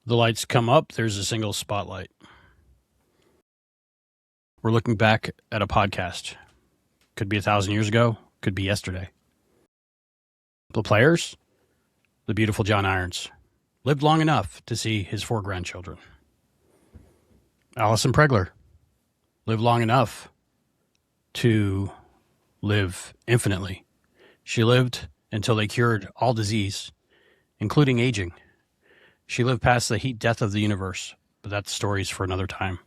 The lights come up, there's a single spotlight. We're looking back at a podcast. Could be 1,000 years ago, could be yesterday. The players, the beautiful John Irons, lived long enough to see his 4 grandchildren. Allison Pregler lived long enough to live infinitely. She lived until they cured all disease, including aging. She lived past the heat death of the universe, but that's stories for another time.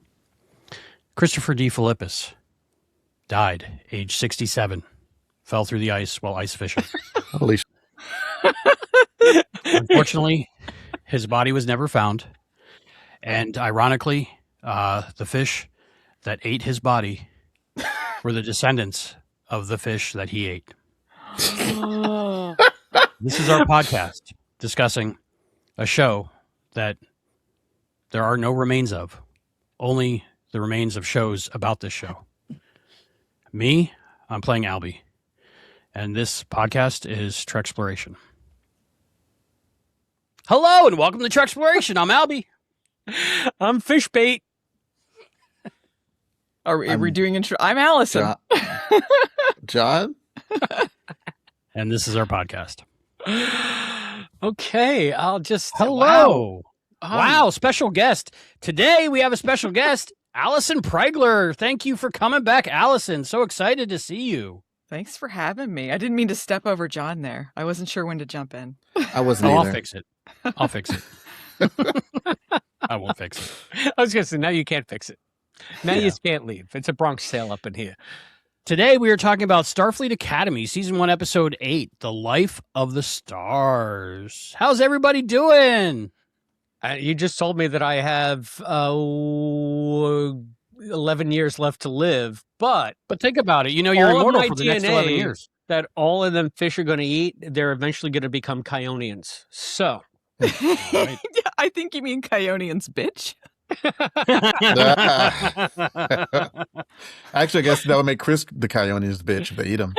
Christopher D. Philippus died, age 67, fell through the ice while ice fishing. Holy Unfortunately, his body was never found. And ironically, the fish that ate his body were the descendants of the fish that he ate. This is our podcast discussing a show that there are no remains of, only the remains of shows about this show. Me, I'm playing Albie, and this podcast is Treksploration. Hello, and welcome to Treksploration. I'm Albie. I'm Fishbait. Are we doing intro? I'm Allison. John? And this is our podcast. Okay, I'll just... Hello. Wow, special guest. Today we have a special guest, Allison Pregler. Thank you for coming back, Allison. So excited to see you. Thanks for having me. I didn't mean to step over John there. I wasn't sure when to jump in. I wasn't either. I'll fix it. I'll fix it. I won't fix it. I was going to say, now you can't fix it. Now you can't leave. It's a Bronx sale up in here. Today we are talking about Starfleet Academy, Season 1, Episode 8, The Life of the Stars. How's everybody doing? You just told me that I have 11 years left to live, but think about it. You know, you're all of immortal my for the next 11 years. that all of them fish are going to eat, they're eventually going to become Kionians. So... Right. I think you mean Kionians, bitch. Actually, I guess that would make Chris the Kionians bitch if they eat him.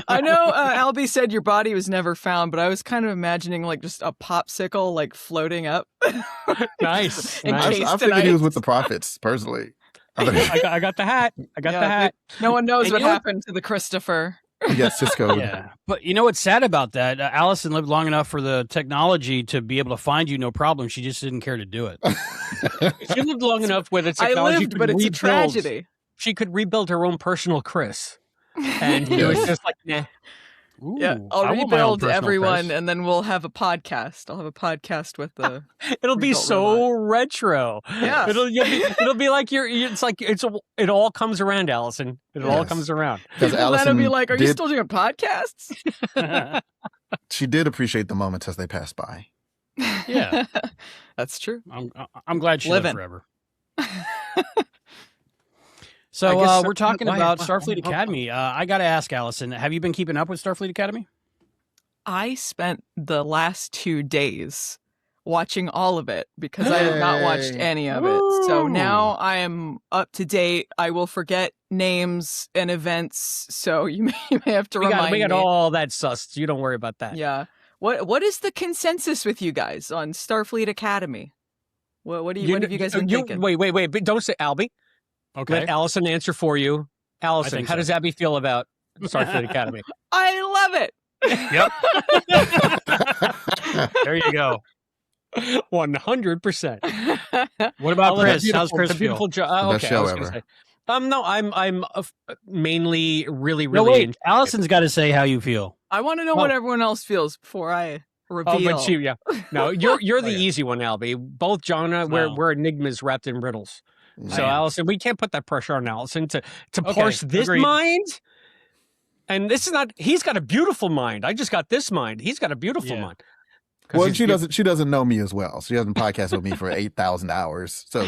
I know Albie said your body was never found, but I was kind of imagining like just a popsicle like floating up. Nice. I figured he was with the prophets, personally. I got the hat. I got the hat. No one knows what happened to the Christopher. He got Cisco. Yeah, but you know what's sad about that? Allison lived long enough for the technology to be able to find you, no problem. She just didn't care to do it. She lived long enough where the technology I lived, but it's a tragedy. She could rebuild her own personal Chris. And it was just like, nah. Ooh, yeah, I'll rebuild everyone, and then we'll have a podcast. I'll have a podcast with the. It'll be so robot. Retro. Yeah, it'll be like it all comes around, Allison. It all comes around. Because Allison will be like, "Are you still doing podcasts?" She did appreciate the moments as they passed by. Yeah, that's true. I'm glad she lived forever. So we're talking about Starfleet Academy. I got to ask, Allison, have you been keeping up with Starfleet Academy? I spent the last 2 days watching all of it because I had not watched any of it. So now I am up to date. I will forget names and events, so you may have to remind me. We got all that sussed. You don't worry about that. Yeah. What is the consensus with you guys on Starfleet Academy? What have you guys been thinking? Wait. But don't say Albie. Okay. Let Allison answer for you. Allison, how does Abby feel about Starfleet Academy? I love it. Yep. There you go. 100%. What about Chris? How's Chris feel? Best show ever. No, I'm mainly really no, wait. Allison's got to say how you feel. I want to know what everyone else feels before I reveal. Oh, but no, you're the easy one, Albie. Both John and we're enigmas wrapped in riddles. So, Allison, we can't put that pressure on Allison to parse this mind. And this is not, he's got a beautiful mind. I just got this mind. He's got a beautiful mind. Well, she doesn't know me as well. She hasn't podcasted with me for 8,000 hours. So,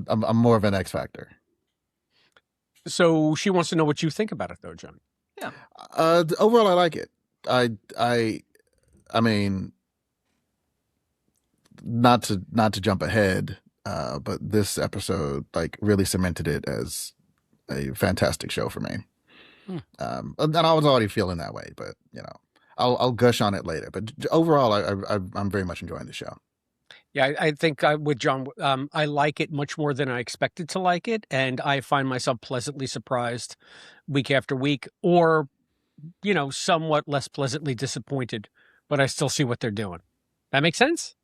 I'm more of an X factor. So she wants to know what you think about it, though, John. Yeah. Overall, I like it. I mean, not to jump ahead, but this episode like really cemented it as a fantastic show for me. And I was already feeling that way, but you know, I'll gush on it later. But overall, I'm very much enjoying the show. Yeah, I think with John, I like it much more than I expected to like it, and I find myself pleasantly surprised week after week, or somewhat less pleasantly disappointed. But I still see what they're doing. That makes sense?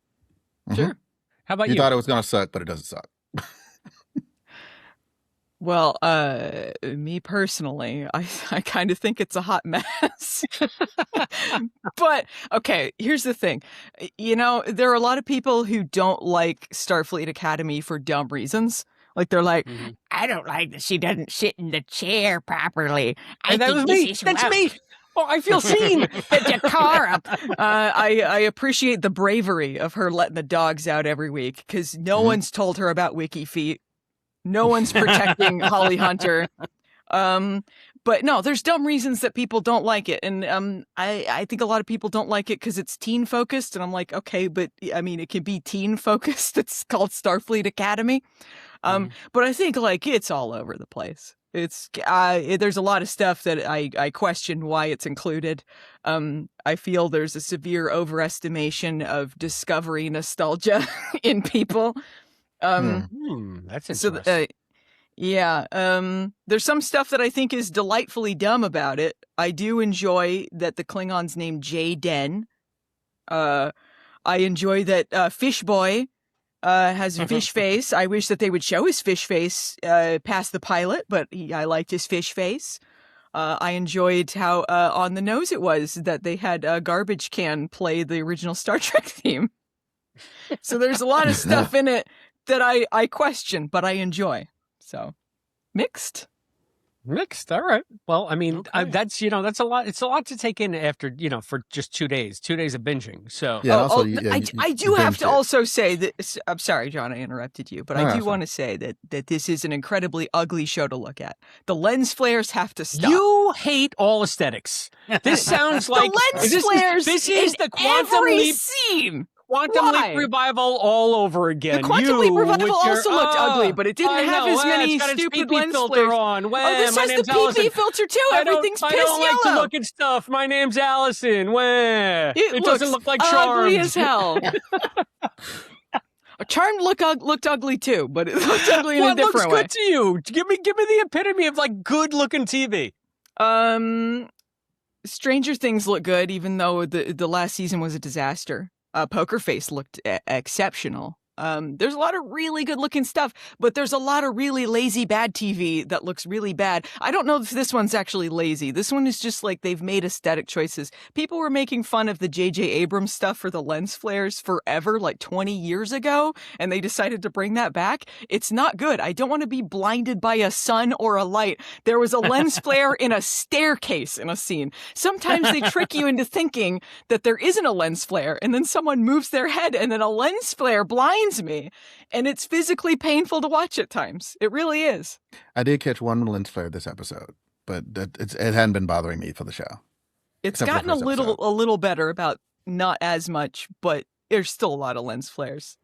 Mm-hmm. Sure. How about you? You thought it was going to suck, but it doesn't suck. Well, me personally, I kind of think it's a hot mess. But, okay, here's the thing. There are a lot of people who don't like Starfleet Academy for dumb reasons. Like, they're like, I don't like that she doesn't sit in the chair properly. And that was me. That's me. Oh, I feel seen. The decorum. I appreciate the bravery of her letting the dogs out every week, because no one's told her about Wiki Feet. No one's protecting Holly Hunter. But no, there's dumb reasons that people don't like it. And I think a lot of people don't like it because it's teen focused. And I'm like, okay, but I mean, it can be teen focused. It's called Starfleet Academy. But I think it's all over the place. There's a lot of stuff that I question why it's included. I feel there's a severe overestimation of Discovery nostalgia in people. That's interesting. There's some stuff that I think is delightfully dumb about it. I do enjoy that the Klingon's named J-Den. I enjoy that Fish Boy has a fish face. I wish that they would show his fish face past the pilot, but I liked his fish face. I enjoyed how on the nose it was that they had a garbage can play the original Star Trek theme. So there's a lot of stuff in it that I question, but I enjoy. So mixed. All right. Well, I mean, that's a lot. It's a lot to take in after, for just 2 days of binging. So yeah. I do have to also say that, I'm sorry, John, I interrupted you, but I do want to say that this is an incredibly ugly show to look at. The lens flares have to stop. You hate all aesthetics. This sounds like the lens flares. This is the quantum leap scene. Quantum Leap revival all over again. The Quantum Leap revival also looked ugly, but it didn't have as many stupid lens flares. On. This has the PP filter too. Everything's piss yellow. I don't like to look at stuff. My name's Allison. It doesn't look like Charmed. Ugly as hell. Charmed looked ugly too, but it looked ugly in a different way. What looks good to you? Give me the epitome of good looking TV. Stranger Things look good, even though the last season was a disaster. Poker Face looked exceptional. There's a lot of really good looking stuff, but there's a lot of really lazy bad TV that looks really bad. I don't know if this one's actually lazy. This one is just they've made aesthetic choices. People were making fun of the J.J. Abrams stuff for the lens flares forever, 20 years ago, and they decided to bring that back. It's not good. I don't want to be blinded by a sun or a light. There was a lens flare in a staircase in a scene. Sometimes they trick you into thinking that there isn't a lens flare, and then someone moves their head, and then a lens flare blinds me, and it's physically painful to watch at times. It really is. I did catch one lens flare this episode, but it hadn't been bothering me for the show. It's gotten a little better, about not as much, but there's still a lot of lens flares.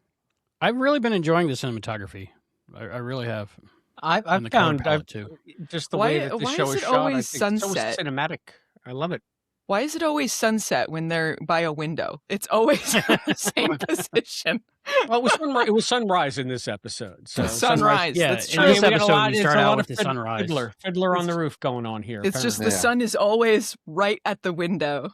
I've really been enjoying the cinematography. I really have. I've found too. Just the way that the show is shot. Always I think sunset? It's so cinematic. I love it. Why is it always sunset when they're by a window? It's always in the same position. Well, it was sunrise in this episode. So sunrise. Yeah, that's true. In this episode, we start out with the sunrise. Fiddler on the roof going on here. It's just the sun is always right at the window,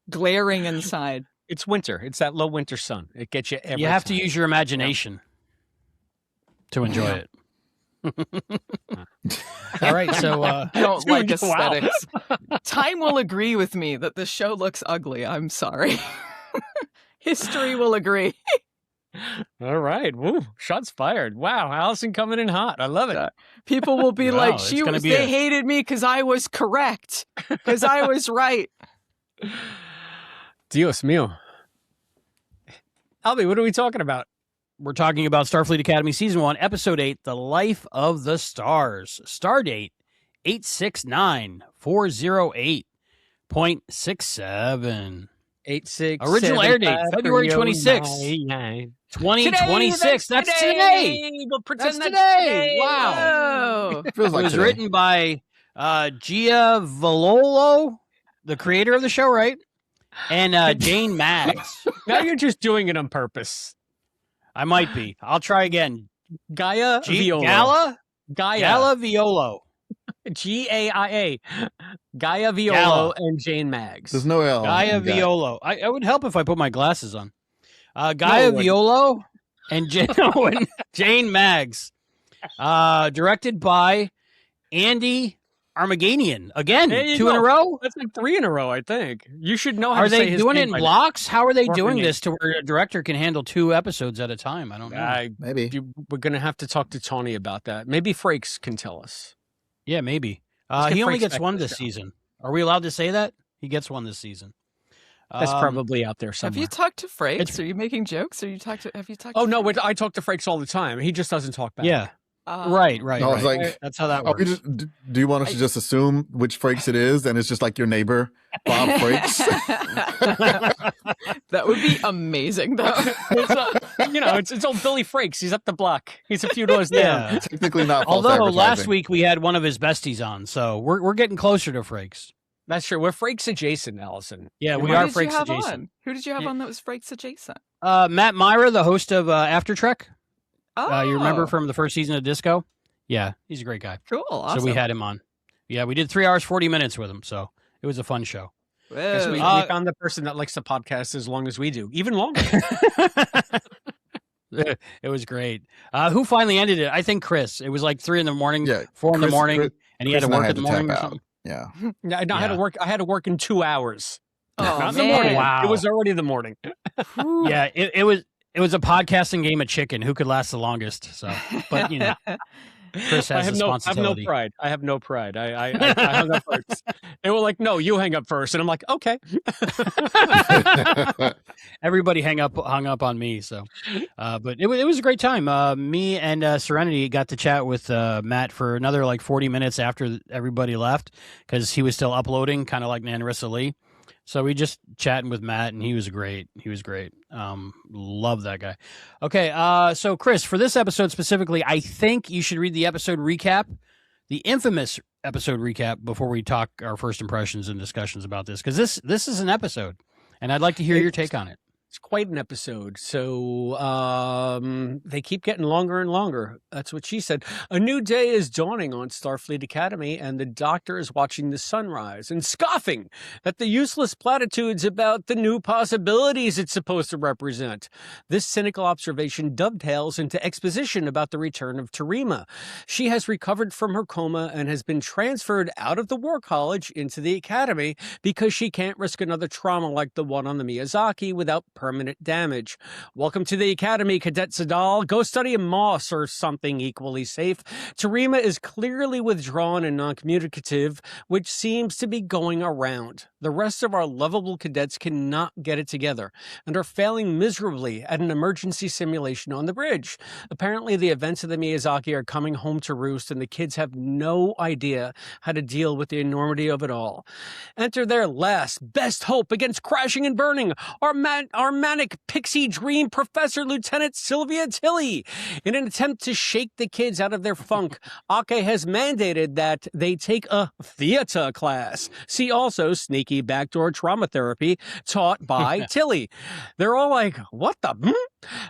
glaring inside. It's winter. It's that low winter sun. It gets you every You have time. to use your imagination to enjoy it. All right, so I don't like aesthetics. Time will agree with me that the show looks ugly. I'm sorry. History will agree. All right. Woo. Shots fired. Wow. Allison coming in hot. I love it. People will be like, they hated me because I was correct. Because I was right. Dios mío. Albie, what are we talking about? We're talking about Starfleet Academy Season 1, Episode 8, The Life of the Stars. Stardate 869408.67. 86. Original air date, February 26th, 2026. That's today. We'll pretend that's today. Wow. Feels like it was today. written by Gia Valolo. the creator of the show, right? And Jane Maggs. Now you're just doing it on purpose. I might be. I'll try again. Gaia Violo. Gala Violo. Gaia. Gaia Violo and Jane Maggs. There's no L. Gaia Violo. I would help if I put my glasses on. Gaia Violo and Jane Maggs. Directed by Andy Armaganian. Again, 2 in a row? That's like 3 in a row, I think. You should know how to say Are they doing it in blocks? How are they doing name. This to where a director can handle 2 episodes at a time? I don't know. Maybe. We're going to have to talk to Tony about that. Maybe Frakes can tell us. Yeah, maybe. He only gets 1 this season. Are we allowed to say that? He gets 1 this season. That's probably out there somewhere. Have you talked to Frakes? Are you making jokes? Have you talked to no, I talk to Frakes all the time. He just doesn't talk back. Yeah. Right. No, it's like, that's how that works. Do you want us to just assume which Frakes it is, and it's just like your neighbor, Bob Frakes? That would be amazing, though. It's old Billy Frakes. He's up the block. He's a few doors down. Yeah. Technically not. Although last week we had one of his besties on, so we're getting closer to Frakes. That's true. We're Frakes adjacent, Allison. Yeah, we are Frakes adjacent. Who did you have on that was Frakes adjacent? Matt Myra, the host of After Trek. Oh. You remember from the first season of Disco? Yeah, he's a great guy. Cool. Awesome. So we had him on. Yeah, we did 3 hours, 40 minutes with him. So it was a fun show. So we found the person that likes the podcast as long as we do, even longer. It was great. Who finally ended it? I think Chris. It was like 3 in the morning, 4 in the morning, and he had to work in the morning or something. Yeah. I had to work. I had to work in 2 hours. Oh, not in the morning. Wow. It was already the morning. Yeah, it was a podcasting game of chicken. Who could last the longest? So, but Chris has responsibility. I have no pride. I hung up first. They were like, "No, you hang up first," and I'm like, "Okay." Everybody hung up on me. So, but it was a great time. Me and Serenity got to chat with Matt for another like 40 minutes after everybody left because he was still uploading, kind of like Nanarissa Lee. So we just chatting with Matt, and he was great. Love that guy. Okay, so Chris, for this episode specifically, I think you should read the episode recap, the infamous episode recap, before we talk our first impressions and discussions about this, because this is an episode, and I'd like to hear your take on it. It's quite an episode. So they keep getting longer and longer. That's what she said. A new day is dawning on Starfleet Academy, and the doctor is watching the sunrise and scoffing at the useless platitudes about the new possibilities it's supposed to represent. This cynical observation dovetails into exposition about the return of Terima. She has recovered from her coma and has been transferred out of the War College into the Academy because she can't risk another trauma like the one on the Miyazaki without permanent damage. Welcome to the Academy, Cadet Sadal. Go study a moss or something equally safe. Terima is clearly withdrawn and non-communicative, which seems to be going around. The rest of our lovable cadets cannot get it together and are failing miserably at an emergency simulation on the bridge. Apparently, the events of the Miyazaki are coming home to roost, and the kids have no idea how to deal with the enormity of it all. Enter their last, best hope against crashing and burning, our manic pixie dream Professor Lieutenant Sylvia Tilly. In an attempt to shake the kids out of their funk, Ake has mandated that they take a theater class. See also sneaky backdoor trauma therapy taught by Tilly. They're all like, what the?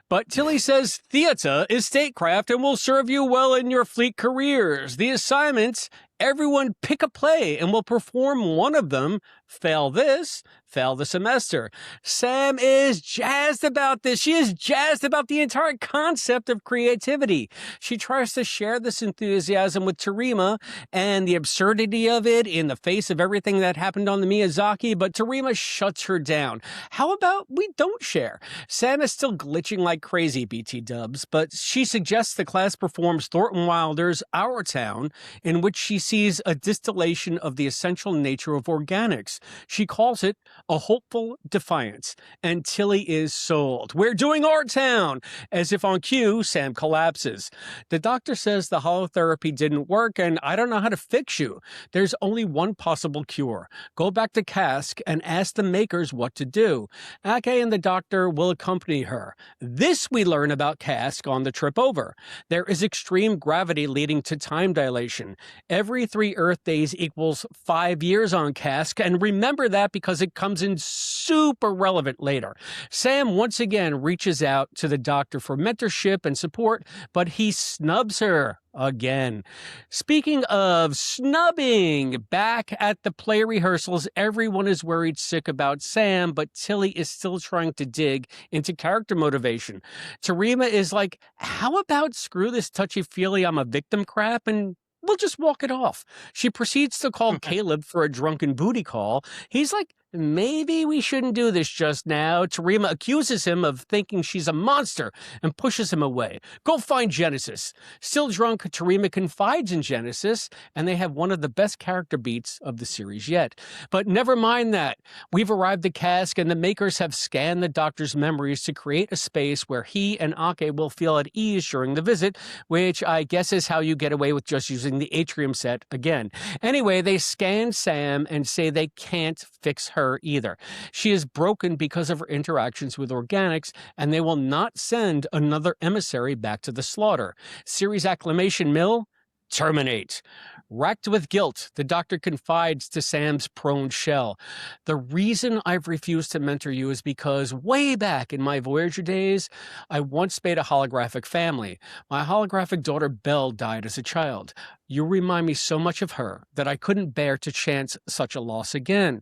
But Tilly says theater is statecraft and will serve you well in your fleet careers. The assignments: everyone pick a play and we'll perform one of them. Fail this, fail the semester. Sam is jazzed about this. She is jazzed about the entire concept of creativity. She tries to share this enthusiasm with Terima and the absurdity of it in the face of everything that happened on the Miyazaki, but Terima shuts her down. How about we don't share? Sam is still glitching like crazy, BT dubs, but she suggests the class performs Thornton Wilder's Our Town, in which she sees a distillation of the essential nature of organics. She calls it a hopeful defiance, and Tilly is sold. We're doing Our Town! As if on cue, Sam collapses. The doctor says the holotherapy didn't work, and I don't know how to fix you. There's only one possible cure. Go back to Cask and ask the makers what to do. Ake and the doctor will accompany her. This we learn about Cask on the trip over. There is extreme gravity leading to time dilation. Every 3 Earth days equals 5 years on Cask, and remember that because it comes in super relevant later. Sam once again reaches out to the Doctor for mentorship and support, but he snubs her again. Speaking of snubbing, back at the play rehearsals, everyone is worried sick about Sam, but Tilly is still trying to dig into character motivation. Tarima is like, how about screw this touchy-feely I'm a victim crap and we'll just walk it off. She proceeds to call Caleb for a drunken booty call. He's like, maybe we shouldn't do this just now. Tarima accuses him of thinking she's a monster and pushes him away. Go find Genesis. Still drunk, Tarima confides in Genesis, and they have one of the best character beats of the series yet. But never mind that. We've arrived at Cask, and the makers have scanned the Doctor's memories to create a space where he and Ake will feel at ease during the visit, which I guess is how you get away with just using the atrium set again. Anyway, they scan Sam and say they can't fix her either. She is broken because of her interactions with organics, and they will not send another emissary back to the slaughter. Series acclamation mill, terminate. Racked with guilt, the Doctor confides to Sam's prone shell. The reason I've refused to mentor you is because way back in my Voyager days, I once made a holographic family. My holographic daughter Belle died as a child. You remind me so much of her that I couldn't bear to chance such a loss again.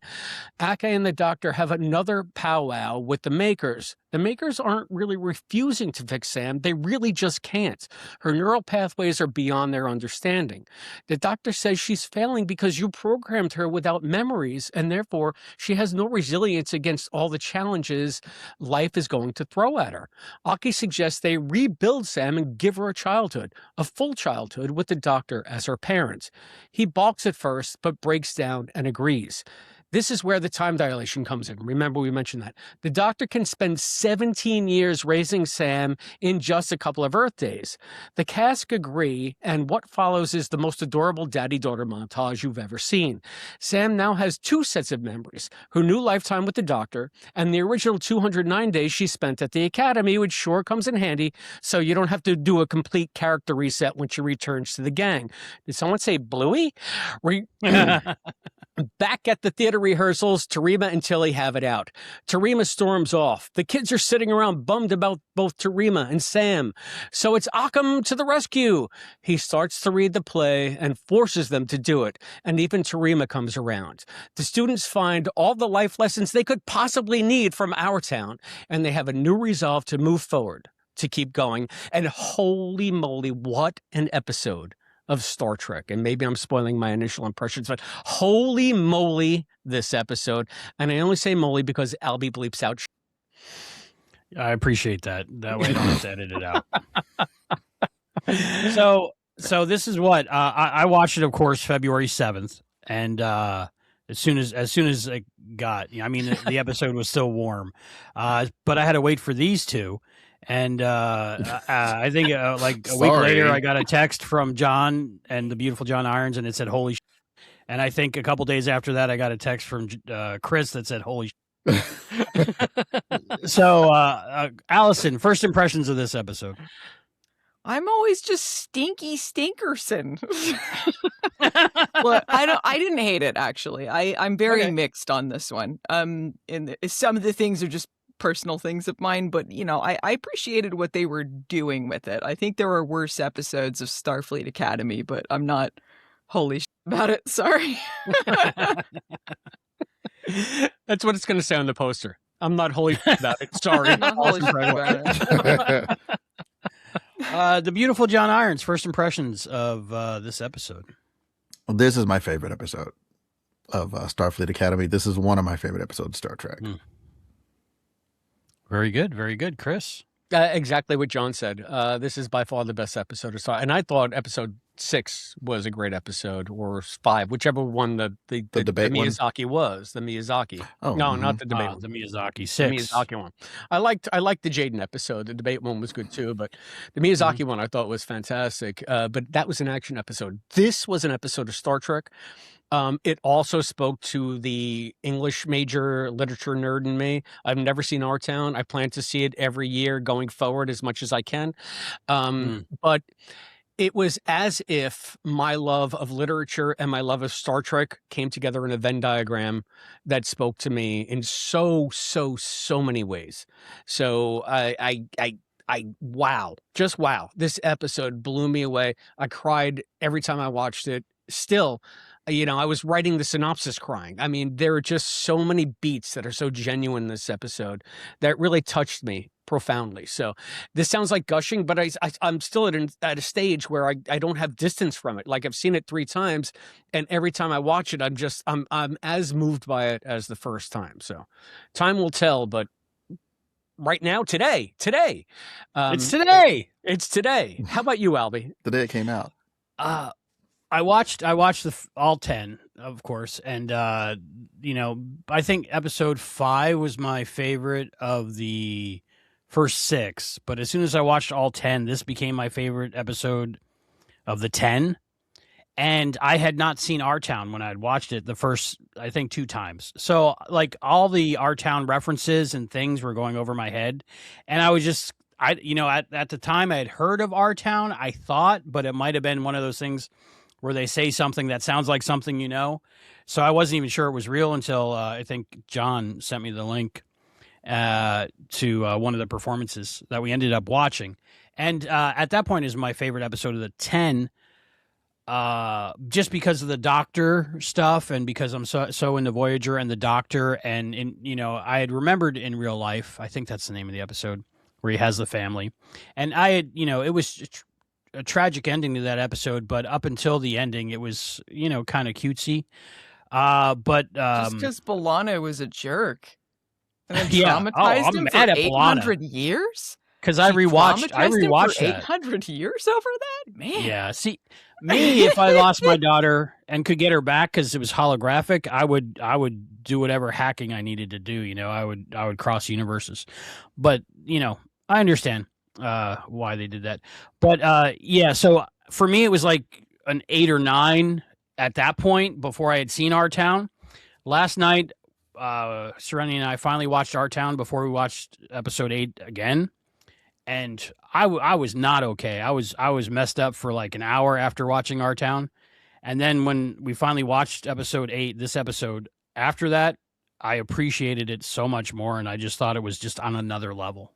Ake and the Doctor have another powwow with the makers. The makers aren't really refusing to fix Sam. They really just can't. Her neural pathways are beyond their understanding. The Doctor says she's failing because you programmed her without memories, and therefore she has no resilience against all the challenges life is going to throw at her. Ake suggests they rebuild Sam and give her a childhood, a full childhood with the Doctor as her parents. He balks at first, but breaks down and agrees. This is where the time dilation comes in. Remember, we mentioned that. The Doctor can spend 17 years raising Sam in just a couple of Earth days. The Cask agree, and what follows is the most adorable daddy-daughter montage you've ever seen. Sam now has two sets of memories, her new lifetime with the Doctor, and the original 209 days she spent at the Academy, which sure comes in handy, so you don't have to do a complete character reset when she returns to the gang. Did someone say Bluey? Back at the theater rehearsals, Tarima and Tilly have it out. Tarima storms off. The kids are sitting around bummed about both Tarima and Sam. So it's Occam to the rescue. He starts to read the play and forces them to do it. And even Tarima comes around. The students find all the life lessons they could possibly need from our town. And they have a new resolve to move forward, to keep going. And holy moly, what an episode of Star Trek. And maybe I'm spoiling my initial impressions, but holy moly, this episode. And I only say moly because Albie bleeps out. I appreciate that. That way I don't have to edit it out. So this is what I watched it, of course, February 7th. And as soon as it got, I mean, the episode was still warm, but I had to wait for these two. And I think like a week later, I got a text from John and the beautiful John Irons, and it said, holy shit. And I think a couple days after that, I got a text from Chris that said, holy shit. So, Allison, first impressions of this episode. I'm always just stinky stinkerson. Well, I didn't hate it, actually. I'm very mixed on this one. Some of the things are just personal things of mine, but I appreciated what they were doing with it. I think there were worse episodes of Starfleet Academy, but I'm not holy shit about it. Sorry. That's what it's going to say on the poster. I'm not holy shit about it. Sorry. I'm not holy shit about it. The beautiful John Irons, first impressions of this episode. Well, this is my favorite episode of Starfleet Academy. This is one of my favorite episodes of Star Trek. Very good. Very good. Chris? Exactly what John said. This is by far the best episode of Star. And I thought episode 6 was a great episode, or 5, whichever one the debate Miyazaki was. The Miyazaki. Oh, no, not the debate. The Miyazaki 6. The Miyazaki one. I liked the Jaden episode. The debate one was good too, but the Miyazaki one I thought was fantastic. But that was an action episode. This was an episode of Star Trek. It also spoke to the English major literature nerd in me. I've never seen Our Town. I plan to see it every year going forward as much as I can. But It was as if my love of literature and my love of Star Trek came together in a Venn diagram that spoke to me in so many ways. So wow, just wow. This episode blew me away. I cried every time I watched it. Still, I was writing the synopsis crying. I mean, there are just so many beats that are so genuine in this episode that really touched me profoundly. So this sounds like gushing, but I'm still at a stage where I don't have distance from it. Like I've seen it 3 times, and every time I watch it, I'm as moved by it as the first time. So time will tell, but right now, today, it's today. It's today. How about you, Albie? The day it came out. I watched all 10, of course, and I think episode 5 was my favorite of the first 6. But as soon as I watched all 10, this became my favorite episode of the 10. And I had not seen Our Town when I had watched it the first, I think, 2 times. So like all the Our Town references and things were going over my head, and I was just. At the time I had heard of Our Town, I thought, but it might have been one of those things where they say something that sounds like something So I wasn't even sure it was real until I think John sent me the link to one of the performances that we ended up watching. And at that point is my favorite episode of the 10, just because of the Doctor stuff and because I'm so into Voyager and the Doctor. And, I had remembered in real life, I think that's the name of the episode, where he has the family. And I had, it was a tragic ending to that episode, but up until the ending, it was, kind of cutesy. But just because B'Elanna was a jerk and then yeah. traumatized I'm him mad for at 800 years? Because I rewatched that. that. 800 years over that? Man. Yeah. See, me, if I lost my daughter and could get her back because it was holographic, I would do whatever hacking I needed to do. I would cross universes. But, I understand why they did that. But yeah, so for me, it was like an 8 or 9 at that point before I had seen Our Town. Last night, Serenity and I finally watched Our Town before we watched episode 8 again. And I was not okay. I was messed up for like an hour after watching Our Town. And then when we finally watched episode 8, this episode, after that, I appreciated it so much more. And I just thought it was just on another level.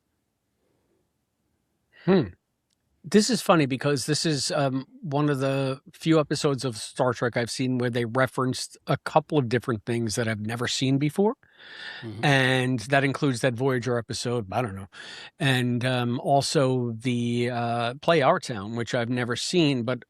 This is funny because this is one of the few episodes of Star Trek I've seen where they referenced a couple of different things that I've never seen before. Mm-hmm. And that includes that Voyager episode, I don't know. And also the Play Our Town, which I've never seen, but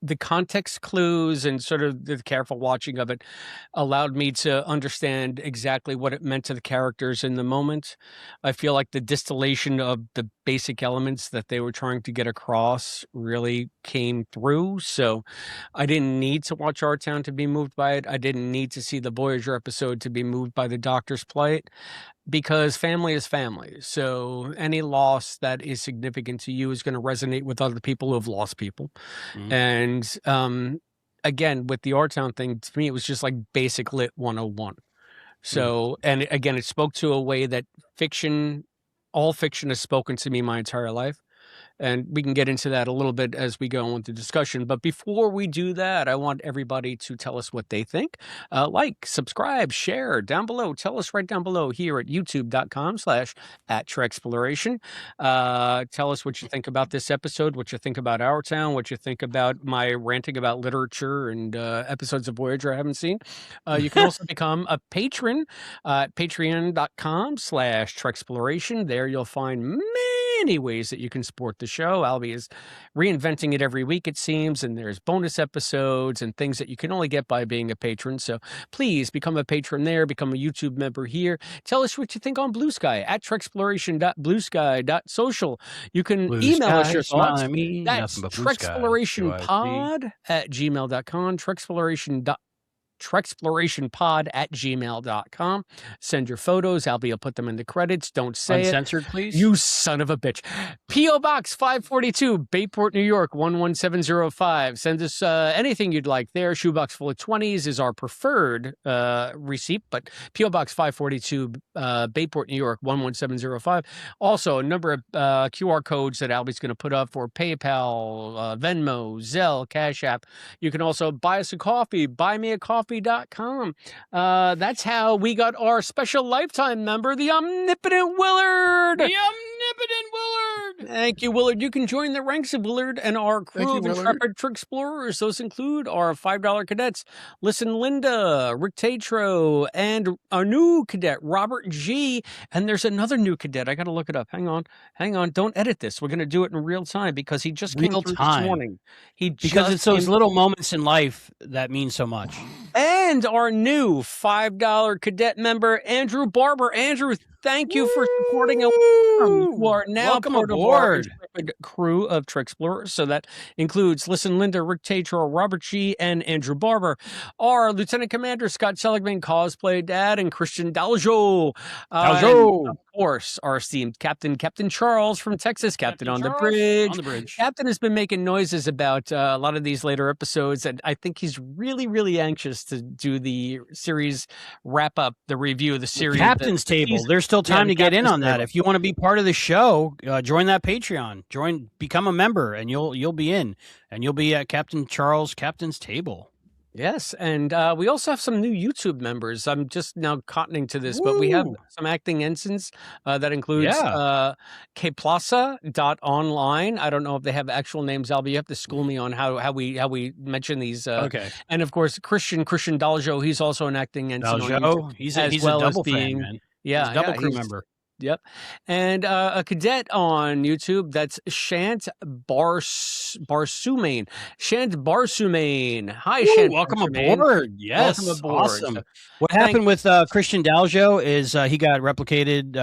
the context clues and sort of the careful watching of it allowed me to understand exactly what it meant to the characters in the moment. I feel like the distillation of the basic elements that they were trying to get across really came through. So I didn't need to watch Our Town to be moved by it. I didn't need to see the Voyager episode to be moved by the Doctor's plight. Because family is family. So any loss that is significant to you is going to resonate with other people who have lost people. Mm-hmm. And again, with the Our Town thing, to me, it was just like basic lit 101. So, and again, it spoke to a way that all fiction has spoken to me my entire life. And we can get into that a little bit as we go on with the discussion. But before we do that, I want everybody to tell us what they think. Like, subscribe, share down below. Tell us right down below here at youtube.com/@Treksploration. Tell us what you think about this episode, what you think about Our Town, what you think about my ranting about literature and episodes of Voyager I haven't seen. You can also become a patron at patreon.com/Treksploration. There you'll find many ways that you can support the show. Albie is reinventing it every week, it seems, and there's bonus episodes and things that you can only get by being a patron. So please become a patron there, become a YouTube member here. Tell us what you think on Blue Sky at treksploration.bluesky.social. You can email us your thoughts. That's treksplorationpod@gmail.com, treksploration.pod treksplorationpod@gmail.com. Send your photos. Albie will put them in the credits. Don't say Uncensored, please. You son of a bitch. P.O. Box 542, Bayport, New York, 11705. Send us anything you'd like there. Shoebox full of 20s is our preferred receipt, but P.O. Box 542, Bayport, New York, 11705. Also, a number of QR codes that Albie's going to put up for PayPal, Venmo, Zelle, Cash App. You can also buy us a coffee, buymeacoffee.com. That's how we got our special lifetime member, the Omnipotent Willard. The Omnipotent Willard. Thank you, Willard. You can join the ranks of Willard and our crew of intrepid trick explorers. Those include our $5 cadets, Listen Linda, Rick Tatro, and our new cadet, Robert G. And there's another new cadet. I got to look it up. Hang on. Don't edit this. We're going to do it in real time because he just came through this morning. Because it's those little moments in life that mean so much. And our new $5 cadet member, Andrew Barber. Andrew, thank you for supporting us. You are now part of our crew of Trick Explorers. So that includes Listen Linda, Rick Tatro, Robert G., and Andrew Barber. Our Lieutenant Commander, Scott Seligman, Cosplay Dad, and Christian Daljo. And of course, our esteemed Captain Charles from Texas, Captain on the Bridge. Captain has been making noises about a lot of these later episodes, and I think he's really, really anxious to do the series wrap-up, the review of the series. Captain's Table. There's still time to get in on that. If you want to be part of the show, join that Patreon. Become a member, and you'll be in, and you'll be at Captain Charles' Captain's Table. Yes, and we also have some new YouTube members. I'm just now cottoning to this, but we have some acting ensigns that includes kplaza.online. I don't know if they have actual names, Albie. You have to school me on how we mention these. Okay. And of course, Christian Daljo. He's also an acting ensign. Daljo, he's a double fan, man. Yeah, he's a double crew member. Yep. And a cadet on YouTube, that's Shant Barsumane. Shant Barsumane. Hi, Shant. Welcome aboard. Yes. Welcome aboard. Awesome. What happened with Christian Daljo is he got replicated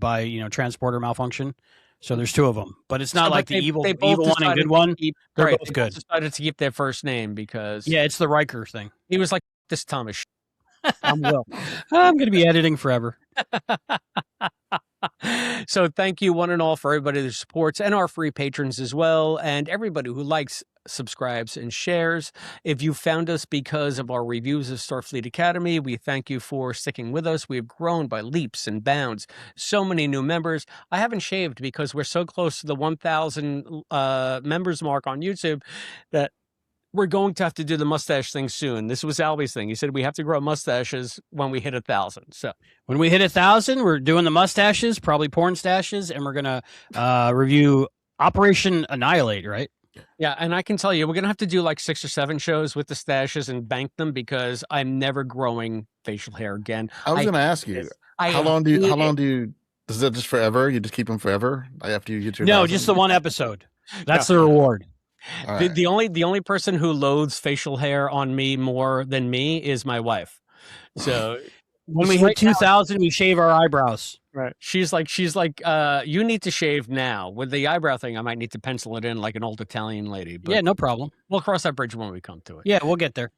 by, transporter malfunction. So there's two of them, but it's not like the evil one and good one. They're both good. Decided to keep their first name because it's the Riker thing. He was like, this Thomas. I'm Will. I'm going to be editing forever. So thank you one and all for everybody that supports and our free patrons as well. And everybody who likes, subscribes, and shares. If you found us because of our reviews of Starfleet Academy, we thank you for sticking with us. We've grown by leaps and bounds. So many new members. I haven't shaved because we're so close to the 1,000 members mark on YouTube that we're going to have to do the mustache thing soon. This was Albie's thing. He said we have to grow mustaches when we hit 1,000. So when we hit 1,000, we're doing the mustaches, probably porn stashes, and we're going to review Operation Annihilate, right? Yeah, and I can tell you, we're going to have to do like 6 or 7 shows with the stashes and bank them because I'm never growing facial hair again. I was going to ask you, how long do you, is it just forever? You just keep them forever after you get your 1,000? Just the one episode. That's the reward. Right. The only person who loathes facial hair on me more than me is my wife. So when we hit 2,000, we shave our eyebrows. Right. She's like, you need to shave now. With the eyebrow thing, I might need to pencil it in like an old Italian lady. But yeah, no problem. We'll cross that bridge when we come to it. Yeah, we'll get there.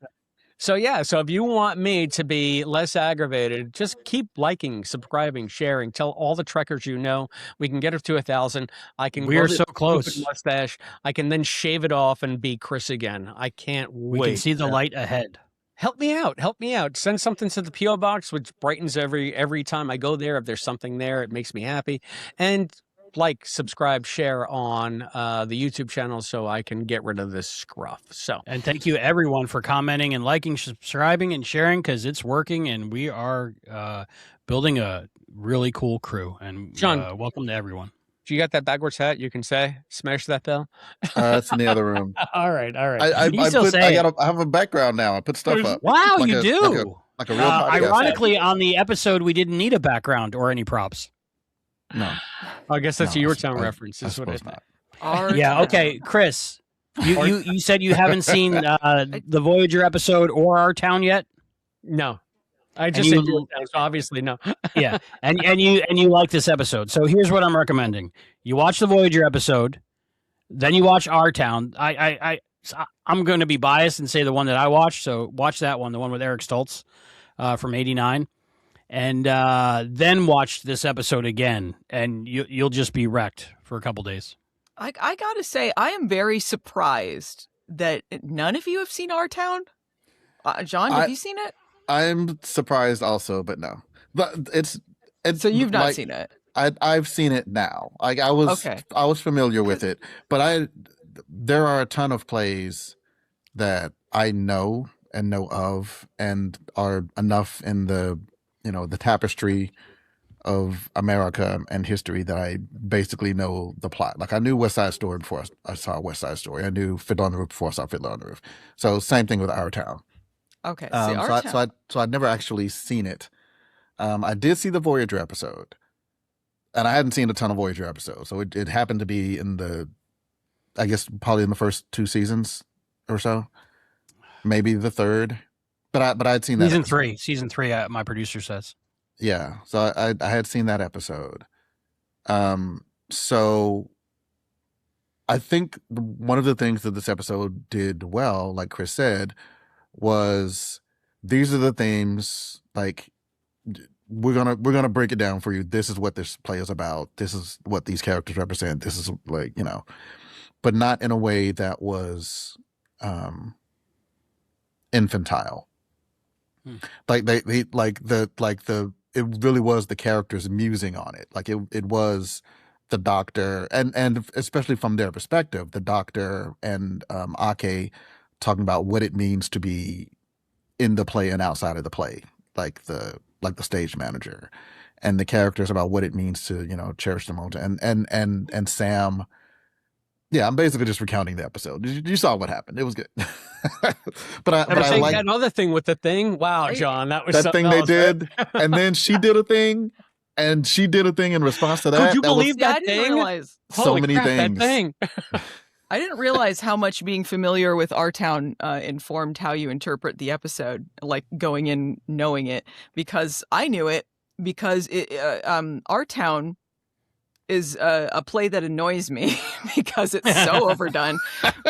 So if you want me to be less aggravated, just keep liking, subscribing, sharing. Tell all the Trekkers you know. We can get it to 1,000. We are so close. Mustache. I can then shave it off and be Chris again. I can't wait. We can see the light ahead. Help me out. Send something to the P.O. Box, which brightens every time I go there. If there's something there, it makes me happy. And subscribe, share on the YouTube channel so I can get rid of this scruff. And thank you everyone for commenting and liking, subscribing, and sharing because it's working and we are building a really cool crew. And John, welcome to everyone. Do you got that backwards hat? You can say, smash that bell. It's in the other room. All right. I have a background now. I put stuff up. Wow, you do. Like a real podcast. Ironically, on the episode, we didn't need a background or any props. No. I guess that's a Yorktown reference. Is what it's not. Yeah. Okay, Chris. You said you haven't seen the Voyager episode or Our Town yet? No. I just said Yorktown, so obviously no. Yeah. And you like this episode. So here's what I'm recommending. You watch the Voyager episode, then you watch Our Town. I'm going to be biased and say the one that I watched. So watch that one, the one with Eric Stoltz from '89, and then watch this episode again, and you'll just be wrecked for a couple days. I gotta say, I am very surprised that none of you have seen Our Town. John, have you seen it? I'm surprised also, but no. But it's so you've not seen it. I've seen it now. Like I was familiar with it, but there are a ton of plays that I know and know of and are enough in the tapestry of America and history that I basically know the plot. Like I knew West Side Story before I saw West Side Story. I knew Fiddler on the Roof before I saw Fiddler on the Roof. So same thing with Our Town. Okay. So I'd never actually seen it. I did see the Voyager episode, and I hadn't seen a ton of Voyager episodes. So it happened to be I guess probably in the first 2 seasons or so, maybe the third. But I'd seen that season three. My producer says. Yeah, so I had seen that episode. So I think one of the things that this episode did well, like Chris said, was these are the themes. Like we're gonna break it down for you. This is what this play is about. This is what these characters represent. This is but not in a way that was infantile. Like it really was the characters musing on it. Like it was the Doctor and especially from their perspective, the Doctor and Ake talking about what it means to be in the play and outside of the play, like the stage manager, and the characters about what it means to cherish the moment, and Sam. Yeah, I'm basically just recounting the episode. You saw what happened. It was good. but I like that other thing with the thing. Wow, John, that was that thing they did, and then she did a thing, and she did a thing in response to that. Could you believe that thing? I didn't realize so many things. That thing. I didn't realize how much being familiar with Our Town informed how you interpret the episode, like going in knowing it, because I knew it because Our Town is a play that annoys me because it's so overdone.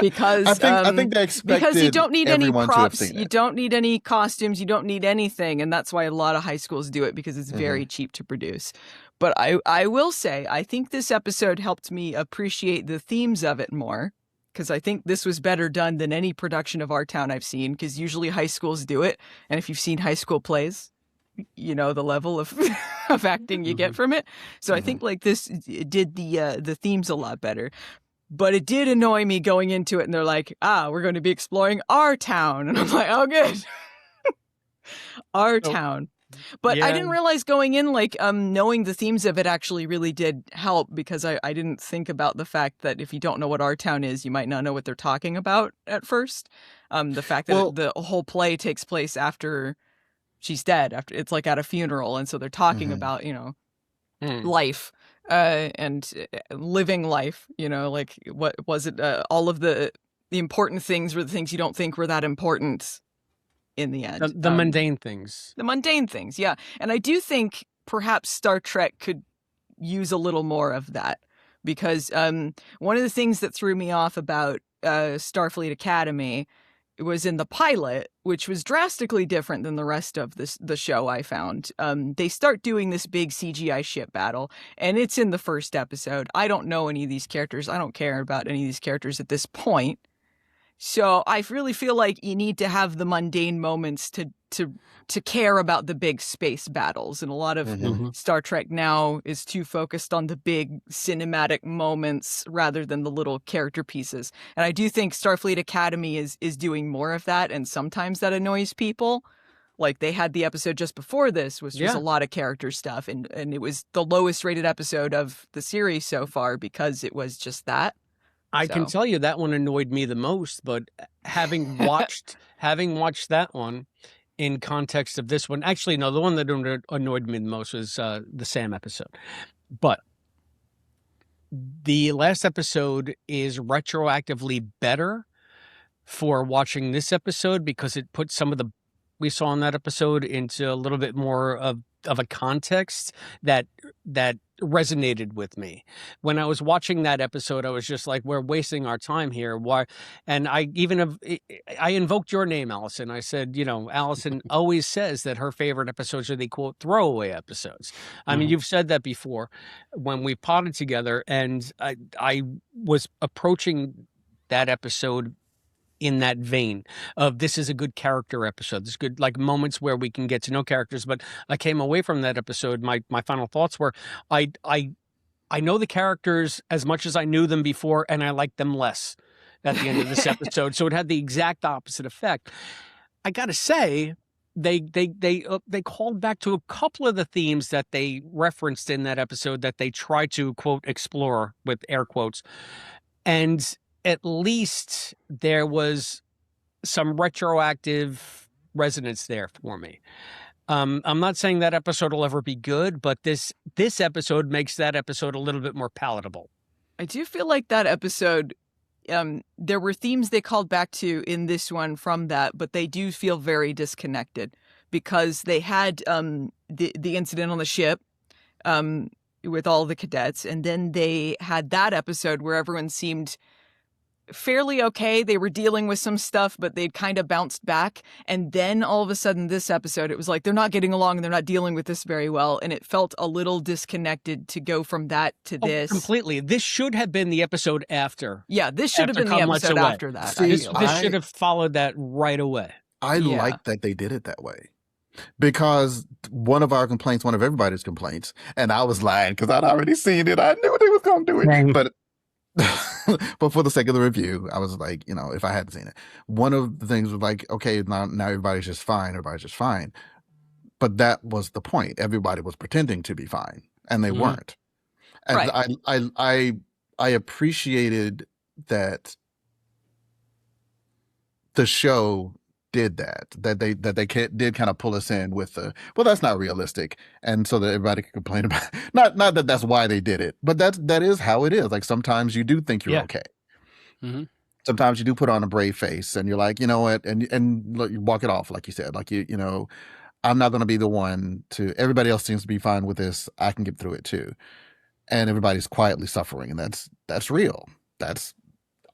Because I think they expected because you don't need any props, you don't need any costumes, you don't need anything, and that's why a lot of high schools do it because it's very cheap to produce. But I will say, I think this episode helped me appreciate the themes of it more, because I think this was better done than any production of Our Town I've seen, because usually high schools do it. And if you've seen high school plays, you know the level of of acting you get from it. So I think like this did the themes a lot better. But it did annoy me going into it, and they're like, we're going to be exploring Our Town. And I'm like, oh, good. Our Town. But I didn't realize going in, like, knowing the themes of it actually really did help, because I didn't think about the fact that if you don't know what Our Town is, you might not know what they're talking about at first. The fact that the whole play takes place after she's dead, after it's like at a funeral. And so they're talking about, life and living life, like what was it? All of the important things were the things you don't think were that important in the end. The mundane things. The mundane things, yeah. And I do think perhaps Star Trek could use a little more of that, because one of the things that threw me off about Starfleet Academy was in the pilot, which was drastically different than the rest of the show, I found. They start doing this big CGI ship battle, and it's in the first episode. I don't know any of these characters. I don't care about any of these characters at this point. So I really feel like you need to have the mundane moments to care about the big space battles. And a lot of Star Trek now is too focused on the big cinematic moments rather than the little character pieces. And I do think Starfleet Academy is doing more of that. And sometimes that annoys people. Like they had the episode just before this, which was a lot of character stuff. And it was the lowest rated episode of the series so far because it was just that. I can tell you that one annoyed me the most, but having watched that one in context of this one, actually, no, the one that annoyed me the most was the Sam episode. But the last episode is retroactively better for watching this episode because it put some of the we saw in that episode into a little bit more of a context that resonated with me. When I was watching that episode, I was just like, we're wasting our time here. Why? And I invoked your name, Allison. I said, Allison always says that her favorite episodes are the quote throwaway episodes. I mean, you've said that before when we potted together, and I was approaching that episode in that vein of, this is a good character episode. This good, like, moments where we can get to know characters. But I came away from that episode. My final thoughts were, I know the characters as much as I knew them before, and I like them less at the end of this episode. So it had the exact opposite effect. I got to say, they called back to a couple of the themes that they referenced in that episode that they tried to quote explore with air quotes, and at least there was some retroactive resonance there for me. I'm not saying that episode will ever be good, but this episode makes that episode a little bit more palatable. I do feel like that episode, there were themes they called back to in this one from that, but they do feel very disconnected because they had the incident on the ship with all the cadets, and then they had that episode where everyone seemed fairly okay. They were dealing with some stuff, but they'd kind of bounced back. And then all of a sudden this episode, it was like they're not getting along and they're not dealing with this very well. And it felt a little disconnected to go from that to this. Completely. This should have been the episode after. Yeah, this should have been the episode after that. See, this should have followed that right away. I like that they did it that way. Because one of everybody's complaints, and I was lying because I'd already seen it. I knew they was going to do it. But but for the sake of the review, I was like, if I hadn't seen it, one of the things was like, okay, now everybody's just fine. But that was the point. Everybody was pretending to be fine, and they weren't. And right. I appreciated that the show did that they did kind of pull us in with that's not realistic, and so that everybody could complain about it. Not that that's why they did it, but that is how it is. Like, sometimes you do think you're okay. Mm-hmm. Sometimes you do put on a brave face and you're like, you know what, and you walk it off, like you said, like I'm not going to be the one to, everybody else seems to be fine with this, I can get through it too. And everybody's quietly suffering, and that's real. That's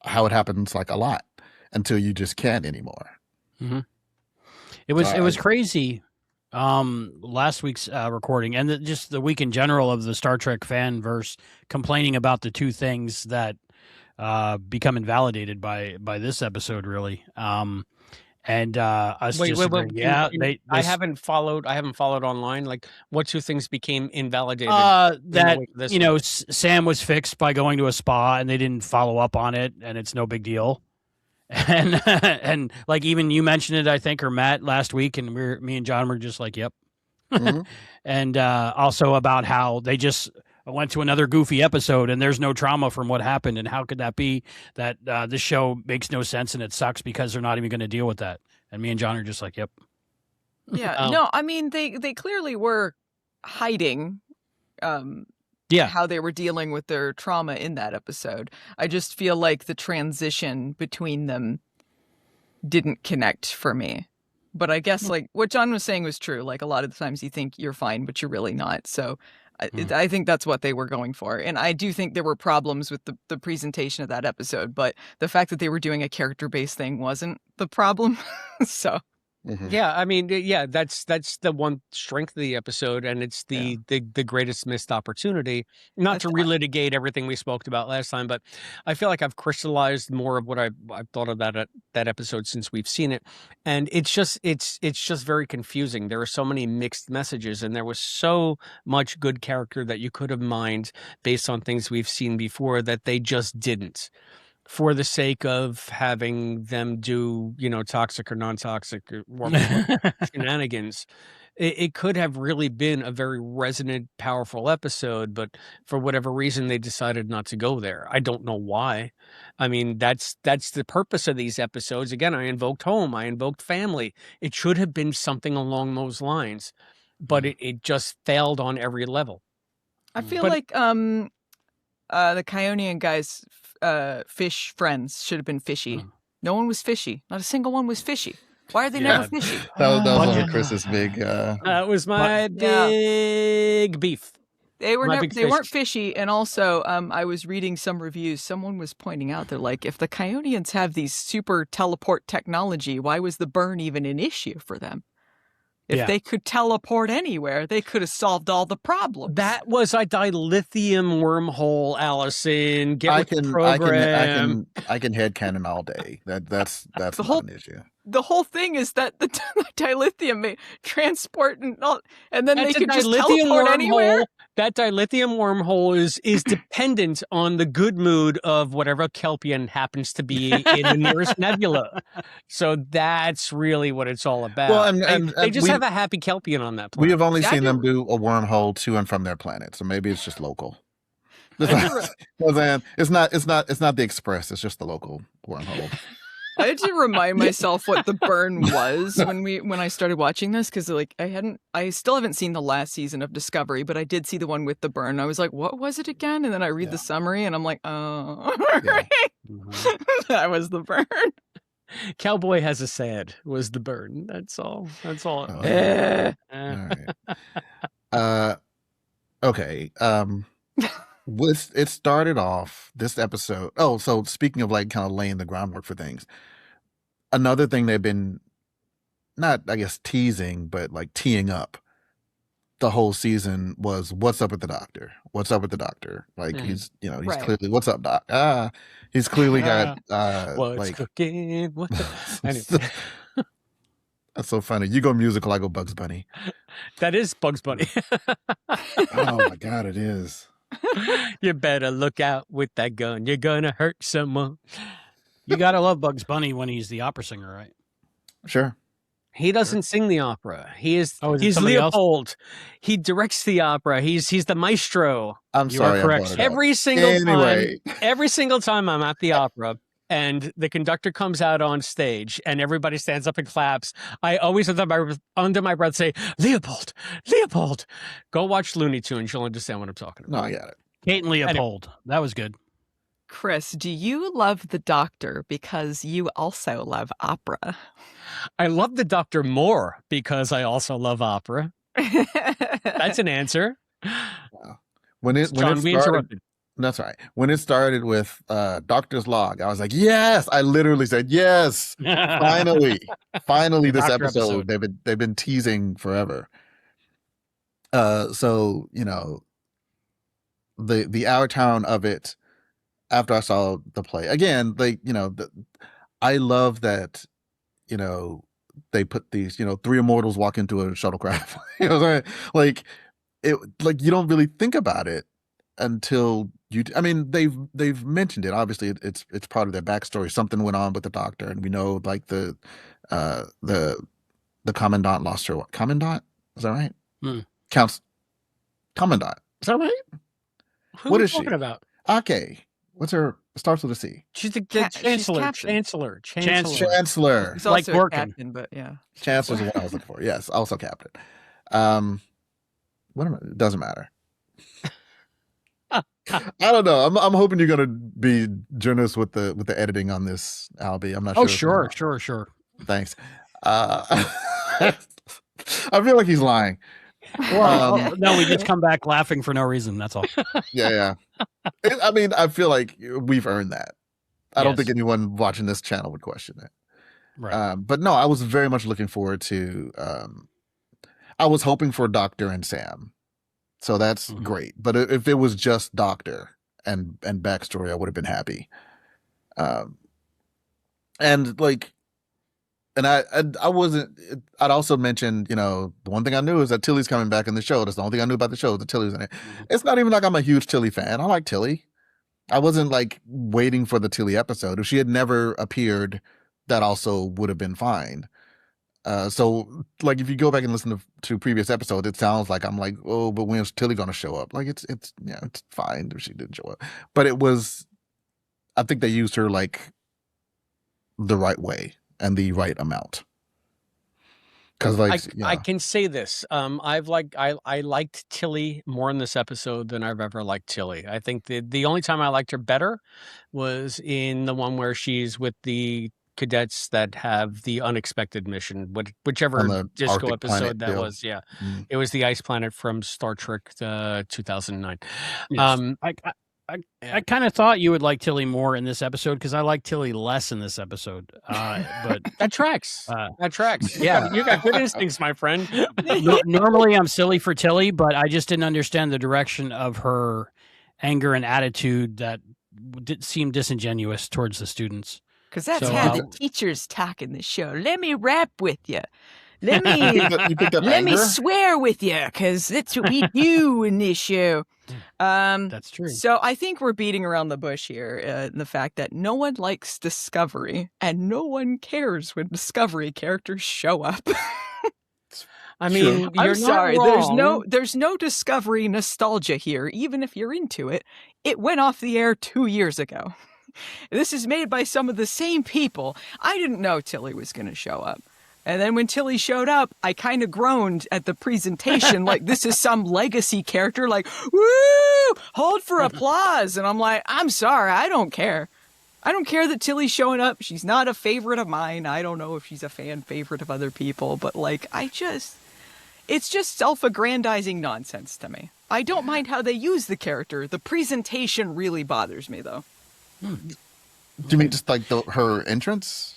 how it happens, like, a lot, until you just can't anymore. Mm-hmm. It was crazy last week's recording, and just the week in general of the Star Trek fanverse complaining about the two things that become invalidated by this episode, really. And us wait, I haven't followed online. Like, what two things became invalidated? That Sam was fixed by going to a spa, and they didn't follow up on it, and it's no big deal. And like, even you mentioned it, I think, or Matt last week, and me and John were just like, yep. Mm-hmm. And also about how they just went to another goofy episode and there's no trauma from what happened, and how could that be that this show makes no sense and it sucks because they're not even going to deal with that. And me and John are just like, yep. Yeah. No, I mean, they clearly were hiding how they were dealing with their trauma in that episode. I just feel like the transition between them didn't connect for me. But I guess, like, what John was saying was true. Like, a lot of the times you think you're fine, but you're really not. So I think that's what they were going for. And I do think there were problems with the presentation of that episode, but the fact that they were doing a character-based thing wasn't the problem. So... Mm-hmm. Yeah, I mean, that's the one strength of the episode, and it's the greatest missed opportunity. Not to relitigate everything we spoke about last time, but I feel like I've crystallized more of what I've thought of that episode since we've seen it, and it's just very confusing. There are so many mixed messages, and there was so much good character that you could have mined based on things we've seen before that they just didn't. For the sake of having them do, toxic or non-toxic or shenanigans. It could have really been a very resonant, powerful episode, but for whatever reason, they decided not to go there. I don't know why. I mean, that's the purpose of these episodes. Again, I invoked home. I invoked family. It should have been something along those lines, but it just failed on every level. I feel like the Kionian guys... fish friends should have been fishy. No one was fishy. Not a single one was fishy. Why are they never fishy? That was one of Chris's big... that was my big beef. They weren't fishy, and also I was reading some reviews. Someone was pointing out that like if the Kionians have these super teleport technology, why was the burn even an issue for them? If they could teleport anywhere, they could have solved all the problems. That was a dilithium wormhole, Allison. Get with the program. I can headcanon all day. That's not an issue. The whole thing is that the dilithium may transport and then they could just teleport anywhere. That dilithium wormhole is dependent on the good mood of whatever Kelpian happens to be in the nearest nebula. So that's really what it's all about. Well, they just have a happy Kelpian on that planet. We have only seen them do a wormhole to and from their planet, so maybe it's just local. It's not the express. It's just the local wormhole. I had to remind myself what the burn was when I started watching this, because like I still haven't seen the last season of Discovery, but I did see the one with the burn. I was like, what was it again? And then I read the summary and I'm like, oh, that was the burn. Cowboy has a sad was the burn. That's all. All right. Okay. It started off this episode. Oh, so speaking of like kind of laying the groundwork for things, another thing they've been not, I guess, teasing, but like teeing up the whole season was what's up with the doctor? What's up with the doctor? Like he's clearly, what's up, doc? He's clearly got what's like cooking? What That's so funny. You go musical, I go Bugs Bunny. That is Bugs Bunny. Oh my God, it is. You better look out with that gun. You're gonna hurt someone. You gotta love Bugs Bunny when he's the opera singer, right? Sure. He doesn't sing the opera. He's somebody Leopold. He directs the opera. He's the maestro. I'm sorry. are correct. Every single time I'm at the opera and the conductor comes out on stage and everybody stands up and claps, I always under my breath say, Leopold, Leopold. Go watch Looney Tunes. You'll understand what I'm talking about. No, I got it. Kate and Leopold. That was good. Chris, do you love the Doctor because you also love opera? I love the Doctor more because I also love opera. That's an answer. Wow. When it started, that's right. When it started with Doctor's Log, I was like, yes. I literally said, yes. Finally this episode. They've been teasing forever. So the Our Town of it. After I saw the play again, I love that, they put these, three immortals walk into a shuttlecraft. Like you don't really think about it until they've mentioned it. Obviously it's part of their backstory. Something went on with the Doctor, and we know like the commandant lost her. What commandant? Is that right? Commandant. Is that right? What is she talking about? Okay. What's her? Starts with a C. She's the chancellor. Chancellor. He's also like captain, but yeah. Chancellor's what I was looking for. Yes, also captain. It doesn't matter. I don't know. I'm hoping you're gonna be generous with the editing on this, Albie. I'm not sure. Oh, sure. Thanks. I feel like he's lying. Well, no, we just come back laughing for no reason. That's all. Yeah. I feel like we've earned that. I don't think anyone watching this channel would question it. Right. But no, I was very much looking forward to. I was hoping for Doctor and Sam, so that's great. But if it was just Doctor and backstory, I would have been happy. And I wasn't. I'd also mentioned, the one thing I knew is that Tilly's coming back in the show. That's the only thing I knew about the show is that Tilly's in it. It's not even like I'm a huge Tilly fan. I like Tilly. I wasn't like waiting for the Tilly episode. If she had never appeared, that also would have been fine. So like if you go back and listen to previous episodes, it sounds like I'm like, oh, but when's Tilly gonna show up? Like it's fine if she didn't show up. But it was, I think they used her like the right way and the right amount. Because I can say this. I liked Tilly more in this episode than I've ever liked Tilly. I think the only time I liked her better was in the one where she's with the cadets that have the unexpected mission, whichever disco Arctic episode that deal. was. Yeah, it was the ice planet from Star Trek 2009. Yes. I kind of thought you would like Tilly more in this episode because I like Tilly less in this episode. But that tracks. That tracks. Yeah, you got good instincts, my friend. Normally, I'm silly for Tilly, but I just didn't understand the direction of her anger and attitude that seemed disingenuous towards the students. Because that's how the teachers talk in the show. Let me rap with you. Let me swear with you, because that's what we do in this show. That's true. So I think we're beating around the bush here in the fact that no one likes Discovery, and no one cares when Discovery characters show up. I mean, I'm sorry. There's no Discovery nostalgia here. Even if you're into it, it went off the air 2 years ago. This is made by some of the same people. I didn't know Tilly was going to show up. And then when Tilly showed up, I kind of groaned at the presentation, like this is some legacy character, like, woo, hold for applause. And I'm like, I'm sorry, I don't care. I don't care that Tilly's showing up. She's not a favorite of mine. I don't know if she's a fan favorite of other people, but like, it's just self-aggrandizing nonsense to me. I don't mind how they use the character. The presentation really bothers me, though. Do you mean just like her entrance?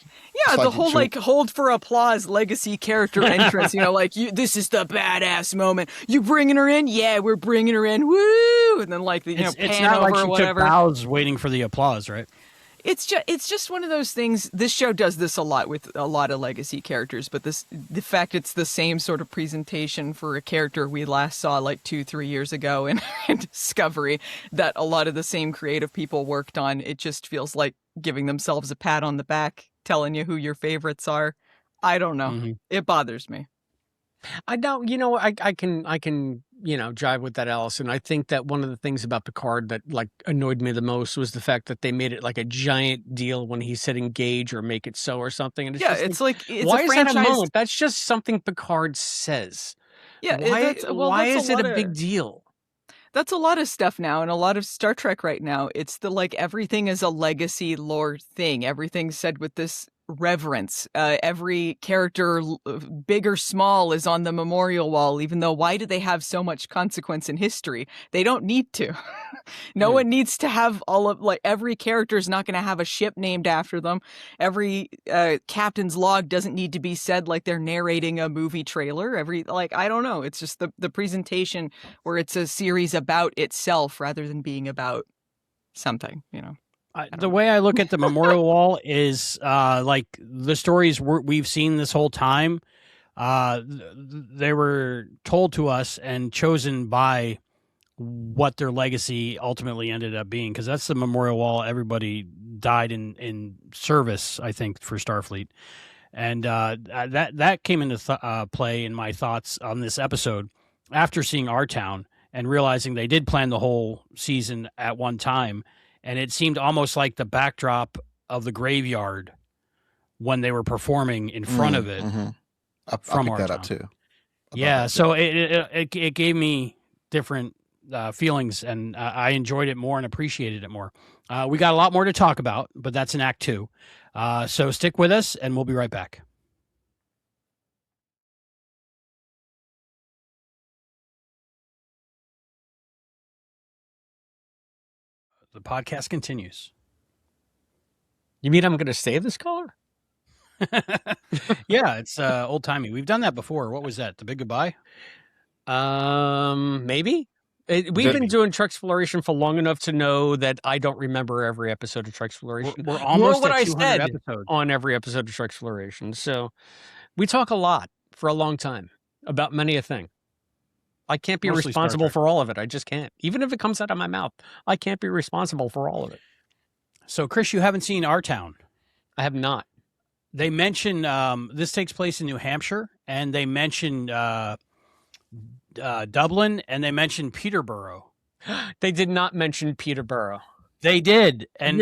Yeah, the whole like hold for applause legacy character entrance, like this is the badass moment. You bringing her in? Yeah, we're bringing her in. Woo! And then like the it's pan not over like she or whatever. Took bows waiting for the applause, right? It's just one of those things. This show does this a lot with a lot of legacy characters, but the fact it's the same sort of presentation for a character we last saw like 2-3 years ago in Discovery that a lot of the same creative people worked on. It just feels like giving themselves a pat on the back, telling you who your favorites are. I don't know. Mm-hmm. It bothers me. I don't, I can, jive with that, Allison. I think that one of the things about Picard that like annoyed me the most was the fact that they made it like a giant deal when he said engage or make it so or something. And it's why a is franchise... that a moment? That's just something Picard says. Yeah. Why is it a big deal? That's a lot of stuff now, and a lot of Star Trek right now. It's the like everything is a legacy lore thing. Everything's said with this reverence. Every character, big or small, is on the memorial wall, even though why do they have so much consequence in history? They don't need to. No one needs to have all of, like, every character is not going to have a ship named after them. Every captain's log doesn't need to be said like they're narrating a movie trailer. I don't know. It's just the presentation where it's a series about itself rather than being about something, The way I look at the memorial wall is like the stories we've seen this whole time. They were told to us and chosen by what their legacy ultimately ended up being, because that's the memorial wall. Everybody died in service, I think, for Starfleet. And that came into play in my thoughts on this episode after seeing Our Town and realizing they did plan the whole season at one time. And it seemed almost like the backdrop of the graveyard when they were performing in front of it. Mm-hmm. I'll pick that up too. Yeah, so it gave me different feelings, and I enjoyed it more and appreciated it more. We got a lot more to talk about, but that's in Act 2. So stick with us, and we'll be right back. The podcast continues. You mean I'm going to save this caller? Yeah, it's old timey. We've done that before. What was that? The Big Goodbye? Maybe. We've been doing Treksploration for long enough to know that I don't remember every episode of Treksploration. We're almost what at I 200 said episodes on every episode of Treksploration. So we talk a lot for a long time about many a thing. I can't be responsible for all of it. I just can't. Even if it comes out of my mouth, I can't be responsible for all of it. So, Chris, you haven't seen Our Town. I have not. They mention this takes place in New Hampshire, and they mention Dublin, and they mention Peterborough. They did not mention Peterborough. They did, and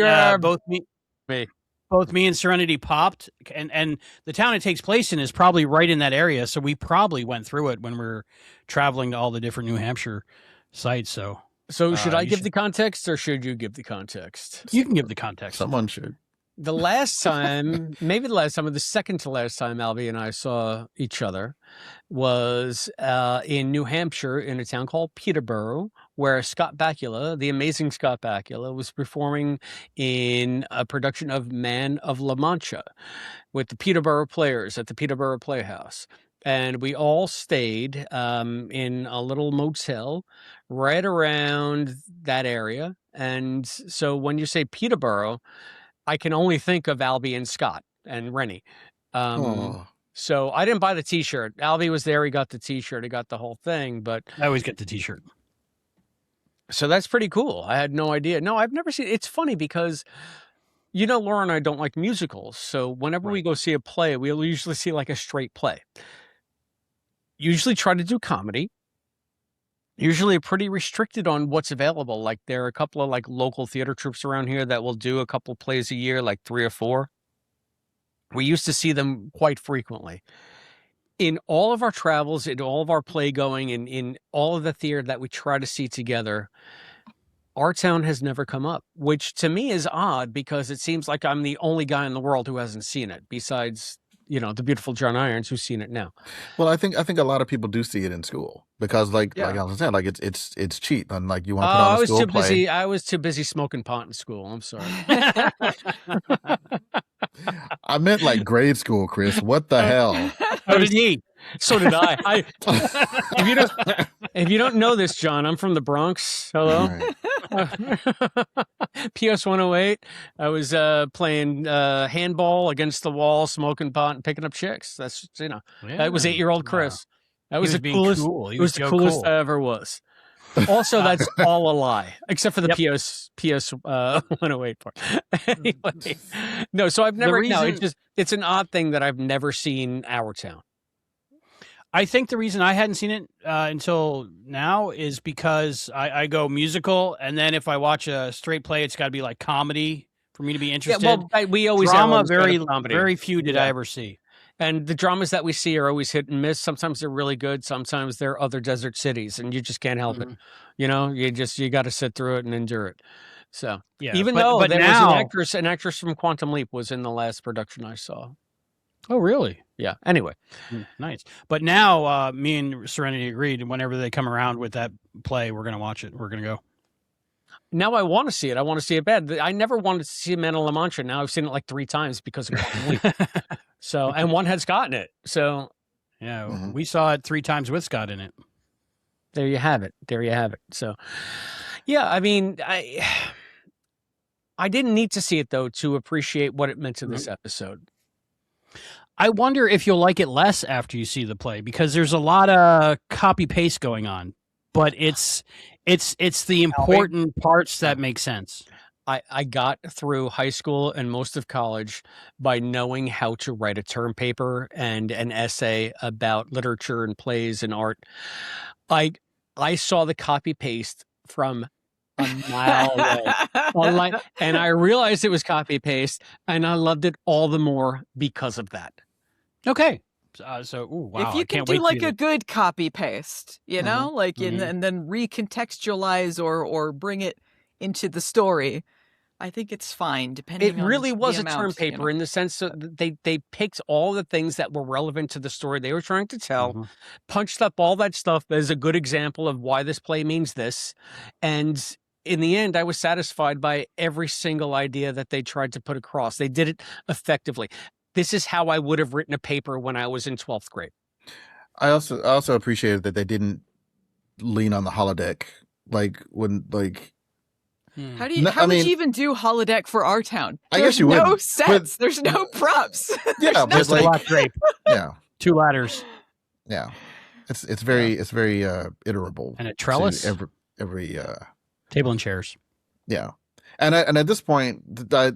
both me and Serenity popped, and the town it takes place in is probably right in that area, so we probably went through it when we're traveling to all the different New Hampshire sites. So should I give the context, or should you give the context? You can give the context. Someone should. the last time, maybe the last time, or the second to last time Albie and I saw each other was in New Hampshire in a town called Peterborough, where Scott Bakula, the amazing Scott Bakula, was performing in a production of Man of La Mancha with the Peterborough Players at the Peterborough Playhouse. And we all stayed in a little motel right around that area. And so when you say Peterborough, I can only think of Albie and Scott and Rennie. So I didn't buy the T-shirt. Albie was there. He got the T-shirt. He got the whole thing. But I always get the T-shirt. So that's pretty cool. I had no idea. No, I've never seen it. It's funny because, you know, Laura and I don't like musicals. So whenever we go see a play, we'll usually see like a straight play. Usually try to do comedy. Usually pretty restricted on what's available. Like there are a couple of like local theater troupes around here that will do a couple plays a year, like 3 or 4. We used to see them quite frequently. In all of our travels, in all of our play going, and in all of the theater that we try to see together, our town has never come up, which to me is odd because it seems like I'm the only guy in the world who hasn't seen it besides, you know, the beautiful John Irons who's seen it now. Well, I think a lot of people do see it in school because like I was saying, like it's cheap and like you want to put on a school play. I was too busy smoking pot in school. I'm sorry. I meant like grade school, Chris. What the hell? So did he. So did I. If you don't know this, John, I'm from the Bronx. Hello. PS 108. I was playing handball against the wall, smoking pot and picking up chicks. That's, you know, that was 8-year-old Chris. That was the coolest. Cool. It was the coolest I ever was. Also, that's all a lie, except for the PS 108 part. Anyway, no. So I've never. It's an odd thing that I've never seen our town. I think the reason I hadn't seen it until now is because I go musical, and then if I watch a straight play, it's got to be like comedy for me to be interested. Yeah, well, we always drama. Have Very few did I ever see. And the dramas that we see are always hit and miss. Sometimes they're really good. Sometimes they're other desert cities, and you just can't help it. You know, you got to sit through it and endure it. So even though there was an actress from Quantum Leap was in the last production I saw. Oh, really? Yeah. Anyway, nice. But now, me and Serenity agreed. Whenever they come around with that play, we're going to watch it. We're going to go. Now I want to see it. I want to see it bad. I never wanted to see Man of La Mancha. Now I've seen it like 3 times because of Quantum Leap. So, and one had Scott in it. So, yeah, we saw it 3 times with Scott in it. There you have it. So, yeah, I mean, I didn't need to see it though to appreciate what it meant to this episode. I wonder if you'll like it less after you see the play because there's a lot of copy paste going on, but it's the important parts that make sense. I got through high school and most of college by knowing how to write a term paper and an essay about literature and plays and art. I saw the copy paste from a mile away. And I realized it was copy paste and I loved it all the more because of that. Okay. So, wow. If you can do like a good copy paste, you know, like and then recontextualize or bring it into the story, I think it's fine. Depending, it really was a amount, term paper in the sense that they picked all the things that were relevant to the story they were trying to tell, punched up all that stuff as a good example of why this play means this, and in the end, I was satisfied by every single idea that they tried to put across. They did it effectively. This is how I would have written a paper when I was in 12th grade. I also appreciated that they didn't lean on the holodeck. Like when How would you even do holodeck for our town? I guess you would. There's no sets. There's no props. Yeah, but just a black drape. Yeah, 2 ladders. Yeah, it's very iterable and a trellis. Every table and chairs. Yeah, and at this point, I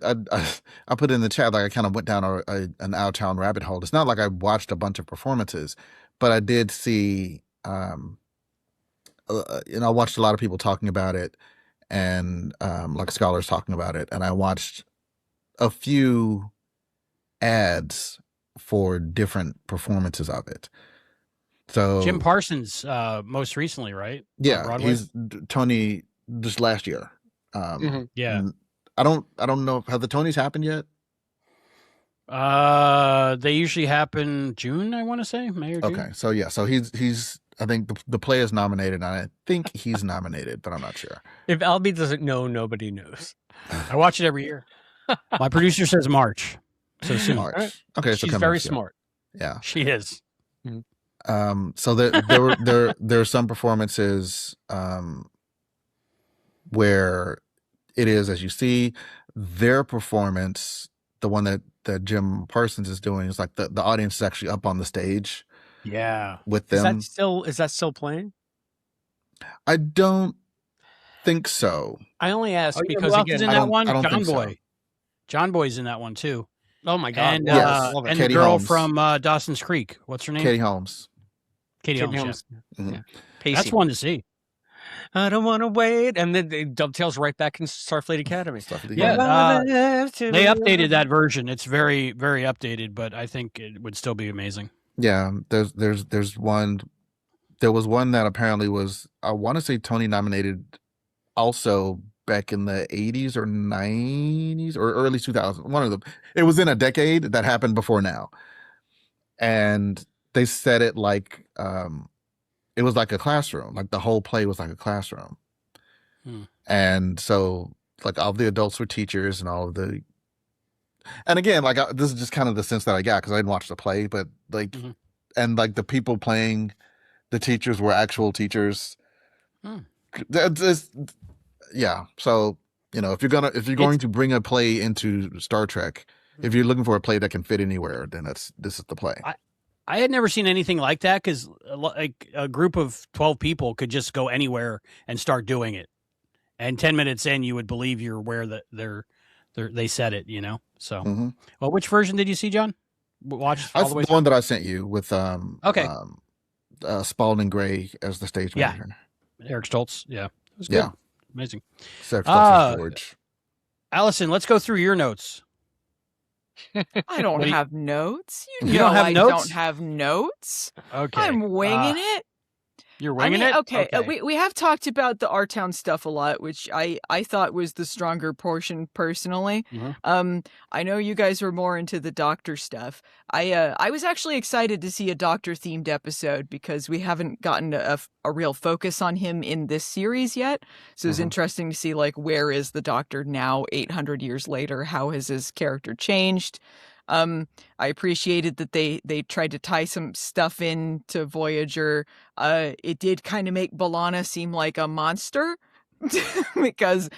put in the chat like I kind of went down an Our Town rabbit hole. It's not like I watched a bunch of performances, but I did see. I watched a lot of people talking about it. And like scholars talking about it, and I watched a few ads for different performances of it. So Jim Parsons, most recently, right? Yeah, he's Tony just last year. Yeah, I don't know. Have the Tonys happened yet? They usually happen June, I want to say, May or June. Okay, so yeah, so he's. I think the play is nominated, and I think he's nominated, but I'm not sure. If Albie doesn't know, nobody knows. I watch it every year. My producer says March, so soon. March. Right. Okay, She's so very smart. Yeah, she is. So there are some performances where it is, as you see, their performance, the one that Jim Parsons is doing, is like the audience is actually up on the stage. Yeah, with them. Is that still playing? I don't think so. I only ask because again, in that one, John Boy. So. John Boy's in that one too. Oh my God! And, and the girl Holmes. from Dawson's Creek. What's her name? Katie Holmes. Katie Holmes. Yeah. Mm-hmm. Yeah. That's one to see. I don't want to wait, and then it dovetails right back in Starfleet Academy. Yeah, they updated that version. It's very, very updated, but I think it would still be amazing. Yeah, there's one. There was one that apparently was, I want to say, Tony nominated, also back in the 80s or 90s or early 2000s. One of them. It was in a decade that happened before now, and they said it like it was like a classroom. Like the whole play was like a classroom, and so like all the adults were teachers and all of the. And again, like this is just kind of the sense that I got because I didn't watch the play, but like, and like the people playing the teachers were actual teachers. Yeah. So, you know, if you're going to bring a play into Star Trek, if you're looking for a play that can fit anywhere, then this is the play. I had never seen anything like that because like a group of 12 people could just go anywhere and start doing it, and 10 minutes in, you would believe you're aware that they said it, you know. So, well, which version did you see, John? Watch all the way. The one that I sent you with Spalding Gray as the stage manager. Yeah, Eric Stoltz. Yeah, it was good. Yeah, amazing. George. Allison, let's go through your notes. I don't have notes. You don't have notes? I don't have notes. Okay, I'm winging it. You're winging it? Okay. We have talked about the R-Town stuff a lot, which I thought was the stronger portion personally. I know you guys were more into the Doctor stuff. I was actually excited to see a Doctor-themed episode because we haven't gotten a real focus on him in this series yet. So it's interesting to see, like, where is the Doctor now 800 years later? How has his character changed? I appreciated that they tried to tie some stuff into Voyager. It did kind of make B'Elanna seem like a monster because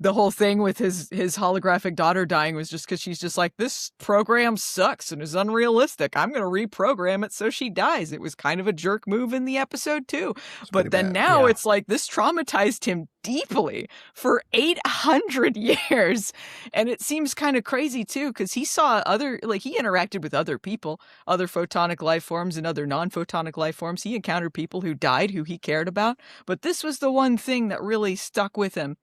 the whole thing with his holographic daughter dying was just because she's just like, this program sucks and is unrealistic. I'm going to reprogram it so she dies. It was kind of a jerk move in the episode too. But then now it's like this traumatized him deeply for 800 years. And it seems kind of crazy too, because he saw he interacted with other people, other photonic life forms and other non-photonic life forms. He encountered people who died, who he cared about. But this was the one thing that really stuck with him.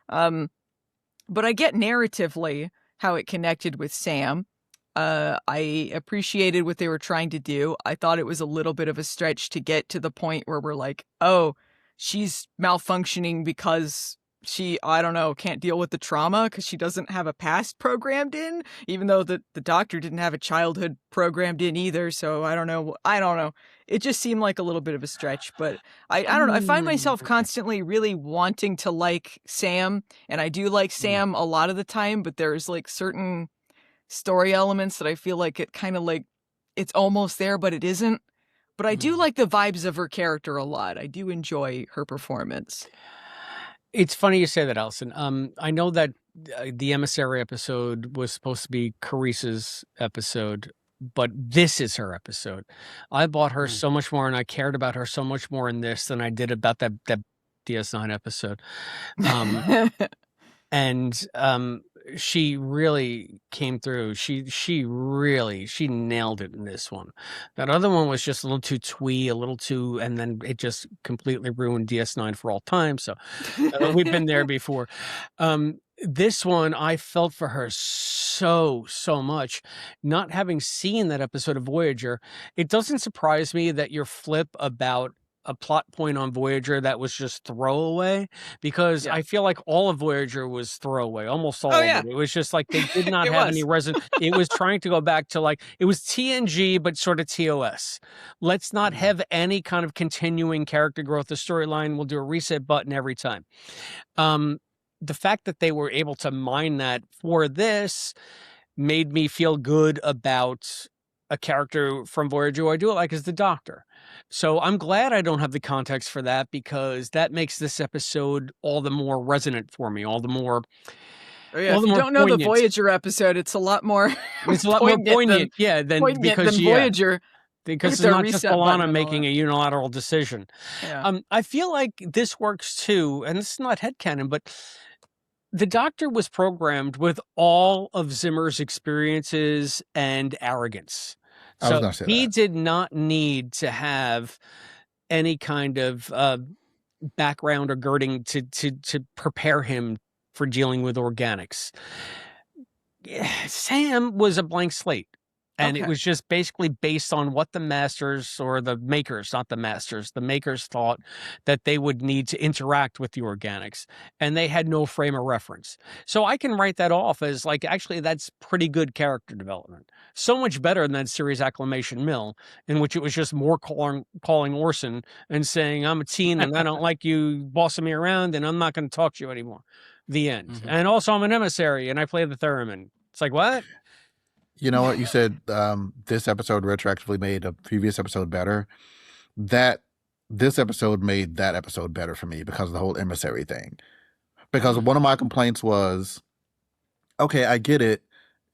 But I get narratively how it connected with Sam. I appreciated what they were trying to do. I thought it was a little bit of a stretch to get to the point where we're like, oh, she's malfunctioning because she, I don't know, can't deal with the trauma because she doesn't have a past programmed in, even though the Doctor didn't have a childhood programmed in either. So I don't know. It just seemed like a little bit of a stretch, but I don't know. I find myself constantly really wanting to like Sam, and I do like Sam a lot of the time, but there's like certain story elements that I feel like it kind of like it's almost there, but it isn't. But I do like the vibes of her character a lot. I do enjoy her performance. It's funny you say that, Allison. I know that the Emissary episode was supposed to be Carissa's episode, but this is her episode. I bought her so much more, and I cared about her so much more in this than I did about that DS9 episode. And she really came through. She nailed it in this one. That other one was just a little too twee, a little too, and then it just completely ruined DS9 for all time. So we've been there before. This one, I felt for her so much. Not having seen that episode of Voyager, it doesn't surprise me that your flip about a plot point on Voyager that was just throwaway, because I feel like all of Voyager was throwaway, almost all of it. It was just like they did not have any it was trying to go back to like, it was TNG, but sort of TOS. Let's not have any kind of continuing character growth. The storyline will do a reset button every time. The fact that they were able to mine that for this made me feel good about a character from Voyager who I do like is the Doctor. So I'm glad I don't have the context for that, because that makes this episode all the more resonant for me, all the more. If you don't know the Voyager episode, it's a lot more. It's a lot more poignant, than Voyager. Because it's not just Alana making a unilateral decision. Yeah. I feel like this works too, and this is not headcanon, but the Doctor was programmed with all of Zimmer's experiences and arrogance. So he did not need to have any kind of background or girding to prepare him for dealing with organics. Sam was a blank slate. And it was just basically based on what the masters, or the makers, not the masters, the makers thought that they would need to interact with the organics. And they had no frame of reference. So I can write that off as like, actually, that's pretty good character development. So much better than that series Acclamation Mill, in which it was just more calling Orson and saying, I'm a teen and I don't like you bossing me around and I'm not going to talk to you anymore. The end. Mm-hmm. And also I'm an emissary and I play the theremin. It's like, what? You know what? You said this episode retroactively made a previous episode better. This episode made that episode better for me because of the whole emissary thing. Because one of my complaints was, okay, I get it.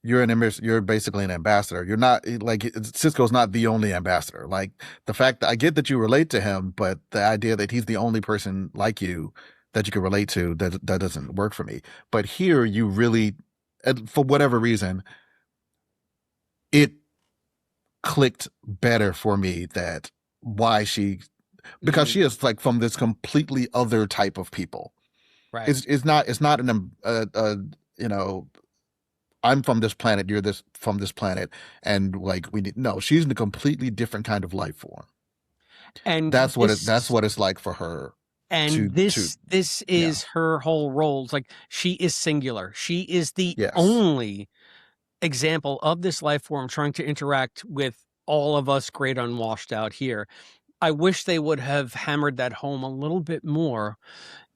You're basically an ambassador. You're not like Sisko's not the only ambassador. Like the fact that I get that you relate to him, but the idea that he's the only person like you that you can relate to, that doesn't work for me. But here you really, for whatever reason, it clicked better for me that why because she is like from this completely other type of people. Right. It's not I'm from this planet, you're from this planet, and like she's in a completely different kind of life form. And that's what it's like for her. And this is her whole role. It's like she is singular. She is the only example of this life form trying to interact with all of us great unwashed out here. I wish they would have hammered that home a little bit more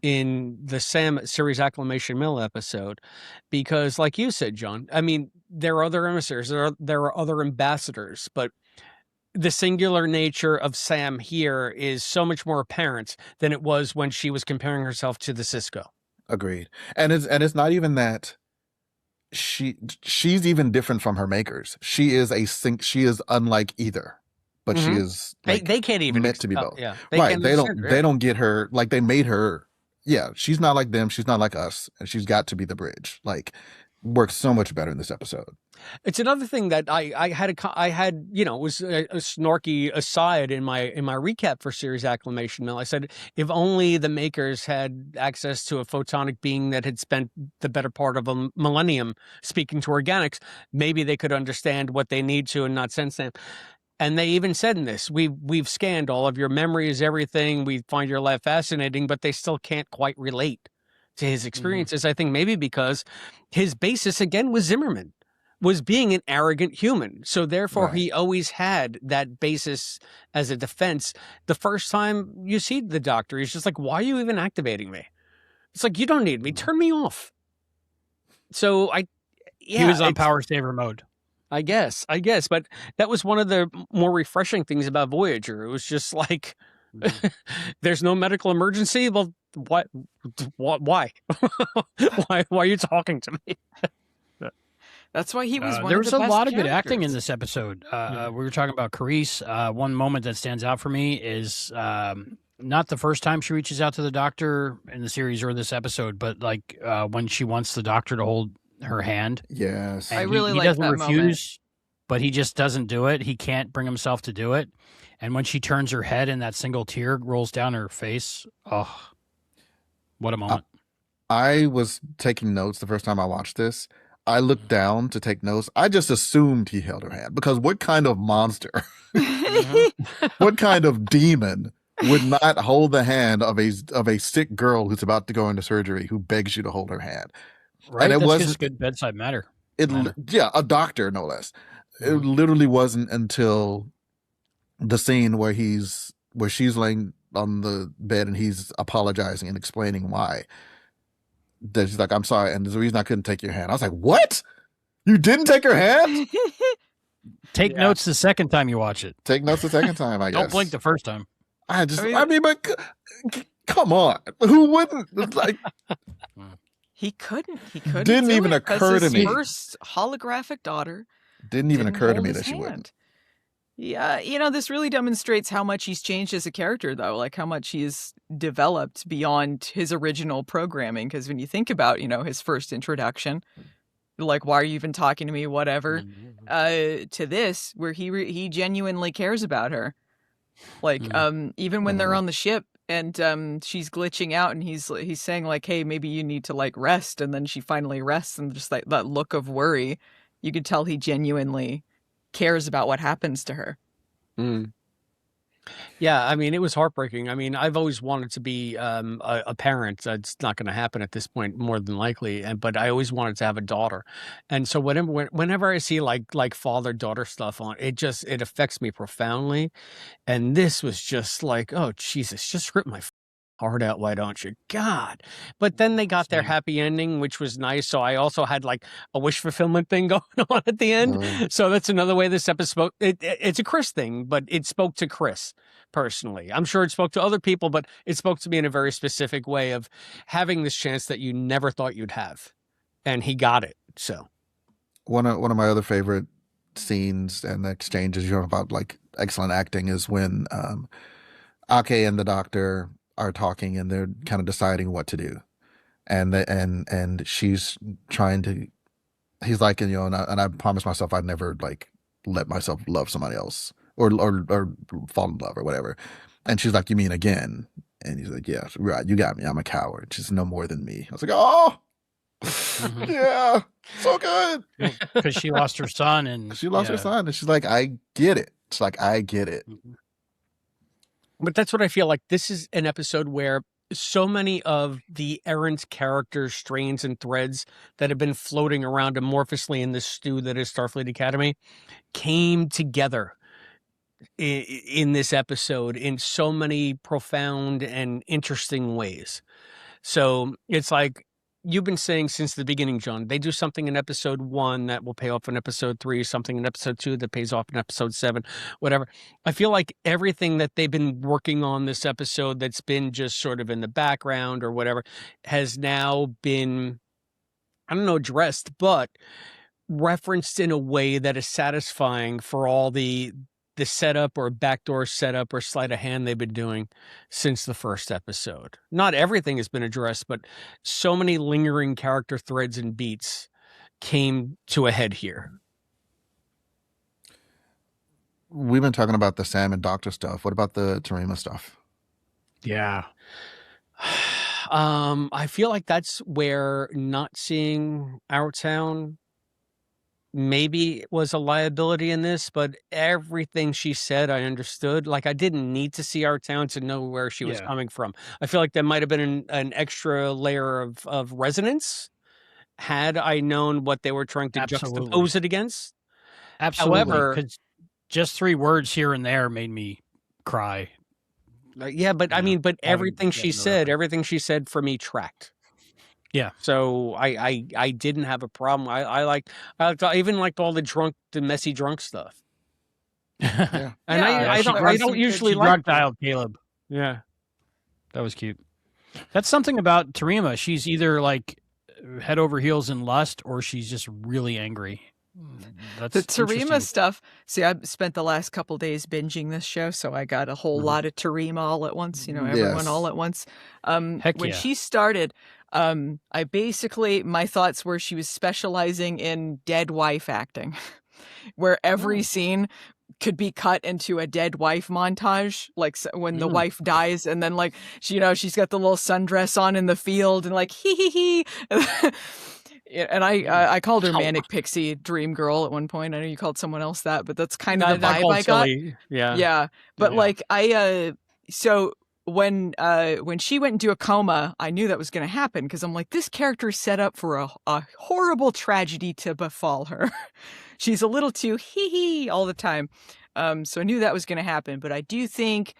in the Sam series Acclamation Mill episode, because like you said, John, I mean, there are other emissaries, there are other ambassadors, but the singular nature of Sam here is so much more apparent than it was when she was comparing herself to the Sisko. Agreed. And it's not even that she's even different from her makers. She is unlike either, but she is like, they can't even meant to be both. Yeah, they don't get her, like they made her. Yeah, she's not like them. She's not like us, and she's got to be the bridge. Like, works so much better in this episode. It's another thing that I had was a snarky aside in my recap for series Acclamation Mill. I said, if only the makers had access to a photonic being that had spent the better part of a millennium speaking to organics, maybe they could understand what they need to and not sense them. And they even said in this, we've scanned all of your memories, everything. We find your life fascinating, but they still can't quite relate to his experiences. I think maybe because his basis again was Zimmerman, was being an arrogant human. So therefore he always had that basis as a defense. The first time you see the Doctor, he's just like, why are you even activating me? It's like, you don't need me. Turn me off. So he was on power saver mode. I guess, but that was one of the more refreshing things about Voyager. It was just like, there's no medical emergency. Well, what? Why? Why are you talking to me? That's why he was one there of was the best a lot of characters. good acting in this episode. We were talking about Carice. One moment that stands out for me is not the first time she reaches out to the Doctor in the series or this episode, but like when she wants the Doctor to hold her hand. Yes. I really he like doesn't that refuse, moment. but he just doesn't do it. He can't bring himself to do it. And when she turns her head and that single tear rolls down her face, oh, what a moment. I was taking notes the first time I watched this. I looked down to take notes. I just assumed he held her hand because what kind of monster, what kind of demon would not hold the hand of a sick girl who's about to go into surgery who begs you to hold her hand. Right, and it that's wasn't just good bedside manner. Yeah, a doctor no less. It literally wasn't until the scene where she's laying on the bed and he's apologizing and explaining why, that she's like, I'm sorry, and there's a reason I couldn't take your hand. I was like, what? You didn't take her hand? Take notes the second time you watch it. Take notes the second time, I guess. Don't blink the first time. I mean, but come on. Who wouldn't? Like, He couldn't. Didn't even occur to me. His first holographic daughter. Didn't even occur to me that she wouldn't. Yeah, this really demonstrates how much he's changed as a character, though. Like how much he's developed beyond his original programming. Because when you think about, his first introduction, like, why are you even talking to me? Whatever. To this, where he genuinely cares about her. Like, even when they're on the ship and she's glitching out and he's saying like, hey, maybe you need to like rest. And then she finally rests and just like that look of worry, you could tell he genuinely cares about what happens to her. Yeah, I mean, it was heartbreaking. I mean, I've always wanted to be a parent. It's not going to happen at this point, more than likely. But I always wanted to have a daughter, and so whenever I see like father-daughter stuff on, it affects me profoundly. And this was just like, oh Jesus, just rip my heart out, why don't you? God. But then they got their happy ending, which was nice. So I also had like a wish fulfillment thing going on at the end. So that's another way this episode it's a Chris thing, but it spoke to Chris personally. I'm sure it spoke to other people, but it spoke to me in a very specific way of having this chance that you never thought you'd have. And he got it. So one of my other favorite scenes and exchanges, about like excellent acting, is when Ake and the doctor are talking and they're kind of deciding what to do, and she's trying to. He's like, and I promised myself I'd never like let myself love somebody else or fall in love or whatever. And she's like, you mean again? And he's like, yeah, right, you got me. I'm a coward. She's no more than me. I was like, oh, yeah, so good. Because she lost her son, and her son, and she's like, I get it. It's like, I get it. But that's what I feel like. This is an episode where so many of the errant characters, strains, and threads that have been floating around amorphously in this stew that is Starfleet Academy came together in this episode in so many profound and interesting ways. So it's like you've been saying since the beginning, John, they do something in episode 1 that will pay off in episode 3, something in episode 2 that pays off in episode 7, whatever. I feel like everything that they've been working on this episode that's been just sort of in the background or whatever has now been, I don't know, addressed, but referenced in a way that is satisfying for all the setup or backdoor setup or sleight of hand they've been doing since the first episode. Not everything has been addressed, but so many lingering character threads and beats came to a head here. We've been talking about the Sam and Doctor stuff. What about the Tarima stuff? Yeah. I feel like that's where not seeing Our Town maybe was a liability in this, but everything she said, I understood. Like, I didn't need to see Our Town to know where she was coming from. I feel like there might have been an extra layer of resonance had I known what they were trying to juxtapose it against. Absolutely. However, 'cause just 3 words here and there made me cry. Yeah, but I mean, but everything she said for me tracked. Yeah. So I didn't have a problem. I even liked all the messy drunk stuff. Yeah. And I don't usually like drunk dialed Caleb. Yeah. That was cute. That's something about Tarima. She's either like head over heels in lust or she's just really angry. That's the Tarima stuff. See, I spent the last couple days binging this show, so I got a whole lot of Tarima all at once. Everyone all at once. When she started, I basically, my thoughts were she was specializing in dead wife acting, where every scene could be cut into a dead wife montage, like when the wife dies, and then like she's got the little sundress on in the field, and like hee. And I called her Manic Pixie Dream Girl at one point. I know you called someone else that, but that's kind of the vibe I got. Silly. Yeah. Yeah. But like So when she went into a coma, I knew that was going to happen because I'm like, this character is set up for a horrible tragedy to befall her. She's a little too hee all the time. So I knew that was going to happen. But I do think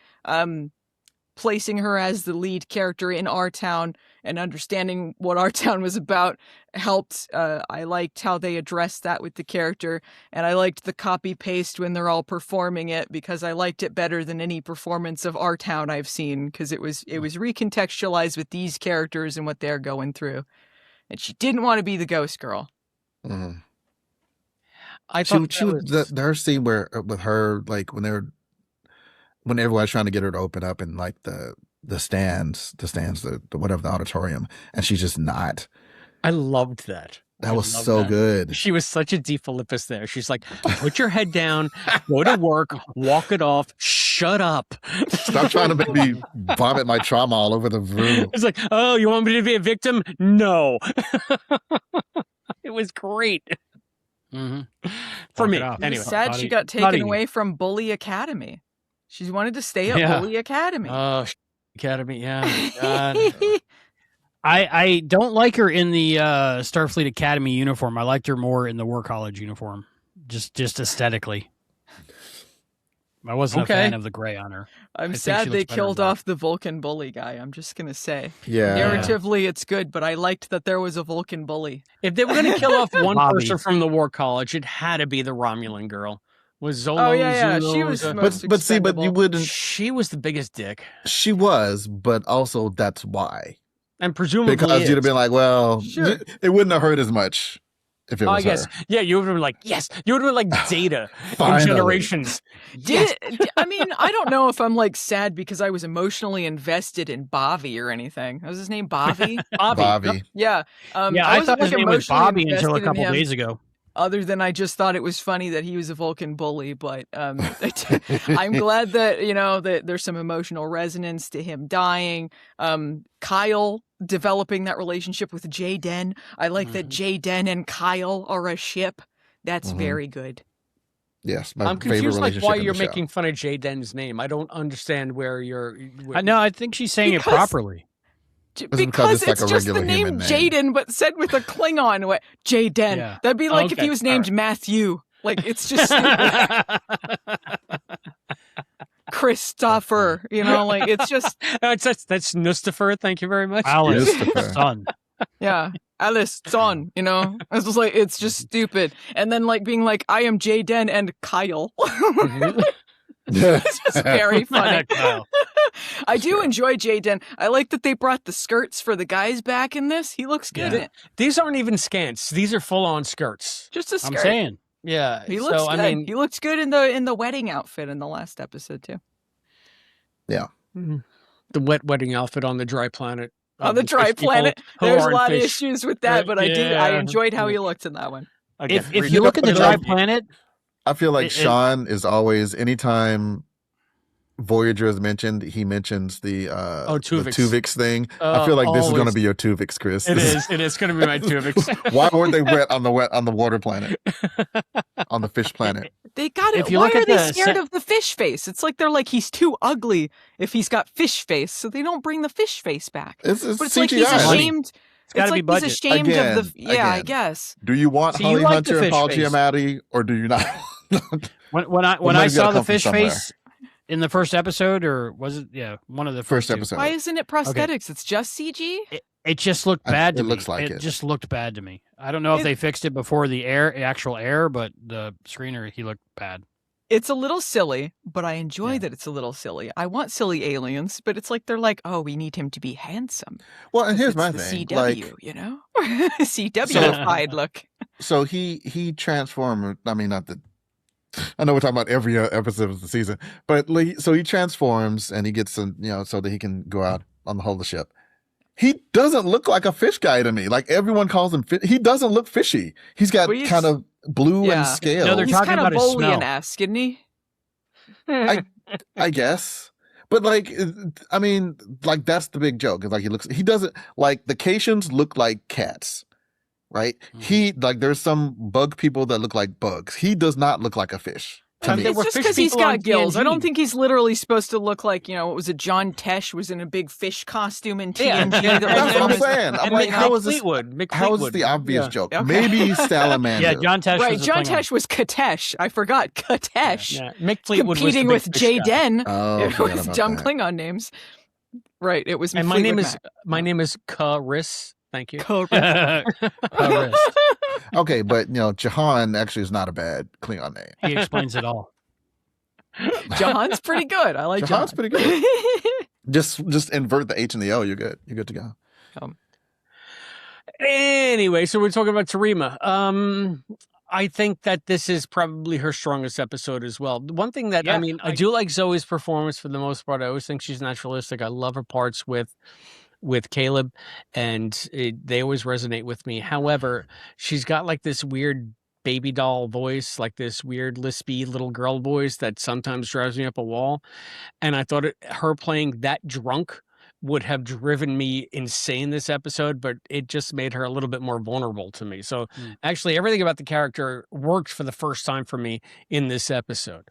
placing her as the lead character in Our Town and understanding what Our Town was about helped. I liked how they addressed that with the character, and I liked the copy paste when they're all performing it because I liked it better than any performance of Our Town I've seen because it was recontextualized with these characters and what they're going through. And she didn't want to be the ghost girl. Mm-hmm. I thought her scene where with her, like when everyone's trying to get her to open up in like the stands, the whatever, the auditorium, and she's just not. I loved that. That was so good. She was such a defilippus there. She's like, put your head down, go to work, walk it off, shut up. Stop trying to make me vomit my trauma all over the room. It's like, oh, you want me to be a victim? No. It was great. Mm-hmm. For me. Anyway. Sad she got taken away from Bully Academy. She wanted to stay at Bully Academy. Oh, Academy, yeah. God. I don't like her in the Starfleet Academy uniform. I liked her more in the War College uniform, just aesthetically. I wasn't a fan of the gray on her. I'm sad they killed off the Vulcan bully guy. I'm just going to say. Yeah. Narratively, it's good, but I liked that there was a Vulcan bully. If they were going to kill off one person from the War College, it had to be the Romulan girl. Was Zolo? Oh yeah. She was but you wouldn't. She was the biggest dick. She was, but also that's why. And presumably because you'd have been like, well, sure. It wouldn't have hurt as much if it was her. Yeah, you would have been like, yes. You would have been like Data in Generations. I mean, I don't know if I'm like sad because I was emotionally invested in Bobby or anything. Was his name Bobby? Bobby. Yeah. I thought his name was Bobby until a couple days ago. Other than I just thought it was funny that he was a Vulcan bully, but I'm glad that that there's some emotional resonance to him dying. Kyle developing that relationship with Jayden. I like that Jayden and Kyle are a ship. That's very good. Yes, I'm confused like why you're making fun of Jayden's name. I don't understand where you're. No, I think she's saying it properly. Because it's like just the name Jayden, but said with a Klingon way. Jayden. Yeah. That'd be like if he was named Matthew. Like, it's just stupid. Christopher, like it's just. That's Nustifer. Thank you very much. Alice, son. Yeah, Alice, son. It's just like it's just stupid. And then like being like, I am Jayden and Kyle. It's just very funny. I do enjoy Jayden. I like that they brought the skirts for the guys back in this. He looks good. Yeah. These aren't even skants. These are full-on skirts. Just a skirt. I'm saying. Yeah. He looks good. He looks good in the wedding outfit in the last episode too. Yeah. Mm-hmm. The wedding outfit on the dry planet. On the dry planet. There's a lot of issues with that, but I enjoyed how he looked in that one. If you look at the dry planet, I feel like Sean is always, anytime Voyager is mentioned, he mentions the Tuvix thing. I feel like this is going to be your Tuvix, Chris. It is going to be my Tuvix. Why weren't they wet on the water planet, on the fish planet? They got it. Why are they scared of the fish face? It's like they're like, he's too ugly if he's got fish face, so they don't bring the fish face back. It's but it's CGI. Like he's ashamed. It's got to be budget. He's ashamed of the. Yeah, I guess. Do you want Holly Hunter and Paul Giamatti, or do you not? when I saw the fish face in the first episode, or was it? Yeah, one of the first episodes. Why isn't it prosthetics? Okay. It's just CG. It just looked bad to me. It looks like it just looked bad to me. I don't know if they fixed it before the actual air, but the screener, he looked bad. It's a little silly, but I enjoy that it's a little silly. I want silly aliens, but it's like they're like, oh, we need him to be handsome. Well, and here's my thing, CW, CW-fied look. So he transformed. I mean, not the. I know we're talking about every episode of the season, but so he transforms and he gets so that he can go out on the whole of the ship. He doesn't look like a fish guy to me. Like everyone calls him fish. He doesn't look fishy. He's got kind of blue and scales. No, they're talking about his smell. He's kind of Bolian-esque, isn't he? I guess. But I mean, that's the big joke. He doesn't, like, the Caitians look like cats, right? Mm-hmm. There's some bug people that look like bugs. He does not look like a fish. It's just because he's got gills. I don't think he's literally supposed to look like, what was it? John Tesh was in a big fish costume in TNG. That's what I'm saying. I'm like, how is this? How is the obvious joke? Okay. Maybe he's Salamander. Yeah, John Tesh. Right, John Tesh was Katesh. I forgot Katesh. Yeah. Mick Fleetwood competing was with Jaden. Oh, it was dumb Klingon names. Right. It was. And my name is Karis. Thank you. Karis. Okay, but Jahan actually is not a bad Klingon name. He explains it all. Jahan's pretty good. I like Jahan's Jahan. pretty good. just invert the H and the O. You're good. You're good to go. Anyway, so we're talking about Tarima. I think that this is probably her strongest episode as well. One thing that, I do like Zoe's performance for the most part. I always think she's naturalistic. I love her parts with Caleb, and they always resonate with me. However, she's got like this weird baby doll voice, like this weird lispy little girl voice that sometimes drives me up a wall. And I thought her playing that drunk would have driven me insane this episode, but it just made her a little bit more vulnerable to me. So actually everything about the character worked for the first time for me in this episode.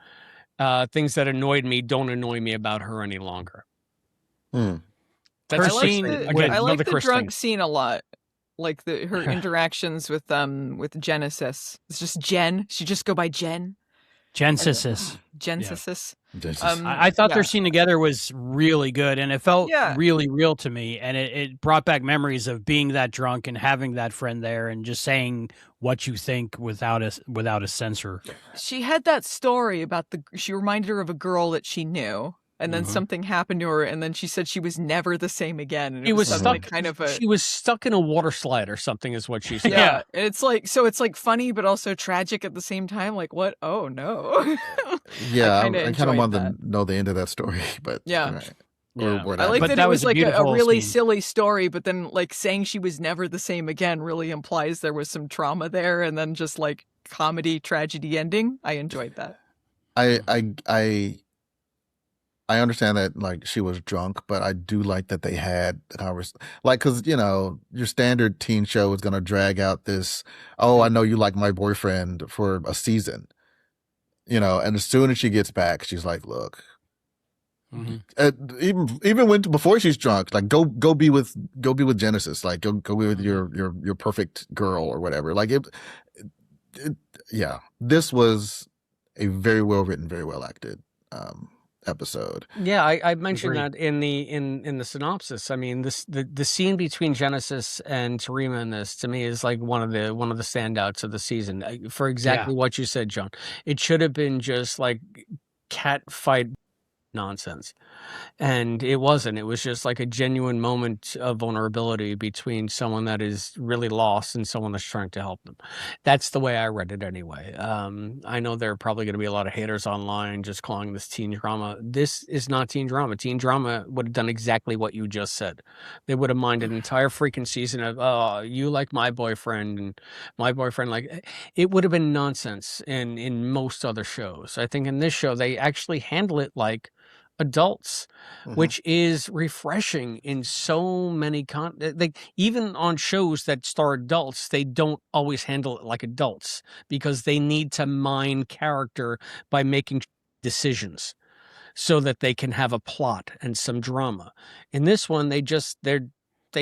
Things that annoyed me don't annoy me about her any longer. Mm. That's I like the drunk scene a lot. Like her interactions with Genesis. It's just Jen. She just go by Jen. Genesis. Genesis. Yeah. I thought their scene together was really good, and it felt really real to me. And it brought back memories of being that drunk and having that friend there, and just saying what you think without a censor. She had that story about she reminded her of a girl that she knew. And then something happened to her, and then she said she was never the same again. And it was stuck. She was stuck in a water slide or something, is what she said. Yeah, it's like funny, but also tragic at the same time. Like, what? Oh no. Yeah, I kind of wanted to know the end of that story, but yeah. Right. Yeah. Or I like that it was like a really silly story, but then like saying she was never the same again really implies there was some trauma there, and then just like comedy tragedy ending. I enjoyed that. I understand that like she was drunk, but I do like that they had a conversation. Like, because your standard teen show is gonna drag out this. Oh, I know you like my boyfriend for a season, and as soon as she gets back, she's like, look. Even before she's drunk, like go be with Genesis, like go be with your perfect girl or whatever. Like this was a very well written, very well acted episode. Yeah, I mentioned that in the synopsis. I mean, the scene between Genesis and Tarima in this, to me, is like one of the standouts of the season. For exactly what you said, John. It should have been just like cat fight nonsense, and it wasn't. It was just like a genuine moment of vulnerability between someone that is really lost and someone that's trying to help them. That's the way I read it anyway. I know there are probably going to be a lot of haters online just calling this teen drama. This is not teen drama. Teen drama would have done exactly what you just said. They would have mined an entire freaking season of, oh, you like my boyfriend and my boyfriend like. It would have been nonsense in most other shows. I think in this show they actually handle it like adults, which is refreshing in so many like even on shows that star adults, they don't always handle it like adults because they need to mine character by making decisions so that they can have a plot and some drama. In this one, they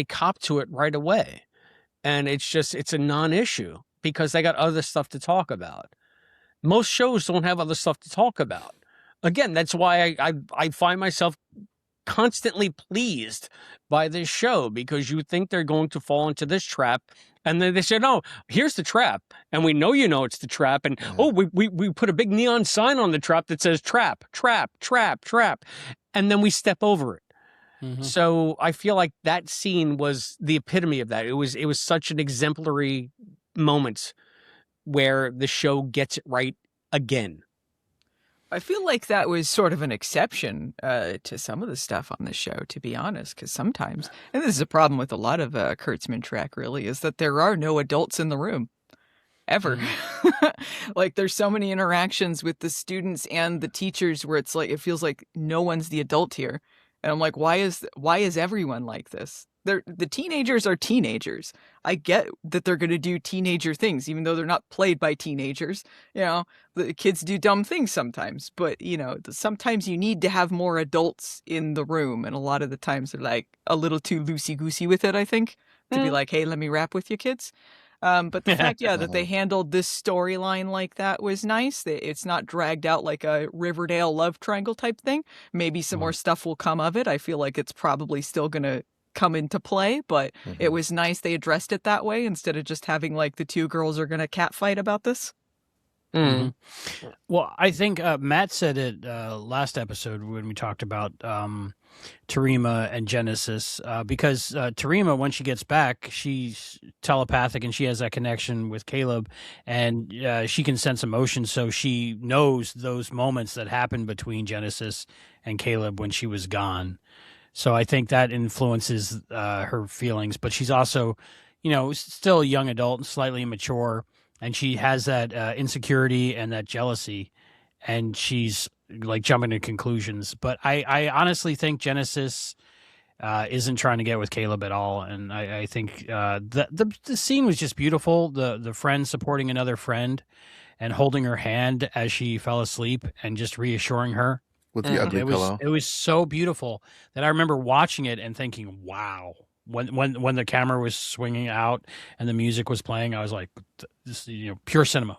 cop to it right away, and it's a non-issue because they got other stuff to talk about. Most shows don't have other stuff to talk about. Again, that's why I find myself constantly pleased by this show, because you think they're going to fall into this trap, and then they say, no, here's the trap, and we know it's the trap, and we put a big neon sign on the trap that says trap, trap, trap, trap, and then we step over it. So I feel like that scene was the epitome of that. It was such an exemplary moment where the show gets it right again. I feel like that was sort of an exception to some of the stuff on the show, to be honest, because sometimes, and this is a problem with a lot of Kurtzman track, really, is that there are no adults in the room. Ever. Like there's so many interactions with the students and the teachers where it's like, it feels like no one's the adult here. And I'm like, why is everyone like this? the teenagers are teenagers. I get that they're going to do teenager things, even though they're not played by teenagers. You know, the kids do dumb things sometimes, but you know, sometimes you need to have more adults in the room, and a lot of the times they're like a little too loosey goosey with it. I think to be like, hey, let me rap with you, kids. But the fact, that they handled this storyline like that was nice. It's not dragged out like a Riverdale love triangle type thing. Maybe some more stuff will come of it. I feel like it's probably still going to come into play, but it was nice they addressed it that way instead of just having like the two girls are going to catfight about this. Well, I think Matt said it last episode when we talked about Terima and Genesis, because Terima, when she gets back, she's telepathic and she has that connection with Caleb, and she can sense emotions, so she knows those moments that happened between Genesis and Caleb when she was gone. So I think that influences her feelings, but she's also, still a young adult and slightly immature. And she has that insecurity and that jealousy, and she's like jumping to conclusions. But I honestly think Genesis isn't trying to get with Caleb at all. And I think the scene was just beautiful. The friend supporting another friend and holding her hand as she fell asleep and just reassuring her. With the ugly pillow. It was so beautiful that I remember watching it and thinking, wow. When the camera was swinging out and the music was playing, I was like, this, pure cinema.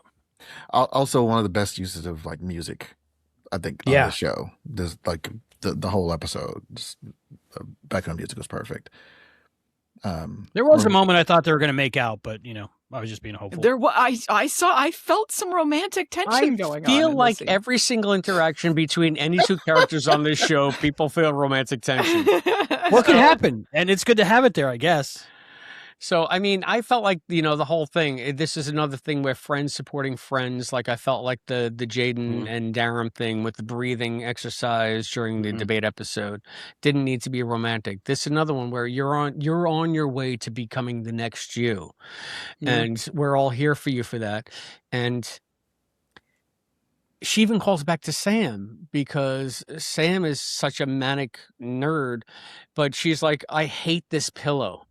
Also, one of the best uses of like music, I think, on the show. There's like the whole episode. The background music was perfect. There was a moment I thought they were going to make out, but I was just being hopeful. I felt some romantic tension going on. I feel like every single interaction between any two characters on this show, people feel romantic tension. What could happen? And it's good to have it there, I guess. So, I mean, I felt like, the whole thing, this is another thing where friends supporting friends. Like I felt like the Jaden and Darren thing with the breathing exercise during the debate episode didn't need to be romantic. This is another one where you're on your way to becoming the next you. And we're all here for you for that. And she even calls back to Sam because Sam is such a manic nerd, but she's like, I hate this pillow.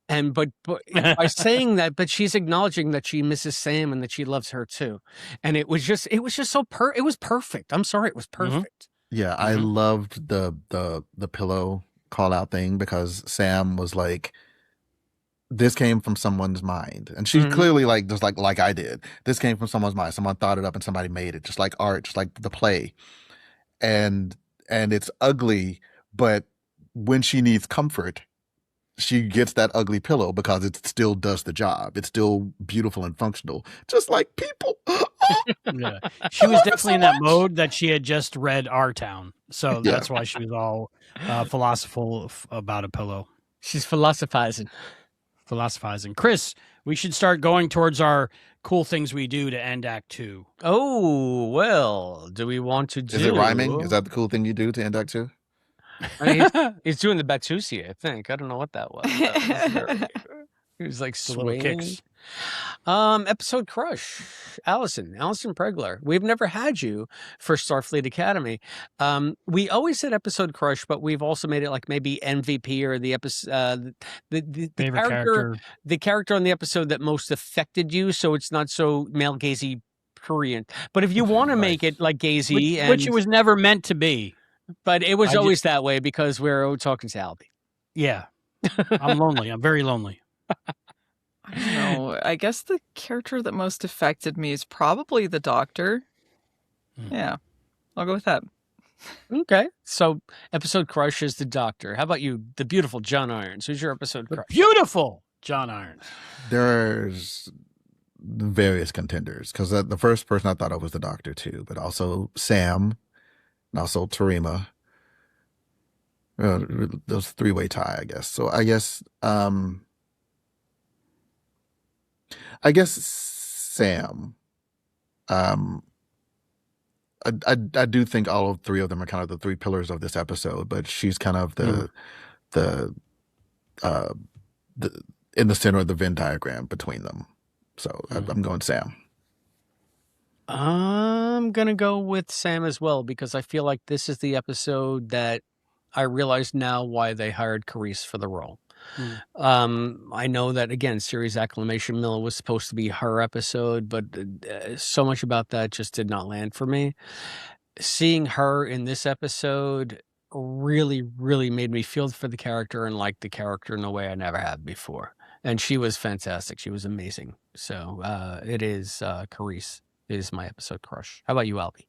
And but by saying that, but she's acknowledging that she misses Sam and that she loves her too. And it was just so it was perfect. I'm sorry, it was perfect. Yeah, I loved the pillow call out thing because Sam was like, this came from someone's mind. And she clearly like just like I did. This came from someone's mind. Someone thought it up and somebody made it, just like art, just like the play. And it's ugly, but when she needs comfort, she gets that ugly pillow because it still does the job. It's still beautiful and functional, just like people. Yeah. She was definitely in that mode that she had just read Our Town. So that's why she was all philosophical about a pillow. She's philosophizing. Chris, we should start going towards our cool things we do to end Act 2. Oh, well, do we want to do... Is it rhyming? Is that the cool thing you do to end Act 2? I mean, he's doing the Batusi, I think. I don't know what that was. He was like swinging. Kicks. Episode Crush. Allison Pregler. We've never had you for Starfleet Academy. We always said episode Crush, but we've also made it like maybe MVP or the episode, the character on the episode that most affected you. So it's not so male gazy prurient. But if you want to make it like gazy, which it was never meant to be. But it was always that way because we're talking to Albie. Yeah. I'm lonely. I'm very lonely. I don't know. I guess the character that most affected me is probably the Doctor. Yeah. I'll go with that. Okay. So episode Crush is the Doctor. How about you, the beautiful John Irons? Who's your episode Crush? Beautiful John Irons. There's various contenders because the first person I thought of was the Doctor too, but also Sam. And also Terima. Those three-way tie, I guess. So I guess Sam. I do think all of three of them are kind of the three pillars of this episode, but she's kind of the in the center of the Venn diagram between them. So I'm going Sam. I'm going to go with Sam as well, because I feel like this is the episode that I realize now why they hired Carice for the role. I know that, again, Series Acclamation Mill was supposed to be her episode, but so much about that just did not land for me. Seeing her in this episode really, really made me feel for the character and like the character in a way I never have before. And she was fantastic. She was amazing. So it is Carice is my episode crush. How about you, Albie?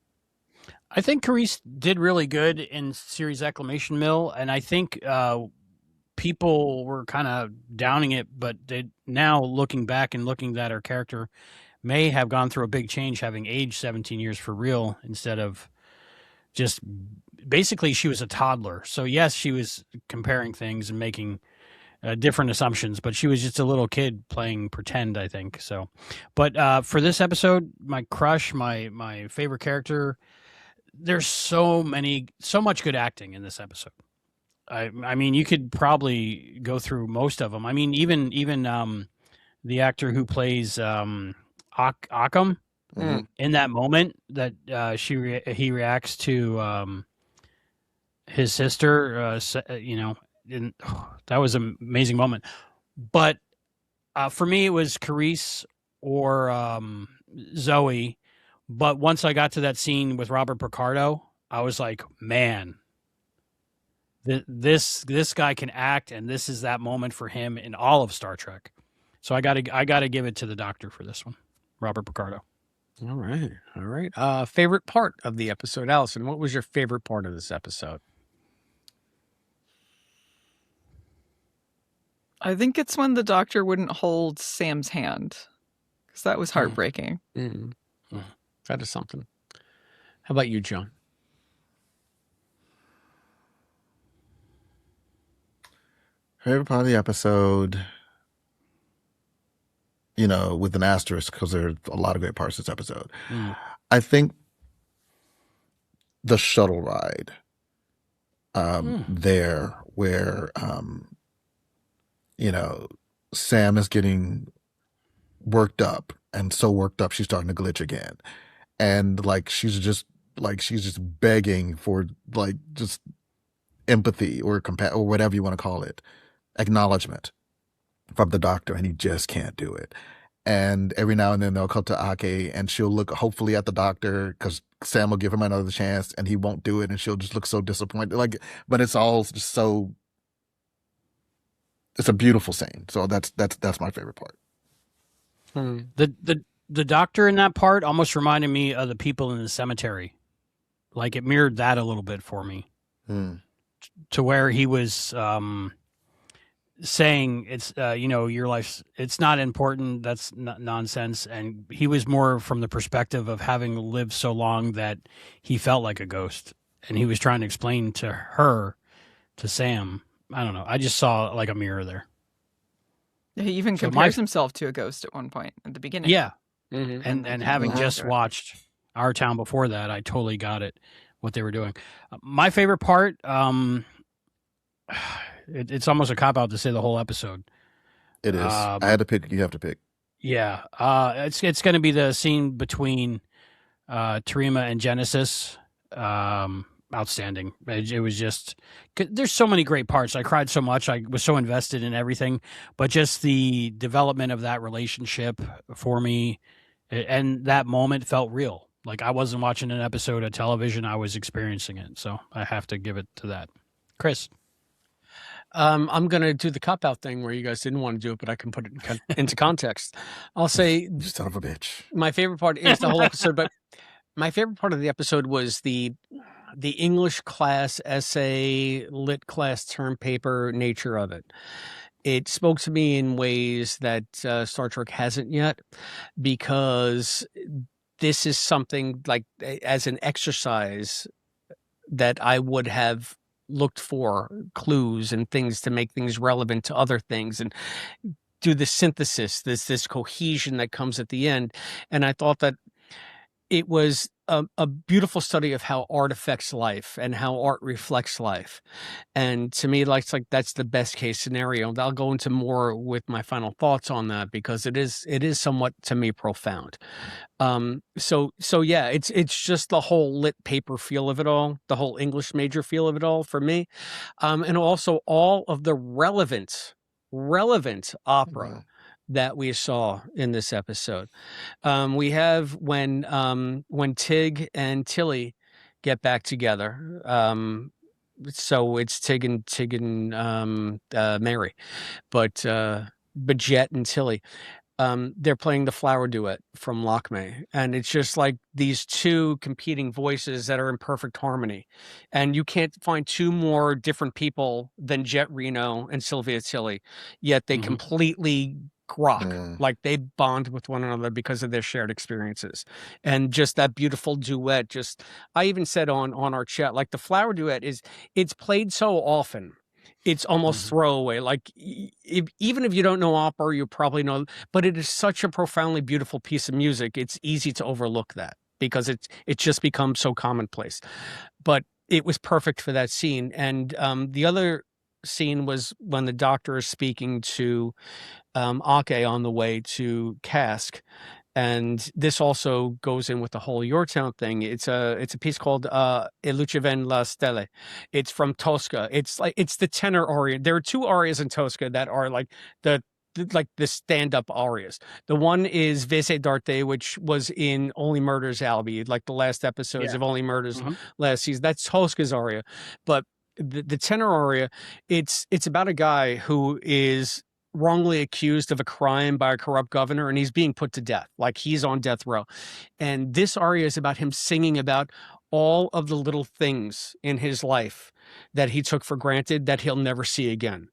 I think Carice did really good in Series Acclamation Mill, and I think people were kind of downing it, but now looking back and looking at her character may have gone through a big change, having aged 17 years for real instead of just basically she was a toddler. So yes, she was comparing things and making different assumptions, but she was just a little kid playing pretend, I think. So, but for this episode, my crush, my favorite character, there's so much good acting in this episode. I mean, you could probably go through most of them. I mean, even the actor who plays Occam in that moment that he reacts to his sister, that was an amazing moment. But for me, it was Carice or Zoe. But once I got to that scene with Robert Picardo, I was like, man, this guy can act, and this is that moment for him in all of Star Trek. So I gotta give it to the Doctor for this one, Robert Picardo. All right. Favorite part of the episode, Allison? What was your favorite part of this episode? I think it's when the Doctor wouldn't hold Sam's hand, because that was heartbreaking. That is something. How about you, John? Favorite part of the episode, with an asterisk, because there are a lot of great parts of this episode. I think the shuttle ride there where, Sam is getting worked up, and so worked up she's starting to glitch again. And she's just begging for just empathy or or whatever you want to call it, acknowledgement from the Doctor, and he just can't do it. And every now and then they'll cut to Ake, and she'll look hopefully at the Doctor because Sam will give him another chance, and he won't do it, and she'll just look so disappointed. But it's all just so. It's a beautiful scene. So that's my favorite part. The Doctor in that part almost reminded me of the people in the cemetery. It mirrored that a little bit for me. To where he was saying it's your life, it's not important, that's nonsense, and he was more from the perspective of having lived so long that he felt like a ghost, and he was trying to explain to Sam. I don't know, I just saw a mirror there. He even compares himself to a ghost at one point at the beginning. Yeah. And having just watched Our Town before that, I totally got it, what they were doing. My favorite part, it's almost a cop-out to say the whole episode. It is. I had to pick. You have to pick. Yeah. It's going to be the scene between Terima and Genesis. Outstanding. It was just, there's so many great parts. I cried so much. I was so invested in everything, but just the development of that relationship for me and that moment felt real. I wasn't watching an episode of television. I was experiencing it. So I have to give it to that. Chris. I'm going to do the cop-out thing where you guys didn't want to do it, but I can put it into context. I'll say, you son of a bitch. My favorite part is the whole episode, but my favorite part of the episode was the English class essay, lit class term paper nature of it. It spoke to me in ways that Star Trek hasn't yet, because this is something as an exercise that I would have looked for clues and things to make things relevant to other things and do the synthesis, this cohesion that comes at the end. And I thought that it was a beautiful study of how art affects life and how art reflects life. And to me, that's the best case scenario. And I'll go into more with my final thoughts on that, because it is somewhat, to me, profound. So yeah, it's just the whole lit paper feel of it all, the whole English major feel of it all for me. And also all of the relevant relevant opera that we saw in this episode. We have when Tig and Tilly get back together. So it's Tig and Mary, but Jet and Tilly. They're playing the flower duet from Lakme, and it's just like these two competing voices that are in perfect harmony. And you can't find two more different people than Jet Reno and Sylvia Tilly, yet they completely grok, like they bond with one another because of their shared experiences. And just that beautiful duet. Just, I even said on our chat, like the flower duet it's played so often. It's almost throwaway. Like even if you don't know opera, you probably know, but it is such a profoundly beautiful piece of music. It's easy to overlook that because it just becomes so commonplace. But it was perfect for that scene. And the other scene was when the doctor is speaking to Ake on the way to Cask. And this also goes in with the whole Yorktown thing. It's a piece called E luce ven la stelle. It's from Tosca. It's the tenor aria. There are two arias in Tosca that are like the stand-up arias. The one is Vese d'arte, which was in Only Murders Albie, like the last episodes of Only Murders last season. That's Tosca's aria. But the tenor aria, it's about a guy who is wrongly accused of a crime by a corrupt governor, and he's being put to death. Like he's on death row. And this aria is about him singing about all of the little things in his life that he took for granted that he'll never see again.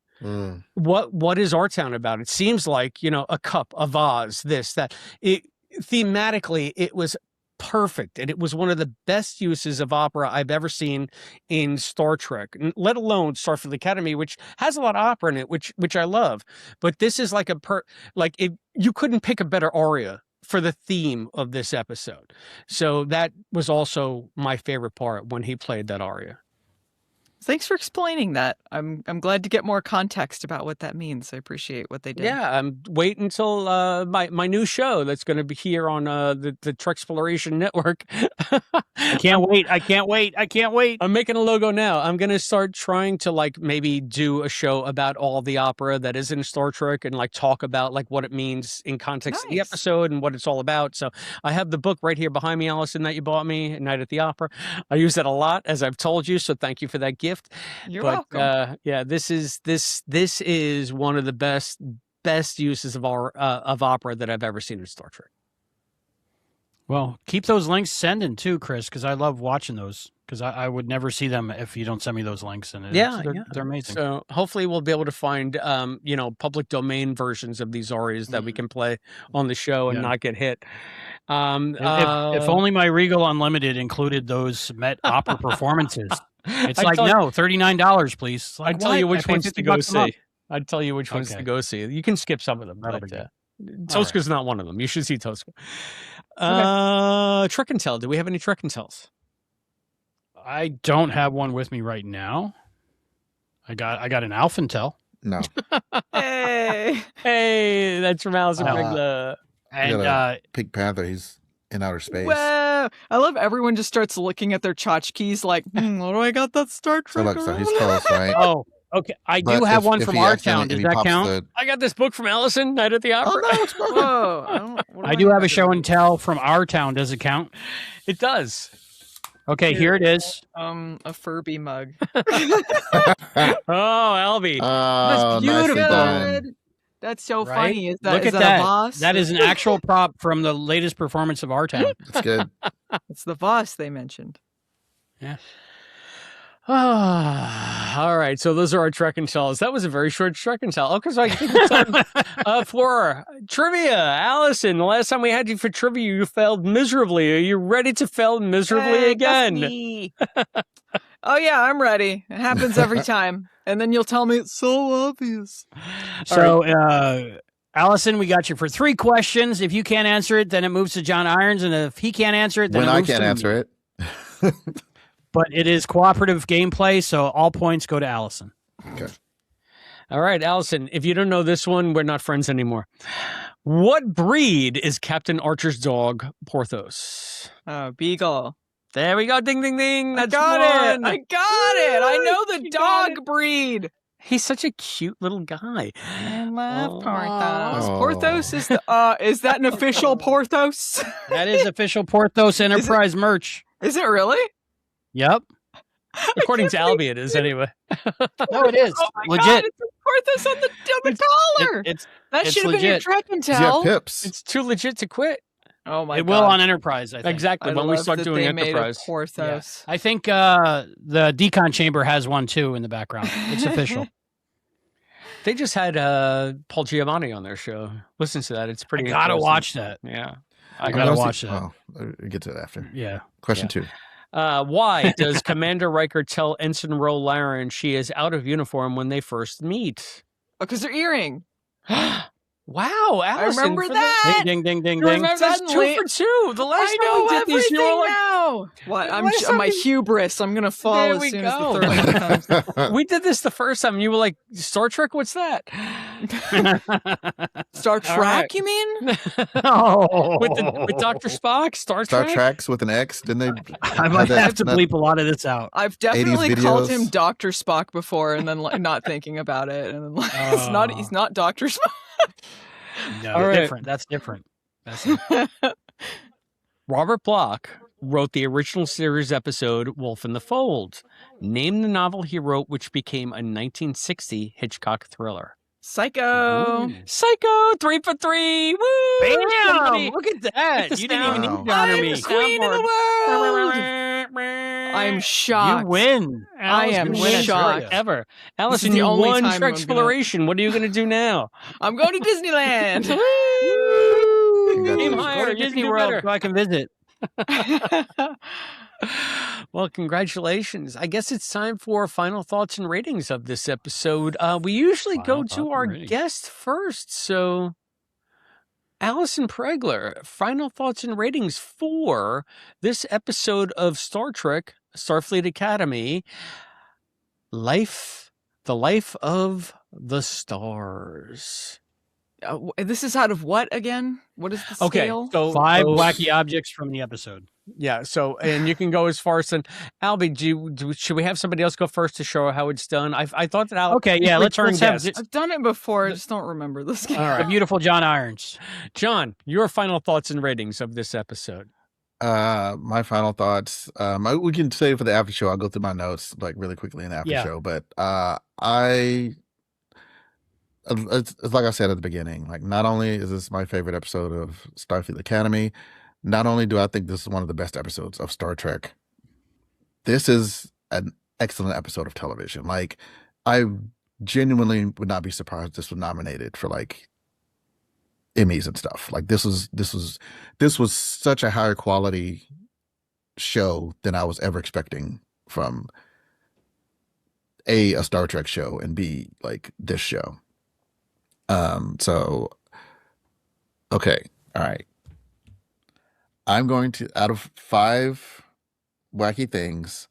What is our town about? It seems like, a cup, a vase, this, that. Thematically, it was perfect, and it was one of the best uses of opera I've ever seen in Star Trek, let alone Starfleet Academy, which has a lot of opera in it, which I love. But this is like you couldn't pick a better aria for the theme of this episode. So that was also my favorite part when he played that aria. Thanks for explaining that. I'm glad to get more context about what that means. I appreciate what they did. Yeah, wait until my new show that's going to be here on the Treksploration network. I can't wait. I'm making a logo now. I'm going to start trying to maybe do a show about all the opera that is in Star Trek and talk about what it means in context of the episode and what it's all about. So I have the book right here behind me, Allison, that you bought me, Night at the Opera. I use that a lot, as I've told you. So thank you for that gift. You're welcome. Yeah, this is one of the best uses of opera that I've ever seen in Star Trek. Well, keep those links sending too, Chris, because I love watching those. Because I would never see them if you don't send me those links, and they're amazing. So hopefully we'll be able to find public domain versions of these arias that we can play on the show and not get hit. If only my Regal Unlimited included those Met opera performances. It's $39, please. I'd tell you which ones to go see. I'd tell you which ones to go see. You can skip some of them. Tosca's not one of them. You should see Tosca. Trek and Tell. Do we have any Trek and Tells? I don't have one with me right now. I got an Alpha Tell. No. Hey, that's from Allison Pregler. And Pink Panther, he's in outer space. Whoa! I love everyone just starts looking at their tchotchkes like, what do I got that Star Trek? So he's close, right? Oh, okay. I do have one from our town. Does that count? I got this book from Allison, Night at the Opera. Oh, no, I do have a show and tell from our town. Does it count? It does. Okay, here it is. A Furby mug. Albie. Oh, that's beautiful. Nicely That's so funny. Is that, Look is at that a Voss? That is an actual prop from the latest performance of our town. That's good. It's the Voss they mentioned. Yeah. All right. So those are our Trek and Tells. That was a very short Trek and Tell. Okay, so I think it's time for trivia. Allison, the last time we had you for trivia, you failed miserably. Are you ready to fail miserably again? That's me. Oh, yeah, I'm ready. It happens every time. And then you'll tell me it's so obvious. So, Allison, we got you for 3 questions. If you can't answer it, then it moves to John Irons. And if he can't answer it, then it moves to I can't answer it. But it is cooperative gameplay, so all points go to Allison. Okay. All right, Allison, if you don't know this one, we're not friends anymore. What breed is Captain Archer's dog, Porthos? Oh, Beagle. There we go. Ding, ding, ding. That's I got one. it. I know the dog breed. He's such a cute little guy. I love Porthos. Porthos is is that an official Porthos? That is official Porthos Enterprise merch. Is it really? Yep. According to Albie, it is anyway. No, it is. Oh my legit. God, it's Porthos on the collar. That it's should have been your legit. Trek and Yeah, tell. Pips. It's too legit to quit. Oh my It God. will on Enterprise, I think. Exactly. I When we love start that doing they made a Enterprise. Porthos. I think the decon chamber has one too in the background. It's official. They just had Paul Giamatti on their show. Listen to that. It's pretty I gotta interesting. watch that. Yeah. I gotta watch that. Oh, we'll get to that after. Yeah. Question 2. Why does Commander Riker tell Ensign Ro Laren she is out of uniform when they first meet? Because they're earring. Wow, Allison, I remember for that. Ding, ding, ding, You ding. remember that's 2 Suddenly- for 2. The last I time know we did this, you were everything like, now. What? last time My we- hubris. I'm gonna fall There as we soon go. as the third one comes. we did this the first time. You were like, Star Trek, what's that? Star Trek, right. you mean? Oh. with Dr. Spock, Star Star Trek? Treks with an X. Didn't they? I might have to bleep a lot of this out. I've definitely 80s called videos. him Dr. Spock before, and then not thinking about it, and then it's not. He's not Dr. Spock. No, All right. different. That's different. That's different. Robert Bloch wrote the original series episode Wolf in the Fold. Name the novel he wrote, which became a 1960 Hitchcock thriller. Psycho. Ooh. Psycho, 3 for 3. Woo! Bam! Somebody Look at that. hit the You didn't even sound. need to honor I'm me. the queen of the world. I'm shocked. You win. I am You win shocked. Ever. Allison, the you only won time I'm gonna- Treksploration. What are you going to do now? I'm going to Disneyland. Aim Congratulations. higher. Go to You can Disney do World better. so I can visit. Well, congratulations. I guess it's time for final thoughts and ratings of this episode. We usually Final go thoughts to and our ratings. guest first. So, Allison Pregler, final thoughts and ratings for this episode of Star Trek, Starfleet Academy, the life of the stars. This is out of what again? What is the Okay, scale? so 5 wacky objects from the episode. Yeah, so and you can go as far as Albie. Should we have somebody else go first to show how it's done? I thought that Al. Okay, yeah, let's have guest. I've done it before. I just don't remember this game. All The right, beautiful John Irons. John, your final thoughts and ratings of this episode. My final thoughts. We can save for the after show. I'll go through my notes like really quickly in the after Yeah. show. But it's like I said at the beginning. Like, not only is this my favorite episode of Starfleet Academy, not only do I think this is one of the best episodes of Star Trek, this is an excellent episode of television. Like, I genuinely would not be surprised if this was nominated for like Emmys and stuff. Like, this was such a higher quality show than I was ever expecting from a Star Trek show, and B, like this show. So okay, all right. I'm going to, out of 5 wacky things,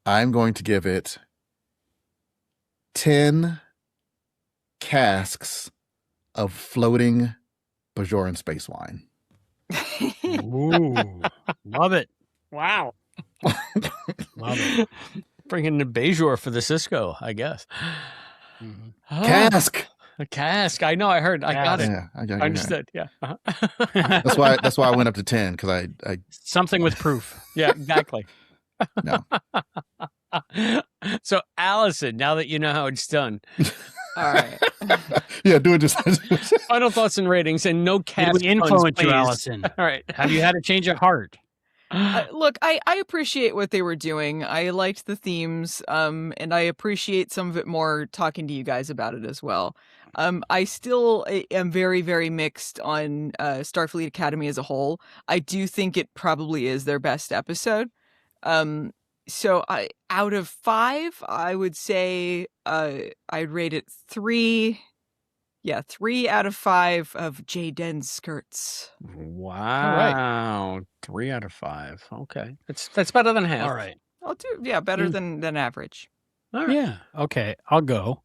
I'm going to give it 10 casks of floating Bajoran space wine. Ooh, love it. Wow, Love it. bringing the Bejor for the Cisco, I guess. Mhm. Cask. A cask. I know. I heard. I got it. Yeah, I got I understood. Yeah. Uh-huh. That's why I went up to 10, because I Something with proof. Yeah. Exactly. no. So, Allison, now that you know how it's done, All right. Yeah, do it just. final thoughts and ratings, and no Did cast we influence you, please. Allison? All right. Have you had a change of heart? Look, I appreciate what they were doing. I liked the themes, and I appreciate some of it more talking to you guys about it as well. I still am very, very mixed on Starfleet Academy as a whole. I do think it probably is their best episode. So out of 5, I would say I'd rate it 3. Yeah, 3 out of 5 of Jaden's skirts. Wow. 3 out of 5. Okay. That's better than half. All right. I'll do better than average. All right. Yeah. Okay. I'll go.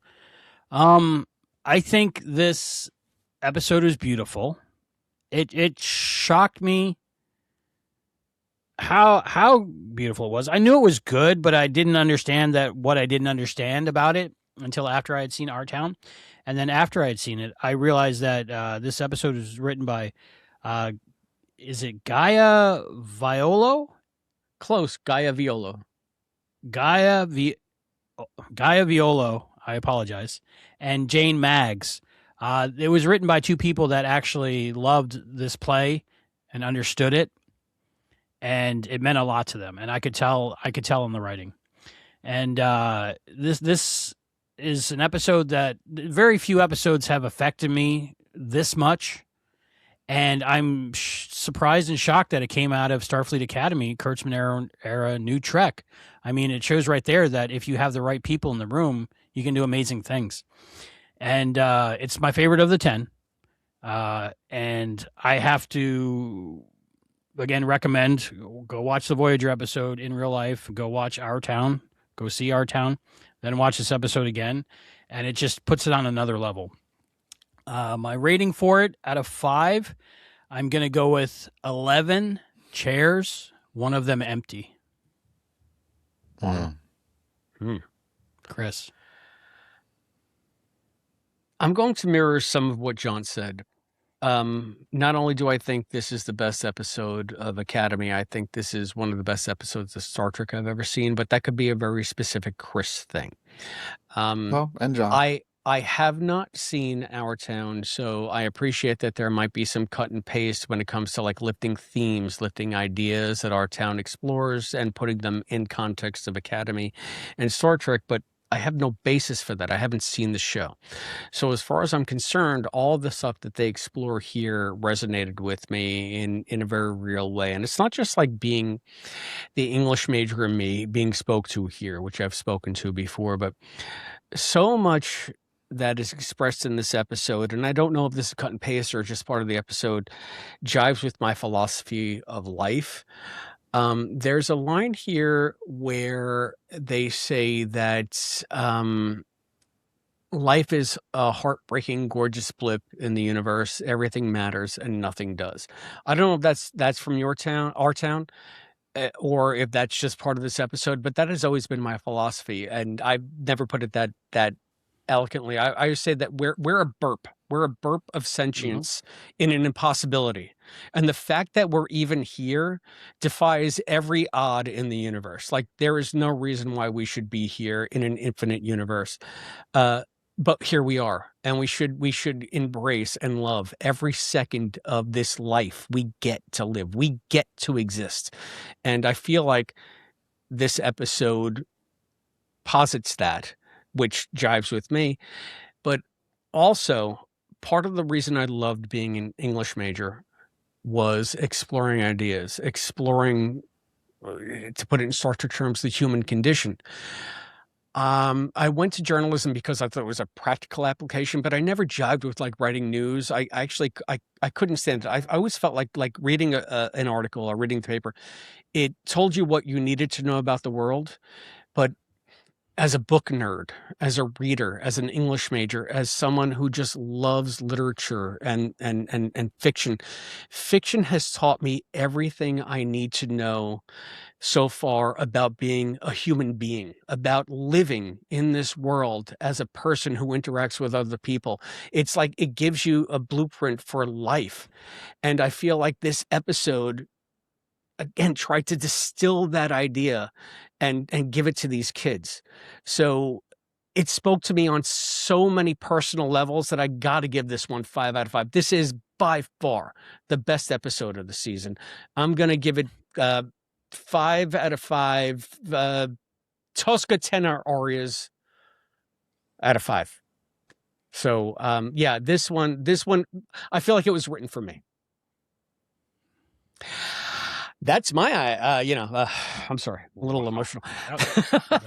I think this episode is beautiful. It shocked me how beautiful it was. I knew it was good, but I didn't understand what I didn't understand about it. until after I had seen Our Town. And then after I had seen it, I realized that this episode was written by, is it Gaia Violo? Close, Gaia Violo. Gaia Violo, I apologize, and Jane Maggs. It was written by two people that actually loved this play and understood it, and it meant a lot to them. And I could tell in the writing. And this is an episode that very few episodes have affected me this much. And I'm surprised and shocked that it came out of Starfleet Academy, Kurtzman era New Trek. I mean, it shows right there that if you have the right people in the room, you can do amazing things. And it's my favorite of the 10. And I have to, again, recommend, go watch the Voyager episode in real life, go watch Our Town, go see Our Town, then watch this episode again. And it just puts it on another level. My rating for it out of 5, I'm going to go with 11 chairs, one of them empty. Chris. I'm going to mirror some of what John said. Not only do I think this is the best episode of Academy, I think this is one of the best episodes of Star Trek I've ever seen, but that could be a very specific Chris thing. And John. I have not seen Our Town, so I appreciate that there might be some cut and paste when it comes to like lifting themes, lifting ideas that Our Town explores and putting them in context of Academy and Star Trek, but I have no basis for that. I haven't seen the show. So as far as I'm concerned, all the stuff that they explore here resonated with me in a very real way. And it's not just like being the English major in me being spoke to here, which I've spoken to before, but so much that is expressed in this episode, and I don't know if this is cut and paste or just part of the episode, jives with my philosophy of life. There's a line here where they say that life is a heartbreaking, gorgeous blip in the universe. Everything matters and nothing does. I don't know if that's from your town, Our Town, or if that's just part of this episode, but that has always been my philosophy, and I've never put it that eloquently. I say that we're a burp. We're a burp of sentience in an impossibility. And the fact that we're even here defies every odd in the universe. Like, there is no reason why we should be here in an infinite universe. But here we are, and we should embrace and love every second of this life we get to live. We get to exist. And I feel like this episode posits that, which jives with me. But also, part of the reason I loved being an English major was exploring ideas, exploring, to put it in Star Trek terms, the human condition. I went to journalism because I thought it was a practical application, but I never jived with like writing news. I couldn't stand it. I always felt like reading an article or reading the paper, it told you what you needed to know about the world, but as a book nerd, as a reader, as an English major, as someone who just loves literature and fiction, fiction has taught me everything I need to know so far about being a human being, about living in this world as a person who interacts with other people. It's like it gives you a blueprint for life. And I feel like this episode, again, tried to distill that idea and give it to these kids. So it spoke to me on so many personal levels that I got to give this one 5 out of 5. This is by far the best episode of the season. I'm going to give it 5 out of 5. Tosca tenor arias out of 5. So yeah, this one, I feel like it was written for me. That's my, I'm sorry, a little emotional.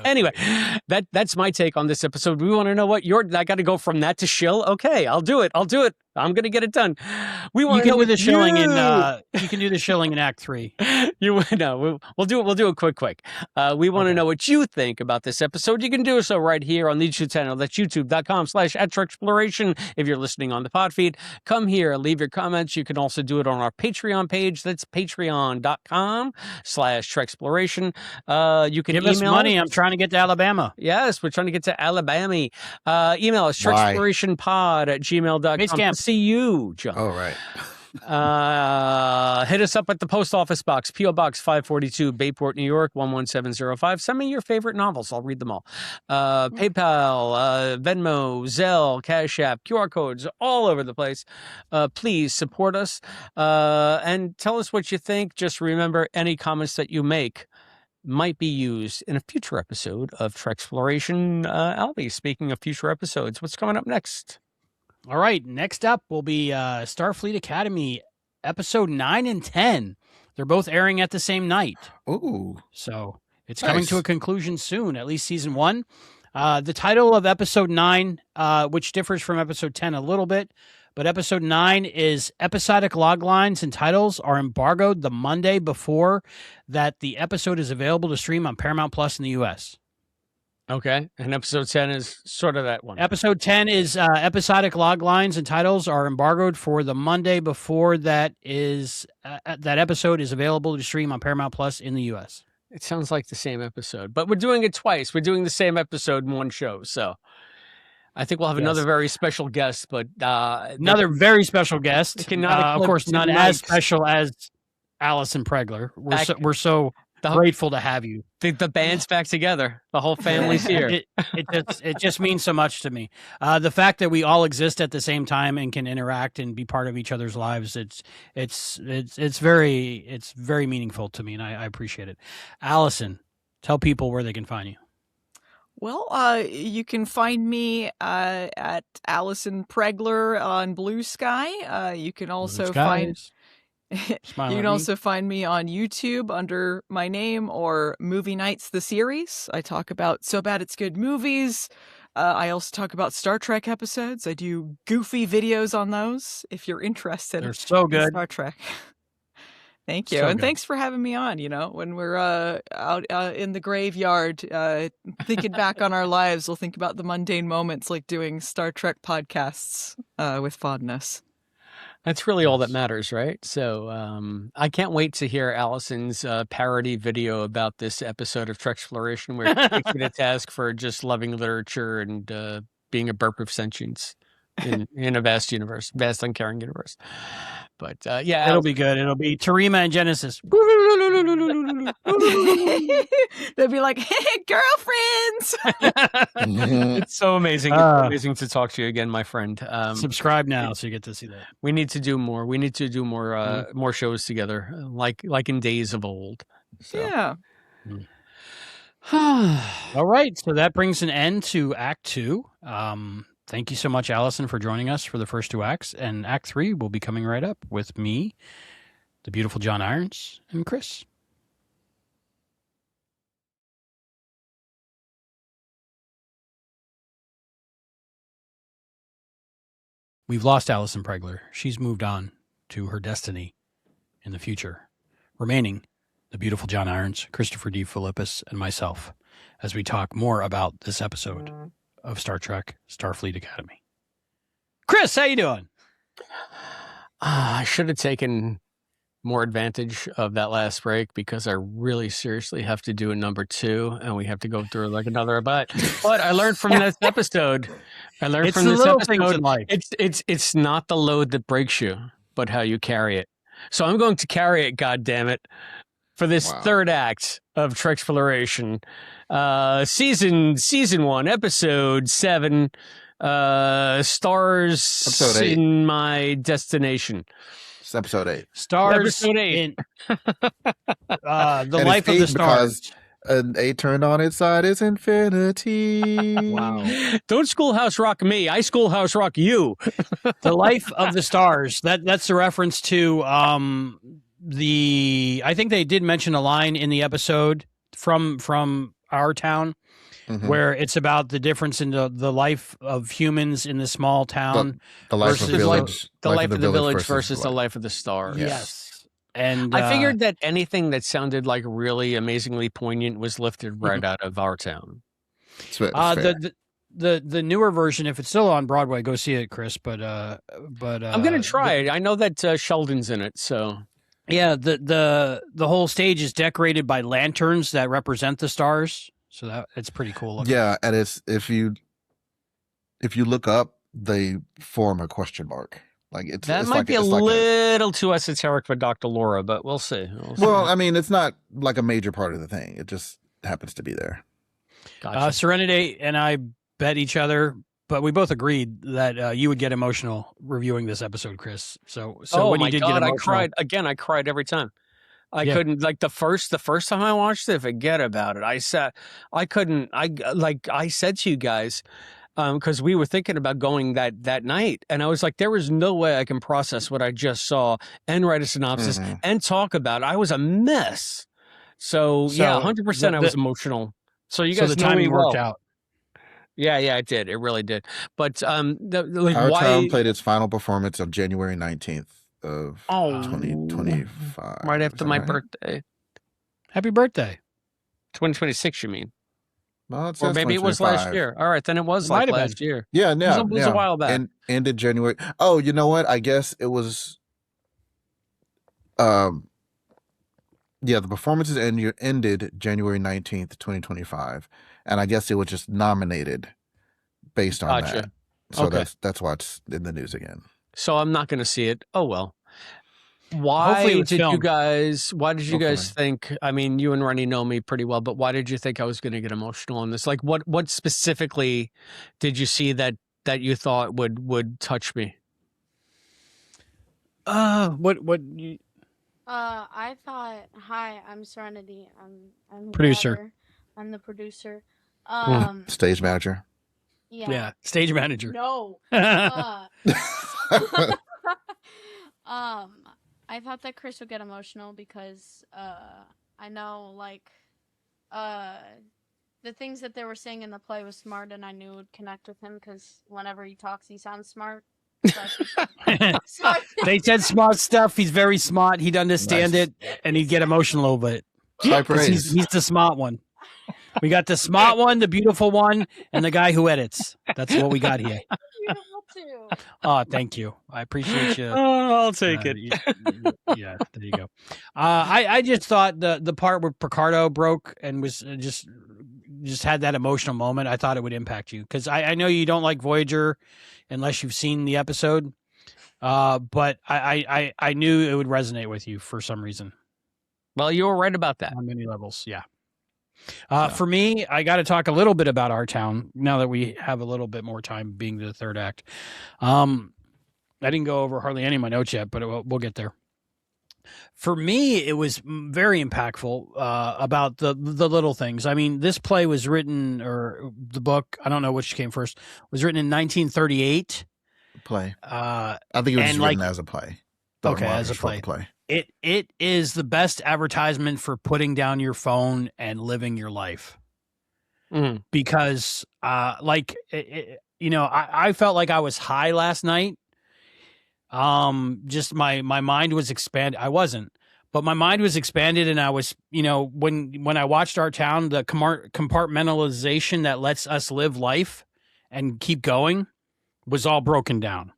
Anyway, that's my take on this episode. We want to know what I got to go from that to shill. Okay, I'll do it. I'm going to get it done. We You want to can know do the what shilling you... in you can do the shilling in Act 3. We'll do it quick. We want to know what you think about this episode. You can do so right here on the YouTube channel. That's youtube.com/@Treksploration. If you're listening on the pod feed, come here, leave your comments. You can also do it on our Patreon page. That's patreon.com/Treksploration. You can give us money. I'm trying to get to Alabama. Yes, we're trying to get to Alabama. Email us, treksplorationpod@gmail.com. See you, John. All right. Hit us up at the post office box, P.O. Box 542, Bayport, New York, 11705. Send me your favorite novels. I'll read them all. PayPal, Venmo, Zelle, Cash App, QR codes, all over the place. Please support us and tell us what you think. Just remember, any comments that you make might be used in a future episode of Treksploration. Albie, speaking of future episodes, what's coming up next? All right, next up will be Starfleet Academy, episode 9 and 10. They're both airing at the same night. Ooh. So it's coming to a conclusion soon, at least season 1. The title of episode 9, which differs from episode 10 a little bit, but episode 9 is episodic log lines and titles are embargoed the Monday before that the episode is available to stream on Paramount Plus in the U.S. Okay, and episode 10 is sort of that one. Episode 10 is episodic log lines and titles are embargoed for the Monday before that episode is available to stream on Paramount Plus in the U.S. It sounds like the same episode, but we're doing it twice. We're doing the same episode in one show, so I think we'll have another very special guest, but another very special guest. Of course, not as special as Allison Pregler. We're so grateful to have you. The band's back together. The whole family's here. It just means so much to me. The fact that we all exist at the same time and can interact and be part of each other's lives. It's very meaningful to me, and I appreciate it. Allison, tell people where they can find you. Well, you can find me at Allison Pregler on Blue Sky. You can also find me on YouTube under my name or Movie Nights the series. I talk about So Bad It's Good movies. I also talk about Star Trek episodes. I do goofy videos on those if you're interested. They're so good. In Star Trek. Thank you. So and thanks for having me on. You know, when we're out in the graveyard thinking back on our lives, we'll think about the mundane moments like doing Star Trek podcasts with fondness. That's really all that matters, right? So I can't wait to hear Allison's parody video about this episode of Treksploration where she takes me to task for just loving literature and being a burp of sentience in a vast universe, vast uncaring universe. But yeah, it'll be good. It'll be Terima and Genesis. They'll be like, "Hey, girlfriends!" It's so amazing. It's amazing to talk to you again, my friend. Subscribe now so you get to see that. We need to do more. We need to do more more shows together, like in days of old. So. Yeah. All right. So that brings an end to Act 2. Thank you so much, Allison, for joining us for the first 2 acts. And Act 3 will be coming right up with me, the beautiful John Irons, and Chris. We've lost Allison Pregler. She's moved on to her destiny in the future, remaining the beautiful John Irons, Christopher D. Philippus, and myself as we talk more about this episode of Star Trek Starfleet Academy. Chris, how you doing? I should have taken more advantage of that last break because I really seriously have to do a number 2 and we have to go through like another but I learned from this episode. It's not the load that breaks you, but how you carry it. So I'm going to carry it, goddammit, for this third act of Treksploration. Season 1, episode 7, Stars episode 8. In My Destination. It's episode 8. Stars episode 8. In the life of the stars. An 8 turned on its side is infinity. Wow. Don't schoolhouse rock me. I schoolhouse rock you. The life of the stars. That's a reference to I think they did mention a line in the episode from our town where it's about the difference in the life of humans in the small town, the life versus of village, the life of the village versus the life of the stars. Yes. And I figured that anything that sounded like really amazingly poignant was lifted right out of our town. It's fair. The newer version, if it's still on Broadway, go see it, Chris. But I'm gonna try it. I know that Sheldon's in it, so yeah. The whole stage is decorated by lanterns that represent the stars, so it's pretty cool looking. Yeah, and it's if you look up, they form a question mark. Like it's might be a little too esoteric for Dr. Laura, but we'll see. Well, I mean, it's not like a major part of the thing. It just happens to be there. Gotcha. Serenity and I bet each other, but we both agreed that you would get emotional reviewing this episode, Chris. So when you did get emotional, I cried again. I cried every time. I couldn't, like the first time I watched it, forget about it. I said to you guys, because we were thinking about going that night, and I was like, there is no way I can process what I just saw and write a synopsis and talk about it. I was a mess. So yeah, 100%. I was emotional. So you guys the timing worked out. Yeah, it did. It really did. But Our town played its final performance on January 19th of 2025. Right after my birthday. Happy birthday. 2026, you mean? Well, or maybe it was last year. All right, then it was like last year. Yeah, no, it was a while back. And ended January. Oh, you know what? I guess it was. Yeah, the performances ended January 19th, 2025, and I guess it was just nominated based on that. So that's why it's in the news again. So I'm not going to see it. Oh well. Why did you guys think, I mean, you and Rennie know me pretty well, but why did you think I was going to get emotional on this? Like what specifically did you see that you thought would touch me? I thought, hi, I'm Serenity. I'm the producer. daughter. I'm the producer. Stage manager. Yeah. Stage manager. No. I thought that Chris would get emotional because I know the things that they were saying in the play was smart, and I knew it would connect with him because whenever he talks, he sounds smart. They said smart stuff. He's very smart. He'd understand it, and he'd get emotional over it. He's the smart one. We got the smart one, the beautiful one, and the guy who edits. That's what we got here. Oh, thank you. I appreciate you. Oh, I'll take it. Yeah, there you go. I just thought the part where Picardo broke and was just had that emotional moment. I thought it would impact you because I know you don't like Voyager unless you've seen the episode. But I knew it would resonate with you for some reason. Well, you were right about that on many levels. Yeah. For me, I got to talk a little bit about our town now that we have a little bit more time being the third act. I didn't go over hardly any of my notes yet, but we'll get there. For me, it was very impactful about the little things. I mean, this play was written, or the book, I don't know which came first, was written in 1938. Play. I think it was written as a play. Okay, as a play. It is the best advertisement for putting down your phone and living your life. Because, I felt like I was high last night. Just my mind was expanded. I wasn't, but my mind was expanded, and I was, when I watched our town, the compartmentalization that lets us live life and keep going was all broken down.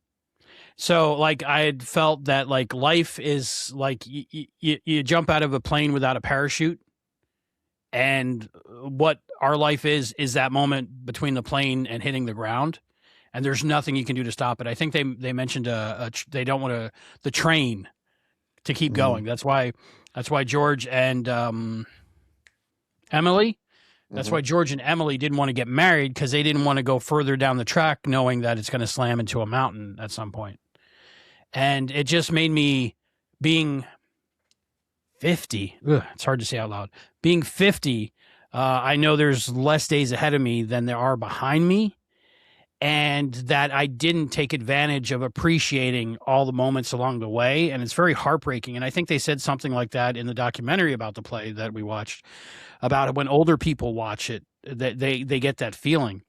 So I had felt that life is like you jump out of a plane without a parachute, and what our life is that moment between the plane and hitting the ground, and there's nothing you can do to stop it. I think they mentioned they don't want the train to keep going. That's why George and Emily. That's why George and Emily didn't want to get married, because they didn't want to go further down the track knowing that it's going to slam into a mountain at some point. And it just made me, being 50, it's hard to say out loud, being 50, I know there's less days ahead of me than there are behind me. and that I didn't take advantage of appreciating all the moments along the way. And it's very heartbreaking. And I think they said something like that in the documentary about the play that we watched, about when older people watch it, that they get that feeling.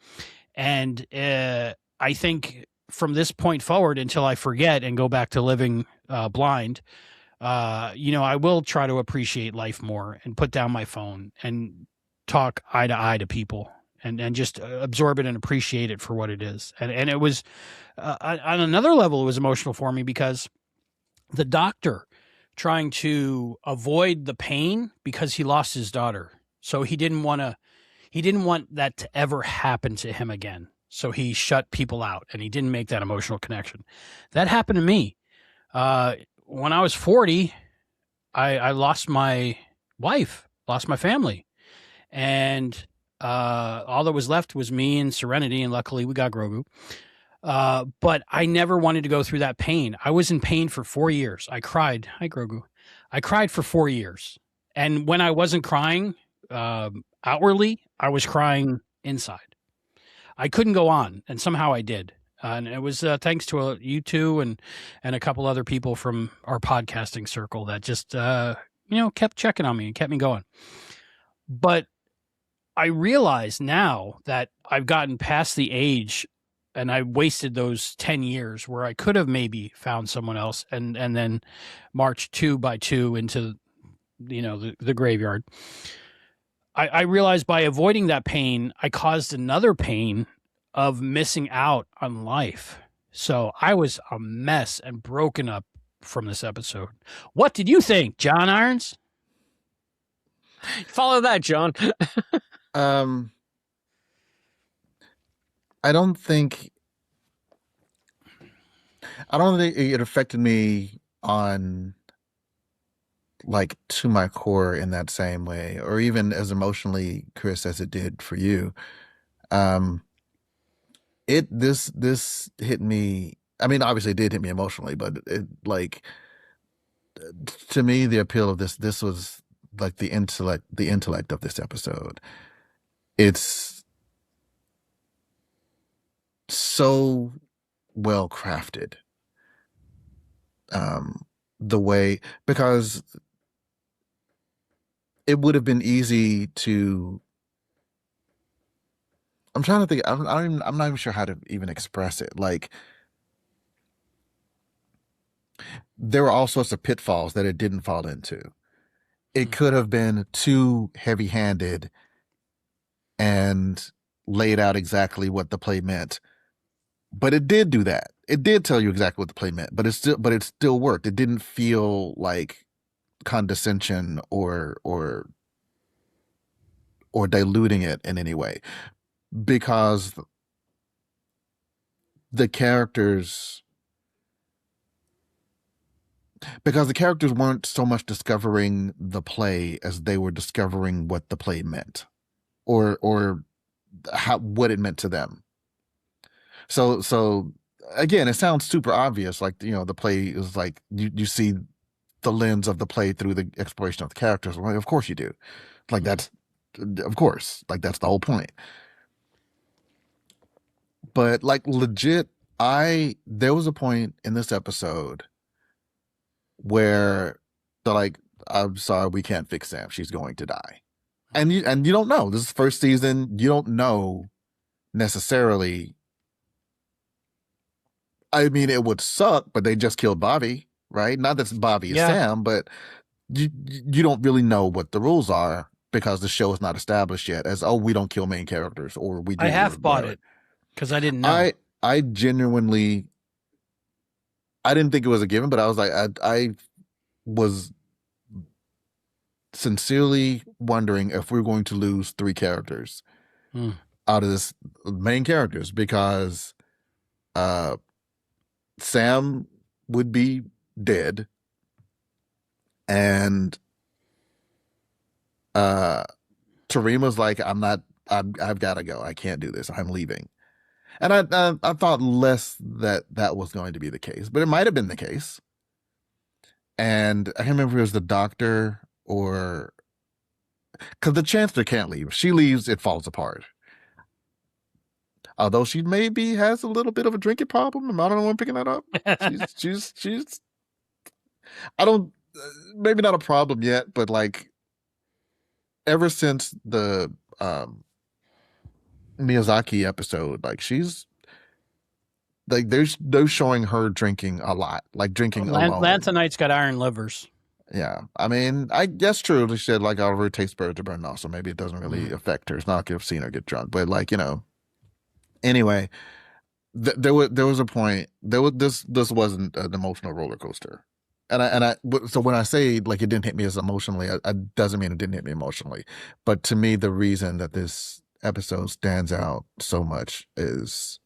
And I think from this point forward, until I forget and go back to living blind, I will try to appreciate life more and put down my phone and talk eye to eye to people and just absorb it and appreciate it for what it is. And it was on another level, it was emotional for me because the doctor trying to avoid the pain because he lost his daughter. So he didn't want that to ever happen to him again. So he shut people out and he didn't make that emotional connection. That happened to me. When I was 40, I lost my wife, lost my family. And all that was left was me and Serenity, and luckily we got Grogu. But I never wanted to go through that pain. I was in pain for 4 years. I cried. Hi, Grogu. I cried for 4 years. And when I wasn't crying outwardly, I was crying inside. I couldn't go on, and somehow I did. And it was thanks to you two and a couple other people from our podcasting circle that just, kept checking on me and kept me going. But I realize now that I've gotten past the age and I wasted those 10 years where I could have maybe found someone else and then marched 2 by 2 into, the graveyard. I realized by avoiding that pain, I caused another pain of missing out on life. So I was a mess and broken up from this episode. What did you think, John Irons? Follow that, John. I don't think it affected me on like to my core in that same way, or even as emotionally, Chris, as it did for you. This hit me. I mean, obviously it did hit me emotionally, but it, like, to me, the appeal of this was like the intellect of this episode. It's so well crafted. The way, because it would have been easy to, I'm trying to think, I'm not even sure how to even express it. Like, there were all sorts of pitfalls that it didn't fall into. It could have been too heavy-handed and laid out exactly what the play meant. But it did do that. It did tell you exactly what the play meant, but it still worked. It didn't feel like condescension or diluting it in any way, because the characters weren't so much discovering the play as they were discovering what the play meant, or what it meant to them. So again, it sounds super obvious. Like, the play is like, you see the lens of the play through the exploration of the characters. Well, of course you do. Like, that's, of course, like, that's the whole point. But like, legit, there was a point in this episode where they're like, I'm sorry, we can't fix Sam. She's going to die. And you don't know. This is the first season. You don't know necessarily. I mean, it would suck, but they just killed Bobby, right? Not that Bobby is Sam, but you don't really know what the rules are because the show is not established yet as, we don't kill main characters, or we do. I half bought it because I didn't know. I genuinely, I didn't think it was a given, but I was like, I was sincerely wondering if we're going to lose 3 characters out of this main characters, because Sam would be dead, and Tarima's like, I've got to go. I can't do this. I'm leaving. And I thought less that was going to be the case, but it might have been the case. And I can't remember if it was the doctor or, because the Chancellor can't leave. If she leaves, it falls apart. Although she maybe has a little bit of a drinking problem. Am I the one picking that up? She's I don't, maybe not a problem yet, but like ever since the Miyazaki episode, like she's like they're showing her drinking a lot, like drinking alone. Lanthanites got iron livers. Yeah, I mean, I guess true. She said like all her taste buds are burned off, so maybe it doesn't really affect her. It's not like I've seen her get drunk, but like anyway, there was a point. This wasn't an emotional roller coaster. So when I say like it didn't hit me as emotionally, I doesn't mean it didn't hit me emotionally. But to me, the reason that this episode stands out so much is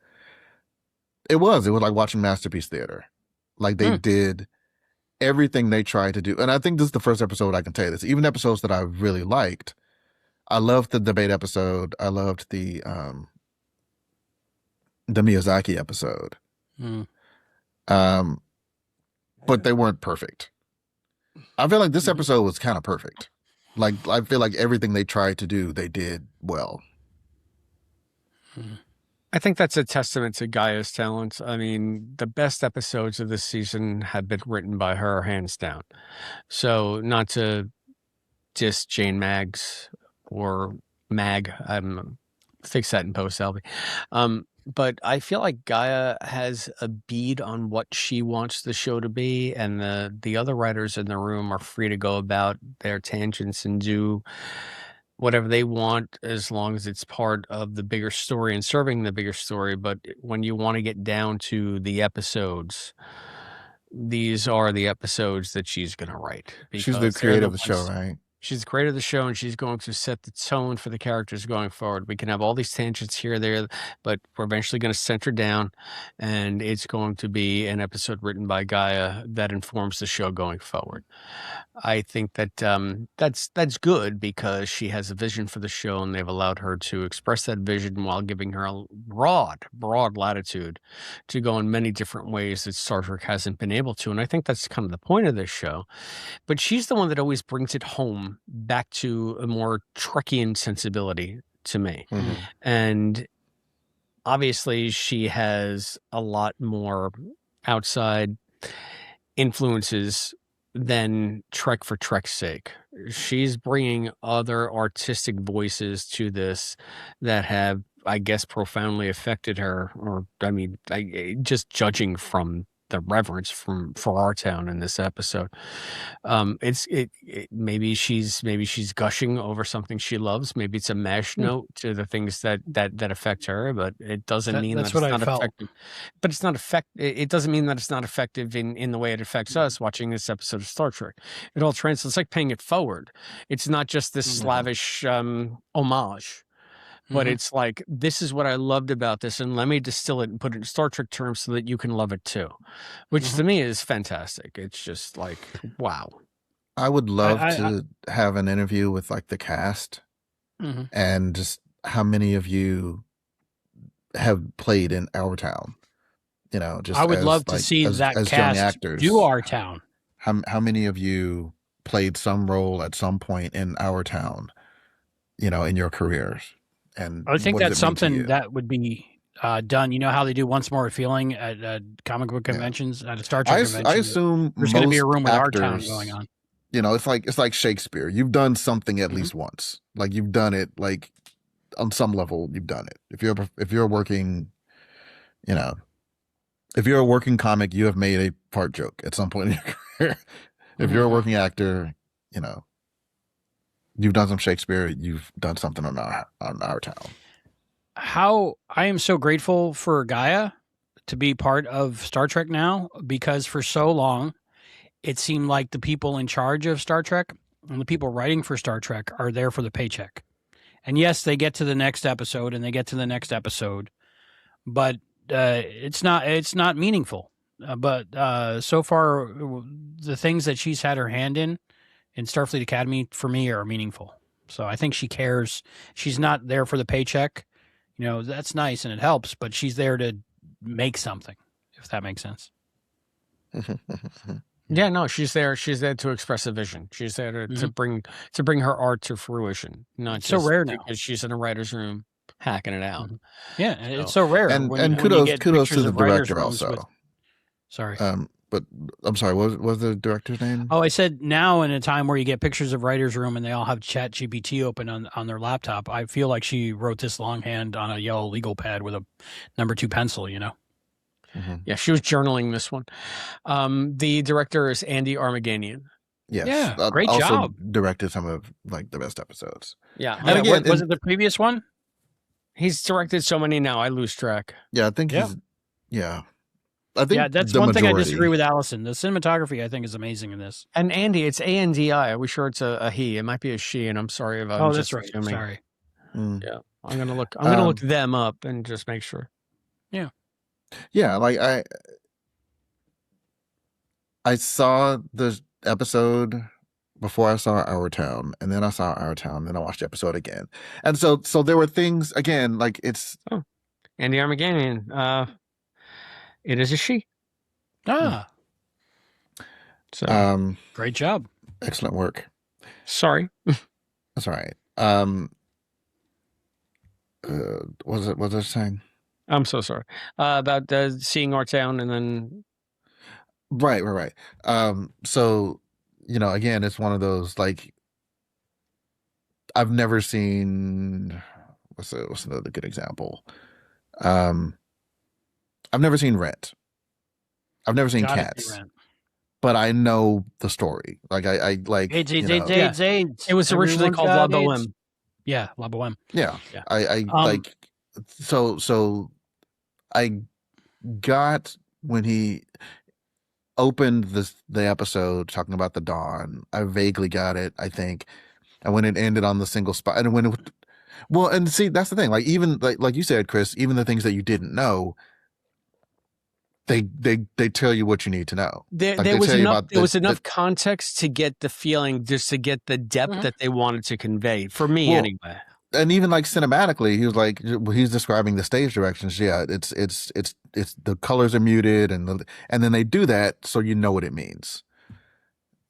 it was like watching Masterpiece Theater. Like they did everything they tried to do. And I think this is the first episode I can tell you this. Even episodes that I really liked. I loved the debate episode. I loved the Miyazaki episode. But they weren't perfect. I feel like this episode was kind of perfect. Like I feel like everything they tried to do, they did well. I think that's a testament to Gaia's talents. I mean, the best episodes of this season have been written by her, hands down. So not to diss Jane Maggs or Mag, fix that in post, Albie. But I feel like Gaia has a bead on what she wants the show to be, and the other writers in the room are free to go about their tangents and do whatever they want as long as it's part of the bigger story and serving the bigger story. But when you want to get down to the episodes, these are the episodes that she's going to write. She's the creator of the show, right? She's the creator of the show, and she's going to set the tone for the characters going forward. We can have all these tangents here, there, but we're eventually going to center down, and it's going to be an episode written by Gaia that informs the show going forward. I think that that's good because she has a vision for the show, and they've allowed her to express that vision while giving her a broad latitude to go in many different ways that Star Trek hasn't been able to. And I think that's kind of the point of this show. But she's the one that always brings it home back to a more Trekkian sensibility to me. And obviously she has a lot more outside influences than Trek for Trek's sake. She's bringing other artistic voices to this that have, I guess, profoundly affected her. Or, I mean, just judging from the reverence for our town in this episode. Maybe she's gushing over something she loves. Maybe it's a mash note to the things that affect her, but it doesn't mean that's what it's not effective. But it's not it doesn't mean that it's not effective in the way it affects us watching this episode of Star Trek. It all translates. It's like paying it forward. It's not just this slavish homage. But it's like, this is what I loved about this, and let me distill it and put it in Star Trek terms so that you can love it too, which to me is fantastic. It's just like, wow. I would love to have an interview with like the cast and just how many of you have played in our town. You know, just I would love to see that cast young actors do our town. How many of you played some role at some point in our town, you know, in your careers? And I think that's something that would be done. You know how they do Once More Feeling at comic book conventions, at a Star Trek convention? I assume there's going to be a room with our town going on. You know, it's like Shakespeare. You've done something at least once. Like you've done it. Like on some level, you've done it. If you're working, you know, if you're a working comic, you have made a fart joke at some point in your career. If you're a working actor, you know, you've done some Shakespeare. You've done something on our town. How I am so grateful for Gaia to be part of Star Trek now, because for so long, it seemed like the people in charge of Star Trek and the people writing for Star Trek are there for the paycheck. And yes, they get to the next episode and they get to the next episode, but it's not meaningful. But so far, the things that she's had her hand in Starfleet Academy, for me, are meaningful. So I think she cares. She's not there for the paycheck. You know, that's nice and it helps, but she's there to make something, if that makes sense. Yeah, no, she's there. She's there to express a vision. She's there to bring her art to fruition. Not so just rare now because she's in a writer's room hacking it out. Yeah, and it's so rare. And when kudos you get to pictures the of writers' director rooms also. with- Sorry. But I'm sorry. What was the director's name? Oh, I said now in a time where you get pictures of writers' room and they all have Chat GPT open on their laptop, I feel like she wrote this longhand on a yellow legal pad with a number 2 pencil. Mm-hmm. Yeah, she was journaling this one. The director is Andy Armaganian. Yes. Yeah, great also job. Directed some of like the best episodes. Yeah, And again, was it the previous one? he's directed so many now, I lose track. Yeah, I think he's. Yeah, I think That's the one majority. thing I disagree with Allison. The cinematography, I think, is amazing in this. And Andy, it's A-N-D-I. Are we sure it's a he? It might be a she, and I'm sorry if I'm Oh, just that's right. assuming. Sorry. Mm. Yeah, I'm gonna look them up and just make sure. Yeah, like I saw the episode before I saw Our Town, and then I saw Our Town, then I watched the episode again, and so there were things again like it's Andy Armaganian. It is a she. Ah, So great job. excellent work. sorry. That's all right. What was I saying? I'm so sorry about seeing Our Town and then. Right. So again, it's one of those like I've never seen. What's another good example? I've never seen Rent. I've never seen Gotta Cats, see Rent. but I know the story. Like I like. AIDS. It was originally called La Boheme. Yeah, La Boheme. Yeah. Yeah. I like. So I got when he opened the episode talking about the dawn. I vaguely got it, I think, and when it ended on the single spot, and when it, well, and see that's the thing. Like even like you said, Chris, even the things that you didn't know, they tell you what you need to know. There was enough context to get the feeling, just to get the depth that they wanted to convey. For me, anyway. And even like cinematically, he was like he's describing the stage directions. Yeah, it's the colors are muted, and then they do that so you know what it means.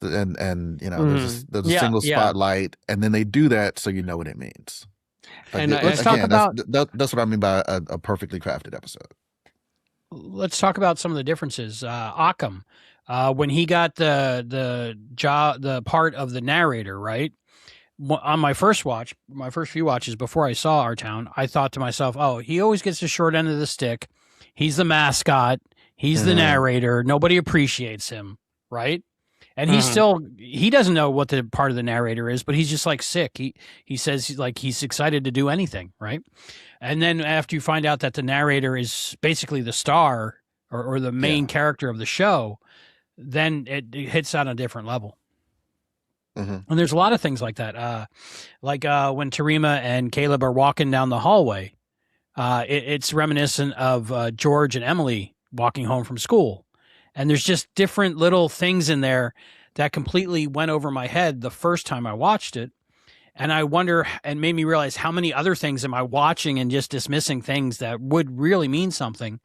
And there's a single spotlight, and then they do that so you know what it means. Like, and let's talk about that's what I mean by a perfectly crafted episode. Let's talk about some of the differences. Occam, when he got the part of the narrator, right? On my first few watches before I saw Our Town, I thought to myself, oh, he always gets the short end of the stick. He's the mascot. He's the narrator. Nobody appreciates him, right? And he doesn't know what the part of the narrator is, but he's just like sick. He says like he's excited to do anything, right? And then after you find out that the narrator is basically the star or the main character of the show, then it hits on a different level. And there's a lot of things like that. Like when Tarima and Caleb are walking down the hallway, it's reminiscent of George and Emily walking home from school. And there's just different little things in there that completely went over my head the first time I watched it. And I wonder, and made me realize how many other things am I watching and just dismissing things that would really mean something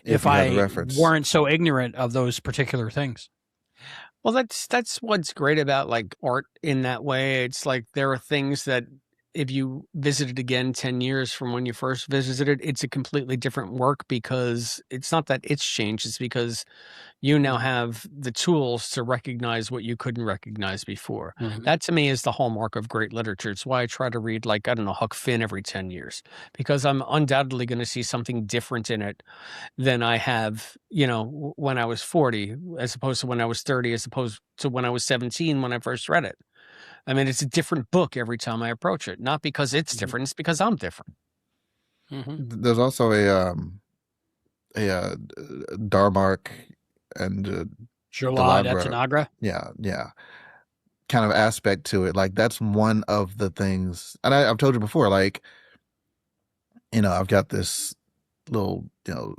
if I weren't so ignorant of those particular things. Well, that's what's great about like art in that way. It's like there are things that if you visit it again 10 years from when you first visited, it's a completely different work because it's not that it's changed. It's because you now have the tools to recognize what you couldn't recognize before. That to me is the hallmark of great literature. It's why I try to read like, I don't know, Huck Finn every 10 years, because I'm undoubtedly going to see something different in it than I have, when I was 40, as opposed to when I was 30, as opposed to when I was 17, when I first read it. I mean, it's a different book every time I approach it, not because it's different, it's because I'm different. There's also a Darmark and Tanagra. Yeah. Kind of aspect to it. Like that's one of the things, and I've told you before, like, I've got this little,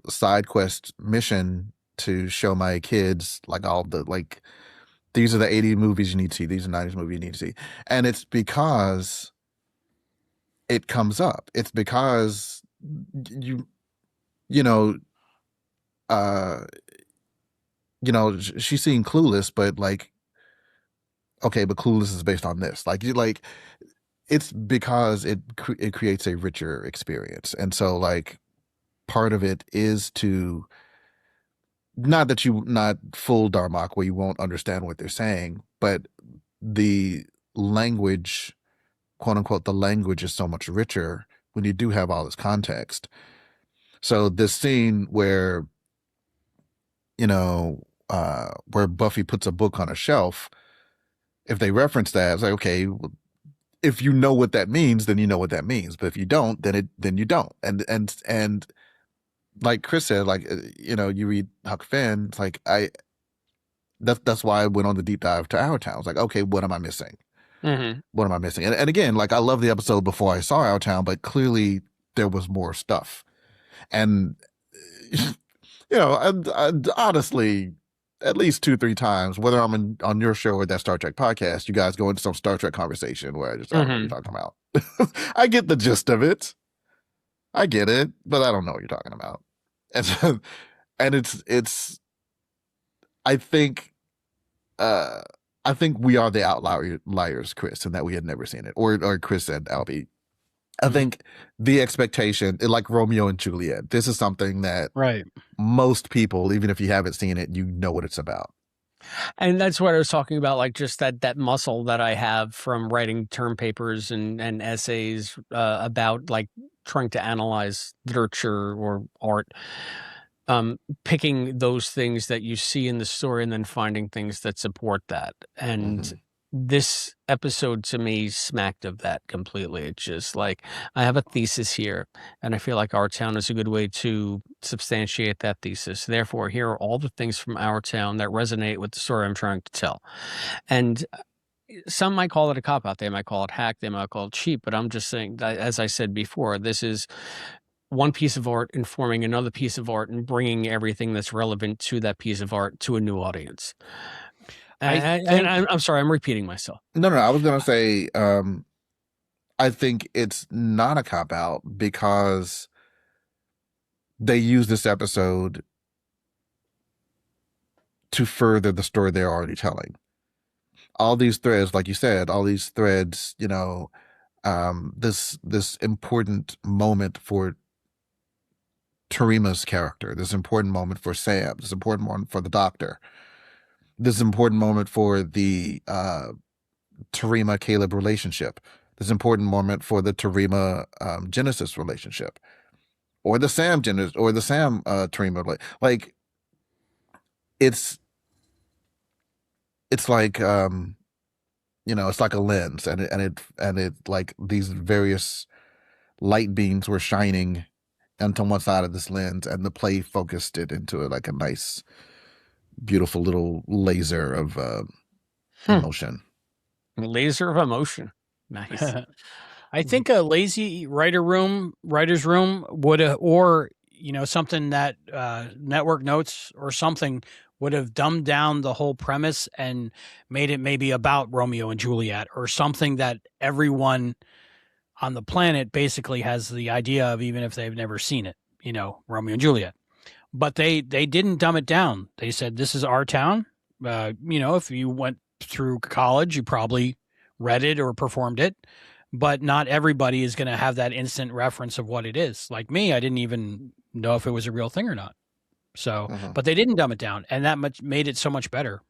side quest mission to show my kids like all the, like, these are the 80s movies you need to see. These are 90s movies you need to see. And it's because it comes up. It's because she's seen Clueless, but like, okay, but Clueless is based on this. Like it's because it creates a richer experience. And so like part of it is to not full Darmok where you won't understand what they're saying, but the language, quote unquote, the language is so much richer when you do have all this context. So this scene where, where Buffy puts a book on a shelf, if they reference that, it's like, okay, if you know what that means, then you know what that means. But if you don't, then you don't. And like Chris said, like, you read Huck Finn, it's like, that's why I went on the deep dive to Our Town. It's like, okay, what am I missing? Mm-hmm. What am I missing? And again, like, I love the episode before I saw Our Town, but clearly there was more stuff. And, and honestly, at least 2-3 times, whether I'm on your show or that Star Trek podcast, you guys go into some Star Trek conversation where I just, I don't know what you're talking about. I get the gist of it. I get it, but I don't know what you're talking about. And it's I think we are the outliers, Chris, and that we had never seen it. Or Chris and Albie. I think the expectation, like Romeo and Juliet, this is something that most people, even if you haven't seen it, you know what it's about. And that's what I was talking about, like just that muscle that I have from writing term papers and essays about like trying to analyze literature or art. Picking those things that you see in the story and then finding things that support that. And this episode to me smacked of that completely. It's just like, I have a thesis here, and I feel like Our Town is a good way to substantiate that thesis. Therefore, here are all the things from Our Town that resonate with the story I'm trying to tell. And some might call it a cop-out. They might call it hack. They might call it cheap. But I'm just saying that, as I said before, this is one piece of art informing another piece of art and bringing everything that's relevant to that piece of art to a new audience. I'm sorry, I'm repeating myself. No, I was going to say, I think it's not a cop-out because they use this episode to further the story they're already telling. All these threads, like you said, this important moment for Tarima's character, this important moment for Sam, this important moment for the Doctor, this important moment for the Tarima-Caleb relationship, this important moment for the Tarima-Genesis relationship, or the Sam Tarima. Like, it's like it's like a lens, and it like these various light beams were shining onto one side of this lens, and the play focused it into like a nice, beautiful little laser of emotion. Laser of emotion. Nice. I think a lazy writer's room would have, or something that network notes or something would have dumbed down the whole premise and made it maybe about Romeo and Juliet, or something that everyone on the planet basically has the idea of, even if they've never seen it, Romeo and Juliet. But they didn't dumb it down. They said, this is our town. If you went through college, you probably read it or performed it, but not everybody is going to have that instant reference of what it is. Like me, I didn't even know if it was a real thing or not. So, but they didn't dumb it down, and that made it so much better.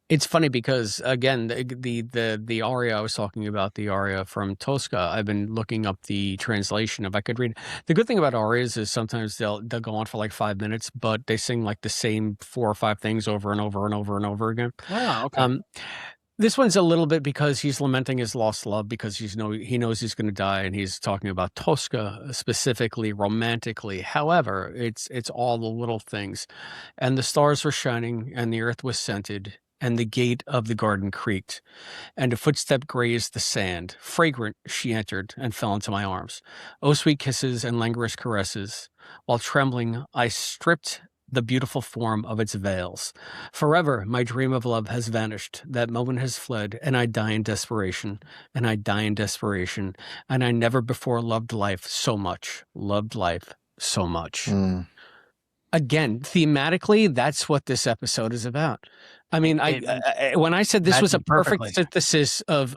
It's funny because, again, the aria I was talking about, the aria from Tosca, I've been looking up the translation if I could read. The good thing about arias is sometimes they'll go on for like 5 minutes, but they sing like the same 4 or 5 things over and over and over and over again. Oh, okay. This one's a little bit because he's lamenting his lost love, because he knows he's going to die, and he's talking about Tosca specifically, romantically. However, it's all the little things. And the stars were shining, and the earth was scented, and the gate of the garden creaked, and a footstep grazed the sand. Fragrant, she entered and fell into my arms. Oh, sweet kisses and languorous caresses. While trembling, I stripped the beautiful form of its veils. Forever, my dream of love has vanished. That moment has fled, and I die in desperation, and I die in desperation, and I never before loved life so much. Again, thematically, that's what this episode is about. I mean, when I said this was a perfect synthesis of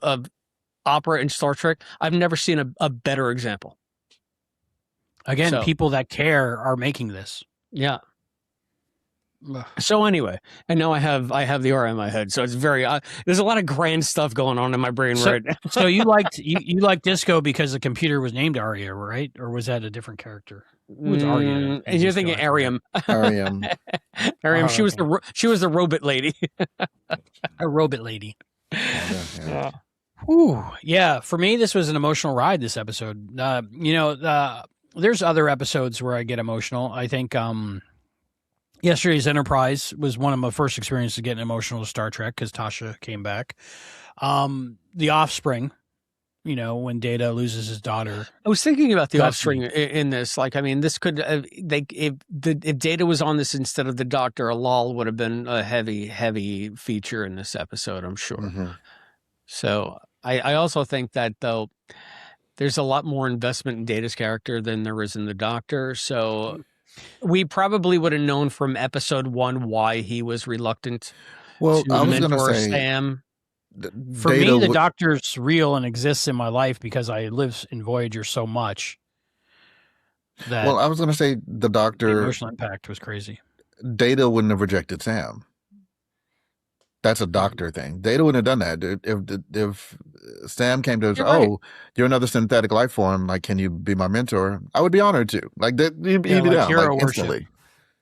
opera in Star Trek, I've never seen a better example. Again, people that care are making this. Yeah. So anyway, and now I have the aura in my head, so it's very there's a lot of grand stuff going on in my brain right now. So you liked Disco because the computer was named Aria, right? Or was that a different character? Who was Aria? And you're thinking Ariam. Ariam. Ariam. She was the robot lady. A robot lady. Yeah. Whew. Yeah. For me, this was an emotional ride. This episode. There's other episodes where I get emotional. I think yesterday's Enterprise was one of my first experiences getting emotional with Star Trek because Tasha came back. The Offspring, when Data loses his daughter. I was thinking about the Offspring in this. Like, I mean, this could if Data was on this instead of the Doctor, a lull would have been a heavy feature in this episode, I'm sure. Mm-hmm. So I also think that though there's a lot more investment in Data's character than there is in the Doctor. So we probably would have known from episode 1 why he was reluctant to mentor Sam. For me, the Doctor's real and exists in my life because I live in Voyager so much. That I was going to say the Doctor. The emotional impact was crazy. Data wouldn't have rejected Sam. That's a Doctor thing. Data wouldn't have done that. If Sam came to us, you're another synthetic life form. Like, can you be my mentor? I would be honored to. Like, he'd be down instantly.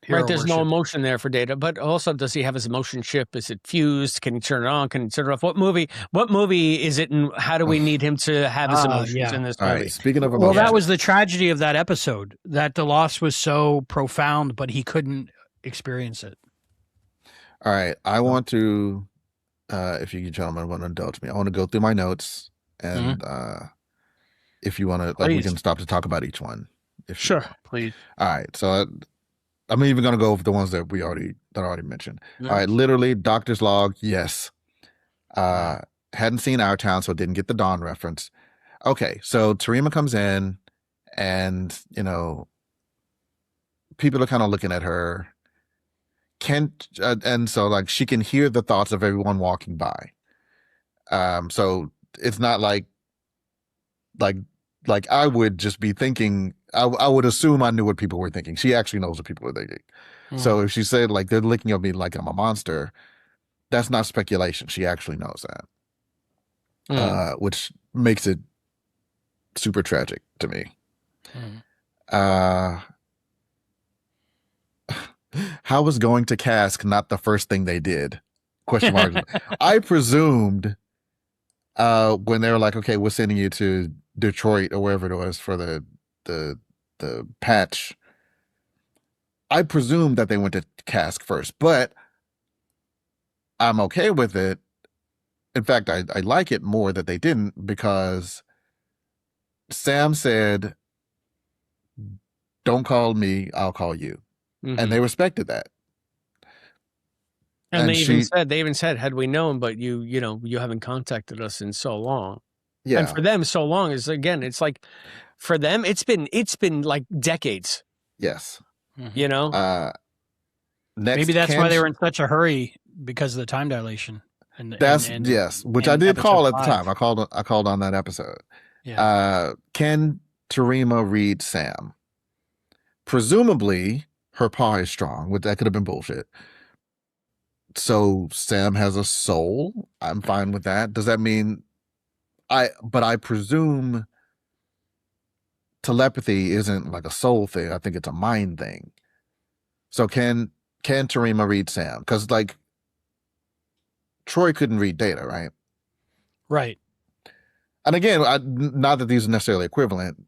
Right, there's no emotion there for Data, but also, does he have his emotion chip? Is it fused? Can he turn it on? Can he turn it off? What movie is it, and how do we need him to have his emotions in this movie? Right, speaking of emotions, that was the tragedy of that episode, that the loss was so profound, but he couldn't experience it. All right, I want to, if you gentlemen want to indulge me, I want to go through my notes, and if you want to, we can stop to talk about each one. Sure, please. All right, so I'm even going to go over the ones that I already mentioned. All right, literally, Doctor's Log, yes. Hadn't seen Our Town, so didn't get the Dawn reference. Okay, so Tarima comes in, and people are kind of looking at her. And so like she can hear the thoughts of everyone walking by. So it's not like I would just be thinking. I would assume I knew what people were thinking. She actually knows what people are thinking. So if she said like they're looking at me like I'm a monster, that's not speculation. She actually knows that, which makes it super tragic to me. How was going to Cask not the first thing they did? Question mark. I presumed when they were like, okay, we're sending you to Detroit or wherever it was for the patch. I presumed that they went to Cask first, but I'm okay with it. In fact, I like it more that they didn't, because Sam said, don't call me, I'll call you. And they respected that. And they even said, had we known, but you haven't contacted us in so long. Yeah. And for them, so long is, again, it's like, for them, it's been like decades. Yes. Next, maybe that's why they were in such a hurry, because of the time dilation. Yes, which I did call at the time. I called on that episode. Yeah. Can Tarima read Sam? Presumably, her paw is strong, which that could have been bullshit. So Sam has a soul. I'm fine with that. Does that mean but I presume telepathy isn't like a soul thing. I think it's a mind thing. So can Tarima read Sam? Because like Troy couldn't read Data, right? Right. And again, not that these are necessarily equivalent.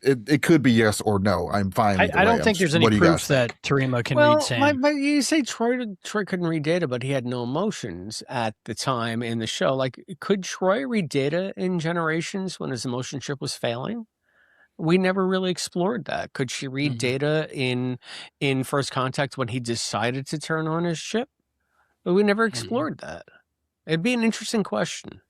It could be yes or no. I'm fine. I don't think there's any proof that Tarima can read Sam. But you say Troy couldn't read Data, but he had no emotions at the time in the show. Like, could Troy read Data in Generations when his emotion chip was failing? We never really explored that. Could she read Data in First Contact when he decided to turn on his chip? But we never explored that. It'd be an interesting question.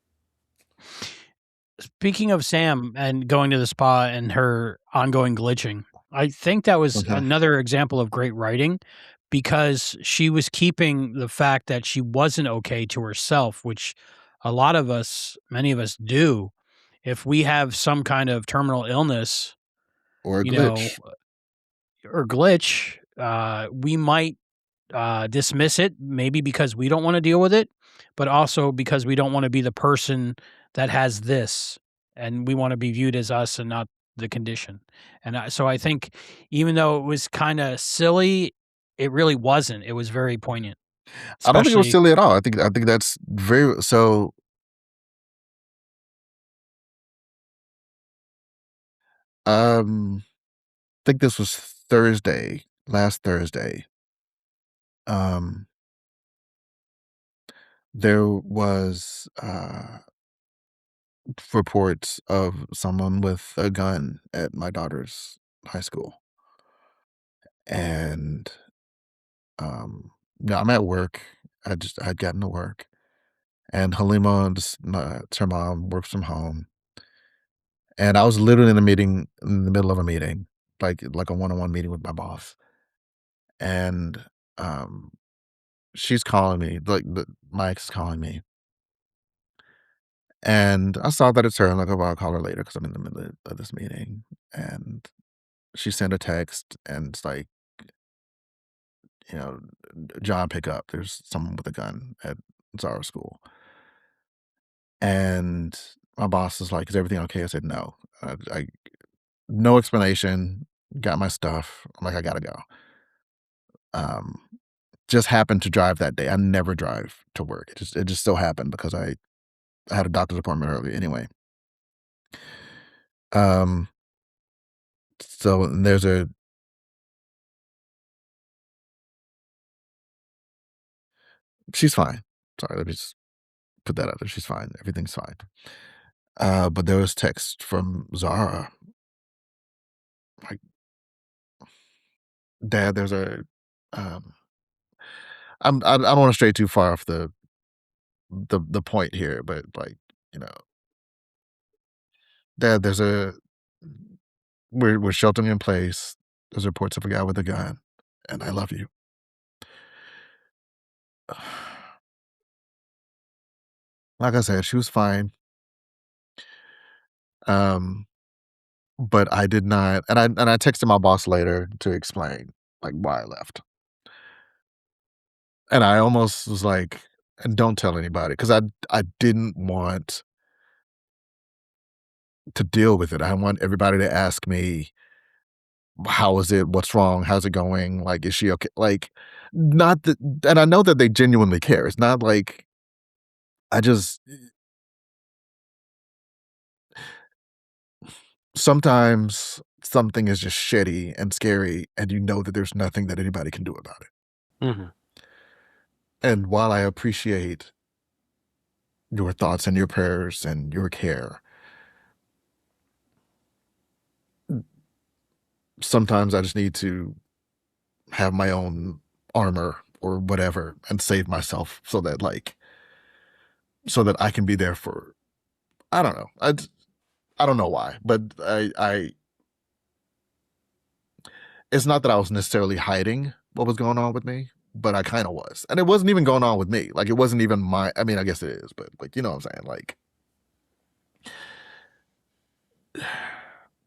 Speaking of Sam and going to the spa and her ongoing glitching, I think that was another example of great writing, because she was keeping the fact that she wasn't okay to herself, which a lot of us, many of us do. If we have some kind of terminal illness or a glitch, we might dismiss it, maybe because we don't want to deal with it, but also because we don't want to be the person that has this, and we want to be viewed as us and not the condition. And so I think even though it was kind of silly, it really wasn't. It was very poignant. I don't think it was silly at all. I think that's very so. I think this was last Thursday. There was reports of someone with a gun at my daughter's high school. And I'm at work. I'd gotten to work. And Halima, her mom, works from home. And I was literally in the middle of a meeting, like a one-on-one meeting with my boss. And she's calling me, my ex is calling me. And I saw that it's her. I'm like, oh, well, I'll call her later because I'm in the middle of this meeting. And she sent a text, and it's like, John, pick up. There's someone with a gun at Zara school. And my boss is like, is everything okay? I said, no. No explanation. Got my stuff. I'm like, I gotta go. Just happened to drive that day. I never drive to work. It just so happened because I had a doctor's appointment early anyway. So there's she's fine. Sorry, let me just put that out there. She's fine. Everything's fine. But there was text from Zara. Like, Dad, there's a I don't want to stray too far off the point here, but Dad, we're sheltering in place. There's reports of a guy with a gun, and I love you. Like I said, she was fine. But I did not, and I texted my boss later to explain like why I left. And I almost was like, and don't tell anybody, because I didn't want to deal with it. I want everybody to ask me, how is it? What's wrong? How's it going? Like, is she okay? Like, not that, and I know that they genuinely care. It's not like sometimes something is just shitty and scary, and you know that there's nothing that anybody can do about it. Mm-hmm. And while I appreciate your thoughts and your prayers and your care, sometimes I just need to have my own armor or whatever and save myself so that I can be there for, I don't know. I don't know why, but it's not that I was necessarily hiding what was going on with me, but I kind of was. And it wasn't even going on with me. Like, it wasn't even I mean, I guess it is, but you know what I'm saying? Like,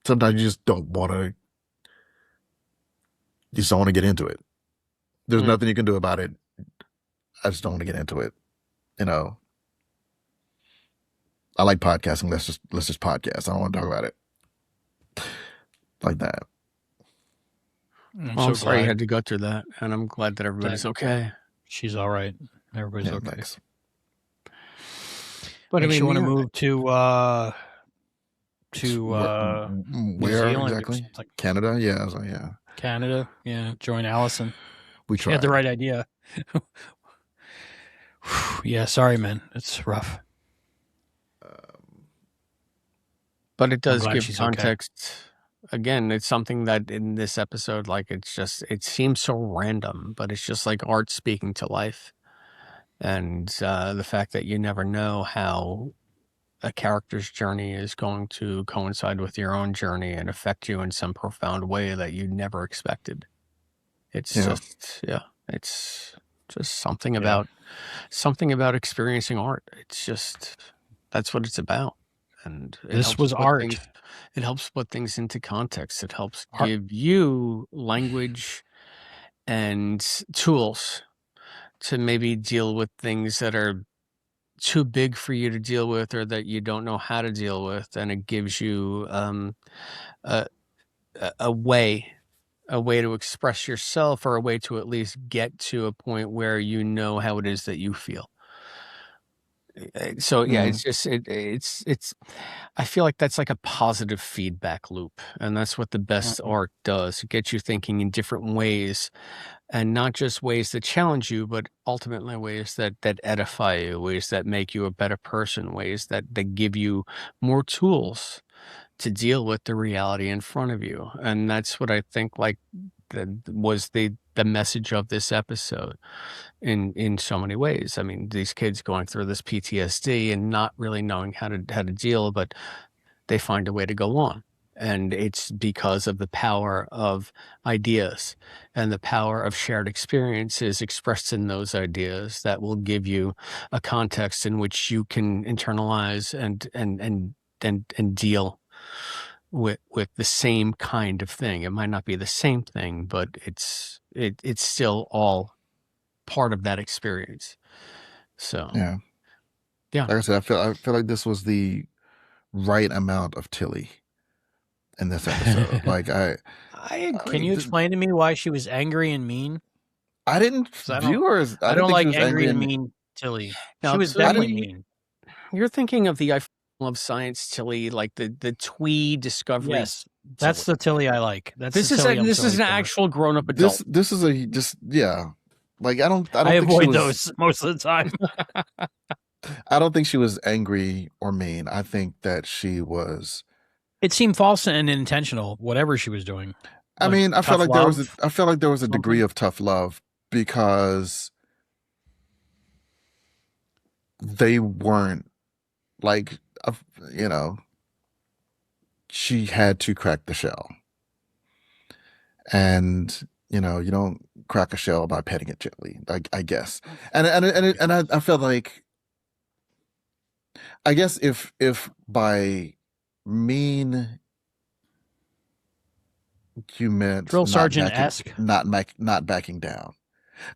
sometimes you just don't want to, get into it. There's nothing you can do about it. I just don't want to get into it. I like podcasting. Let's just podcast. I don't want to talk about it like that. I'm sorry you had to go through that, and I'm glad that everybody's okay. She's all right. Everybody's okay. Thanks. But I mean, you want to move to where exactly? Like Canada? Yeah, yeah. Canada, yeah. Join Allison. We tried. She had the right idea. Yeah, sorry, man. It's rough. But it does give context. Okay. Again, it's something that in this episode, like, it seems so random, but it's just like art speaking to life. And the fact that you never know how a character's journey is going to coincide with your own journey and affect you in some profound way that you never expected. It's Just something about experiencing art. It's just, that's what it's about. And this was art. It helps put things into context. It helps give you language and tools to maybe deal with things that are too big for you to deal with, or that you don't know how to deal with. And it gives you a way to express yourself, or a way to at least get to a point where you know how it is that you feel. So yeah, it's just it's I feel like that's like a positive feedback loop, and that's what the best art does. It gets you thinking in different ways, and not just ways that challenge you, but ultimately ways that edify you, ways that make you a better person, ways that give you more tools to deal with the reality in front of you. And that's what I think like was the message of this episode in so many ways. I mean, these kids going through this PTSD and not really knowing how to deal, but they find a way to go on. And it's because of the power of ideas and the power of shared experiences expressed in those ideas that will give you a context in which you can internalize and deal with the same kind of thing. It might not be the same thing, but it's still all part of that experience. So yeah. Like I said, I feel like this was the right amount of Tilly in this episode. Like I agree. Can you explain to me why she was angry and mean? I didn't view her as I don't like angry and mean Tilly. She was definitely mean. You're thinking of the I Love Science Tilly, like the twee discovery. Yes, that's the Tilly I like. This is an actual grown up adult. This is a just Like I avoid those most of the time. I don't think she was angry or mean. I think that she was. It seemed false and intentional, whatever she was doing. I mean, I felt like there was a degree of tough love, because they weren't like, she had to crack the shell, and you don't crack a shell by petting it gently, I guess. And I felt like, I guess if by mean you meant drill sergeant-esque, not backing down,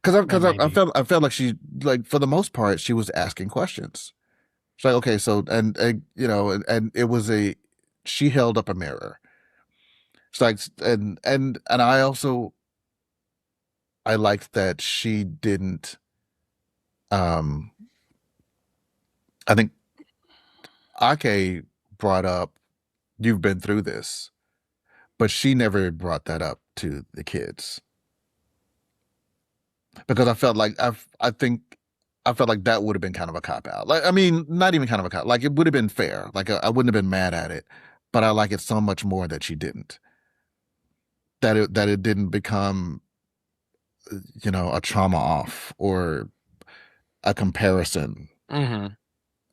because I felt like she, like, for the most part, she was asking questions. She's like, okay, so and it was she held up a mirror. It's like, and I liked that she didn't. I think Ake brought up, "You've been through this," but she never brought that up to the kids, because I felt like I felt like that would have been kind of a cop out. Like, I mean, not even kind of a cop. Like, it would have been fair. Like, I wouldn't have been mad at it, but I like it so much more that she didn't. That it didn't become, a trauma off or a comparison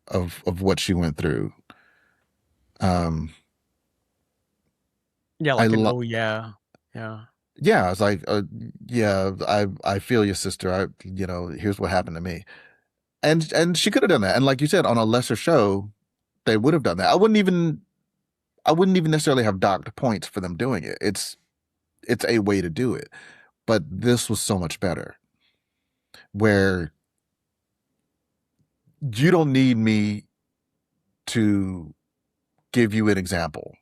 of what she went through. Yeah, like yeah. Yeah, I was like, I feel your sister. Here's what happened to me, and she could have done that. And like you said, on a lesser show, they would have done that. I wouldn't even necessarily have docked points for them doing it. It's a way to do it, but this was so much better, where you don't need me to give you an example,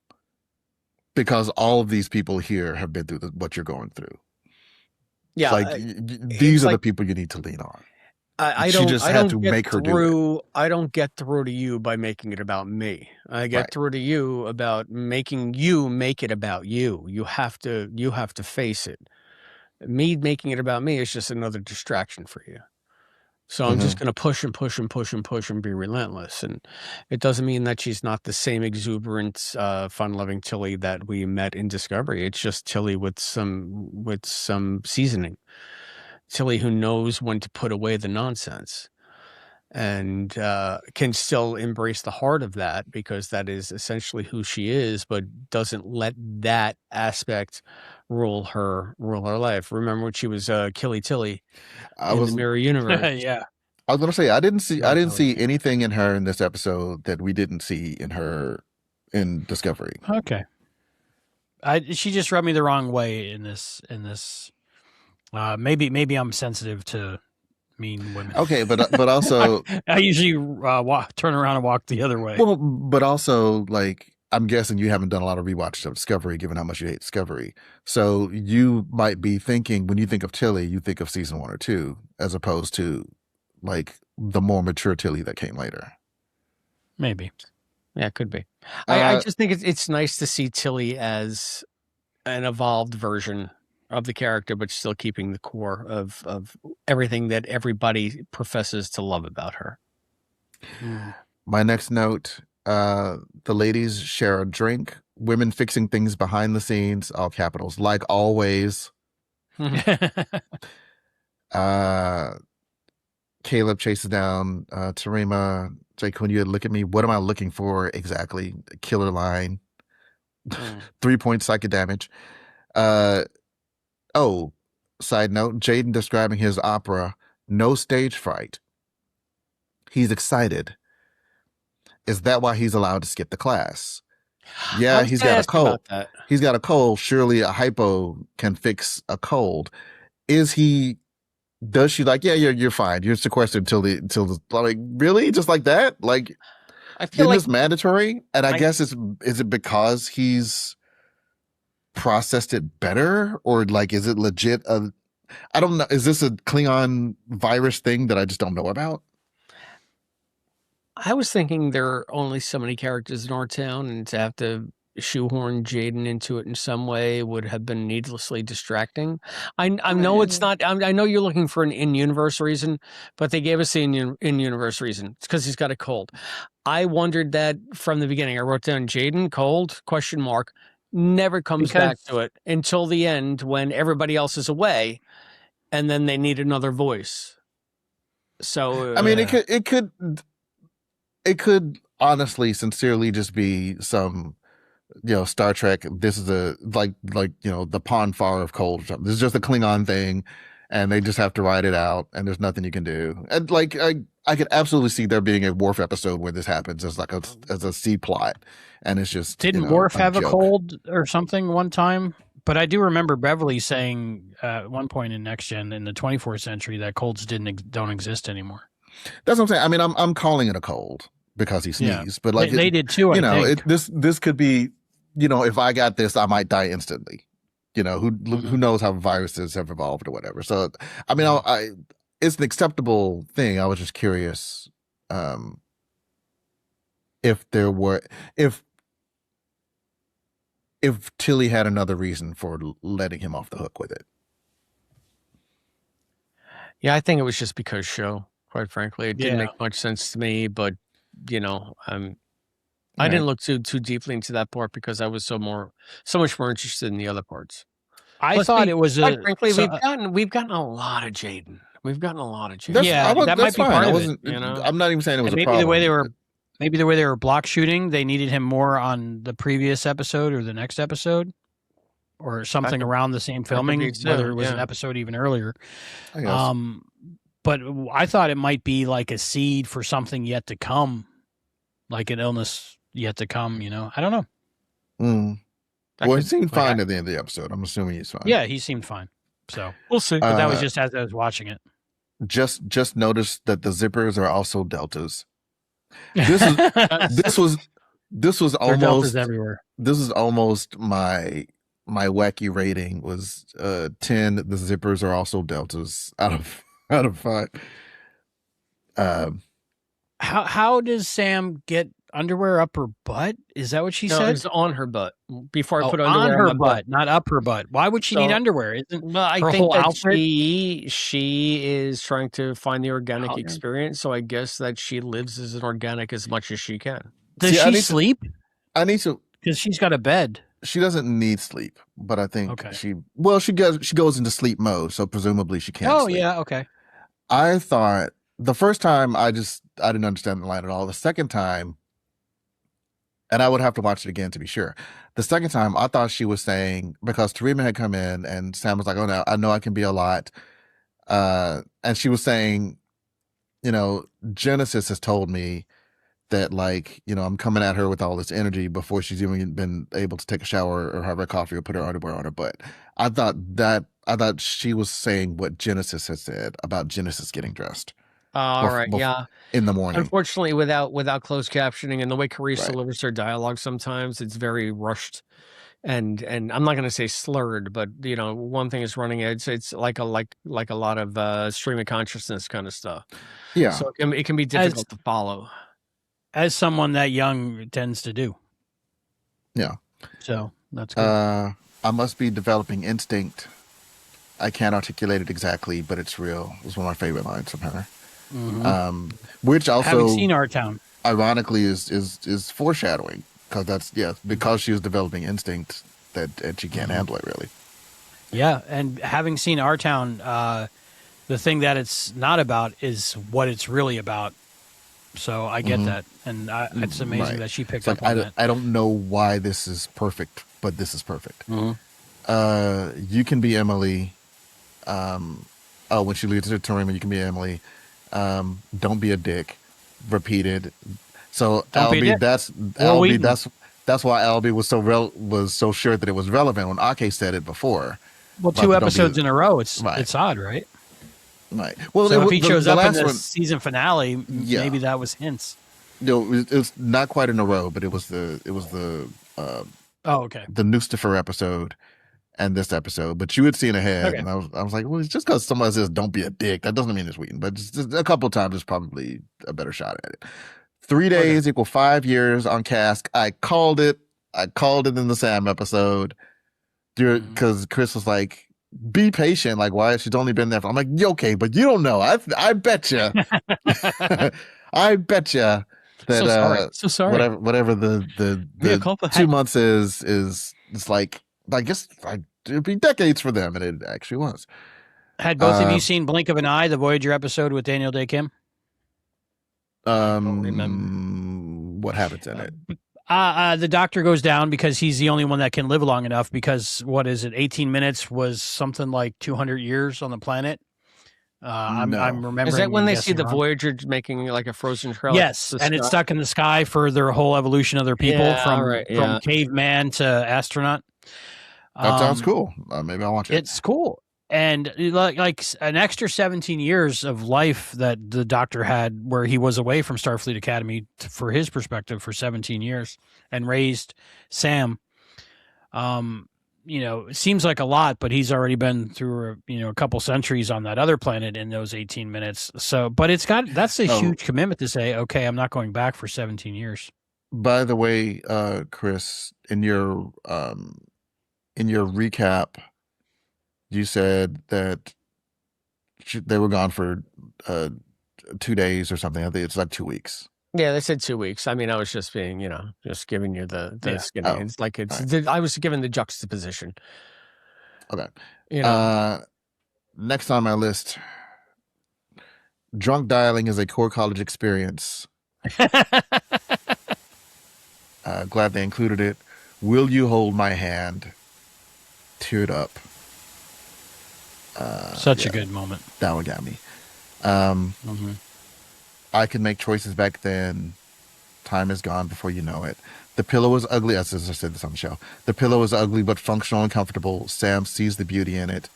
because all of these people here have been through what you're going through. Yeah, like these are the people you need to lean on. I don't get through to you by making it about me. I get through to you about making you make it about you. You have to face it. Me making it about me is just another distraction for you. So I'm just going to push and push and push and push and be relentless. And it doesn't mean that she's not the same exuberant, fun-loving Tilly that we met in Discovery. It's just Tilly with some seasoning. Tilly who knows when to put away the nonsense. and can still embrace the heart of that because that is essentially who she is, but doesn't let that aspect rule her life. Remember when she was Killy Tilly in the Mirror Universe? Yeah. I was gonna say I didn't see anything in her in this episode that we didn't see in her in Discovery. Okay. She just rubbed me the wrong way in this. Maybe I'm sensitive to mean women. Okay, but also I usually turn around and walk the other way. Well, but also like I'm guessing you haven't done a lot of rewatches of Discovery, given how much you hate Discovery. So you might be thinking when you think of Tilly, you think of season 1 or 2, as opposed to like the more mature Tilly that came later. Maybe. Yeah, it could be. I just think it's nice to see Tilly as an evolved version of the character, but still keeping the core of everything that everybody professes to love about her. My next note, the ladies share a drink, women fixing things behind the scenes, all capitals, like always. Caleb chases down Tarima. Jake, when you look at me, what am I looking for exactly? Killer line. 3-point psychic damage. Side note, Jaden describing his opera, no stage fright. He's excited. Is that why he's allowed to skip the class? Yeah, he's got a cold. He's got a cold. Surely a hypo can fix a cold. Does she like, yeah, you're fine. You're sequestered until the like, really? Just like that? Like, I feel like it's mandatory. And I guess is it because he's processed it better, or like is it legit I don't know, is this a Klingon virus thing that I just don't know about? I was thinking there are only so many characters in our town, and to have to shoehorn Jaden into it in some way would have been needlessly distracting. I know it's not. I know you're looking for an in-universe reason, but they gave us the in-universe reason. It's because he's got a cold. I wondered that from the beginning. I wrote down Jaden cold ? Never comes back to it until the end when everybody else is away, and then they need another voice. So I mean, it could honestly, sincerely just be some, Star Trek. This is the Pon farr of cold. This is just a Klingon thing, and they just have to ride it out, and there's nothing you can do. And like, I could absolutely see there being a Worf episode where this happens as like as a C plot, and it's just didn't Worf have a cold or something one time? But I do remember Beverly saying at one point in Next Gen in the 24th century that colds don't exist anymore. That's what I'm saying. I mean, I'm calling it a cold because he sneezed, but like they did too. I think. This could be, if I got this, I might die instantly. Who knows how viruses have evolved or whatever. So, I mean, it's an acceptable thing. I was just curious if Tilly had another reason for letting him off the hook with it. Yeah, I think it was just because show. Quite frankly, it didn't make much sense to me. But I didn't look too deeply into that part because I was so much more interested in the other parts. I thought it was quite frankly, we've gotten a lot of Jaden. We've gotten a lot of Jaden. That might be part of it. I'm not even saying it was a problem. Maybe the way they were block shooting, they needed him more on the previous episode or the next episode, or something around the same filming, whether it was an episode even earlier. I guess. But I thought it might be like a seed for something yet to come, like an illness yet to come. I don't know. Well, he seemed fine at the end of the episode. I'm assuming he's fine. Yeah, he seemed fine. So we'll see. But that was just as I was watching it. Just noticed that the zippers are also deltas. This was almost everywhere. This is almost my wacky rating was 10. The zippers are also deltas out of 5. How does Sam get underwear up her butt? Is that what she said? It was on her butt. Before I put underwear on her butt, not up her butt. Why would she need underwear? I think that she is trying to find the organic experience. So I guess that she lives as an organic as much as she can. Does she sleep? I need to, because she's got a bed. She doesn't need sleep, but I think she goes into sleep mode, so presumably she can't. Oh sleep. Yeah, okay. I thought the first time I didn't understand the line at all. The second time, and I would have to watch it again to be sure. The second time, I thought she was saying, because Tarima had come in and Sam was like, "Oh no, I know I can be a lot," and she was saying, Genesis has told me that, like, I'm coming at her with all this energy before she's even been able to take a shower or have her coffee or put her underwear on her butt. I thought she was saying what Genesis had said about Genesis getting dressed. All right, yeah. In the morning. Unfortunately, without closed captioning and the way Carice delivers her dialogue, sometimes it's very rushed, and I'm not going to say slurred, but one thing is running. It's like a lot of stream of consciousness kind of stuff. Yeah. So it can be difficult to follow. As someone that young tends to do. Yeah. So that's good. I must be developing instinct. I can't articulate it exactly, but it's real. It was one of my favorite lines from her. Mm-hmm. Which also, having seen Our Town, ironically, is foreshadowing, because she was developing instinct that she can't handle it really. Yeah, and having seen Our Town, the thing that it's not about is what it's really about. So I get that, and it's amazing that she picked up on that. I don't know why this is perfect, but this is perfect. You can be Emily. When she leads her to Tarima, you can be Emily. Don't be a dick. Repeated. So Albie, that's why Albie was so sure that it was relevant when Ake said it before. Well, 2 episodes in a row, it's odd, right? Right. Well, so if he shows up in the season finale, maybe that was hints. No, it was not quite in a row, but it was the okay, the Nucifer episode and this episode. But you had seen ahead, and I was like, well, it's just because somebody says "don't be a dick," that doesn't mean it's Wheaton. But just a couple of times is probably a better shot at it. 3 days equal 5 years on Cask. I called it. In the Sam episode, because Chris was like, be patient. Like, why? She's only been there. I'm like, okay, but you don't know. I bet you. I bet you that. So sorry. Whatever the 2 months is it's like, I guess it'd be decades for them, and it actually was. Had both of you seen Blink of an Eye, the Voyager episode with Daniel Day Kim? I don't remember. What happens in it? The doctor goes down because he's the only one that can live long enough, because 18 minutes was something like 200 years on the planet. I'm remembering. Is that when they see the Voyager making like a frozen trail? Yes, and it's stuck in the sky for their whole evolution of their people, from caveman to astronaut. That sounds cool. Maybe I'll watch it. It's cool. And like an extra 17 years of life that the doctor had, where he was away from Starfleet Academy for his perspective for 17 years and raised Sam. It seems like a lot, but he's already been through a couple centuries on that other planet in those 18 minutes. So, but that's a huge commitment to say, okay, I'm not going back for 17 years. By the way, Chris, in your recap, you said that they were gone for 2 days or something. I think it's like 2 weeks. Yeah, they said 2 weeks. I mean, I was just being, just giving you the skinny. It's like I was given the juxtaposition. Okay. Next on my list, drunk dialing is a core college experience. Glad they included it. Will you hold my hand? Teared up. Such a good moment. That one got me. I could make choices back then. Time is gone before you know it. The pillow was ugly. As I said this on the show. The pillow was ugly but functional and comfortable. Sam sees the beauty in it.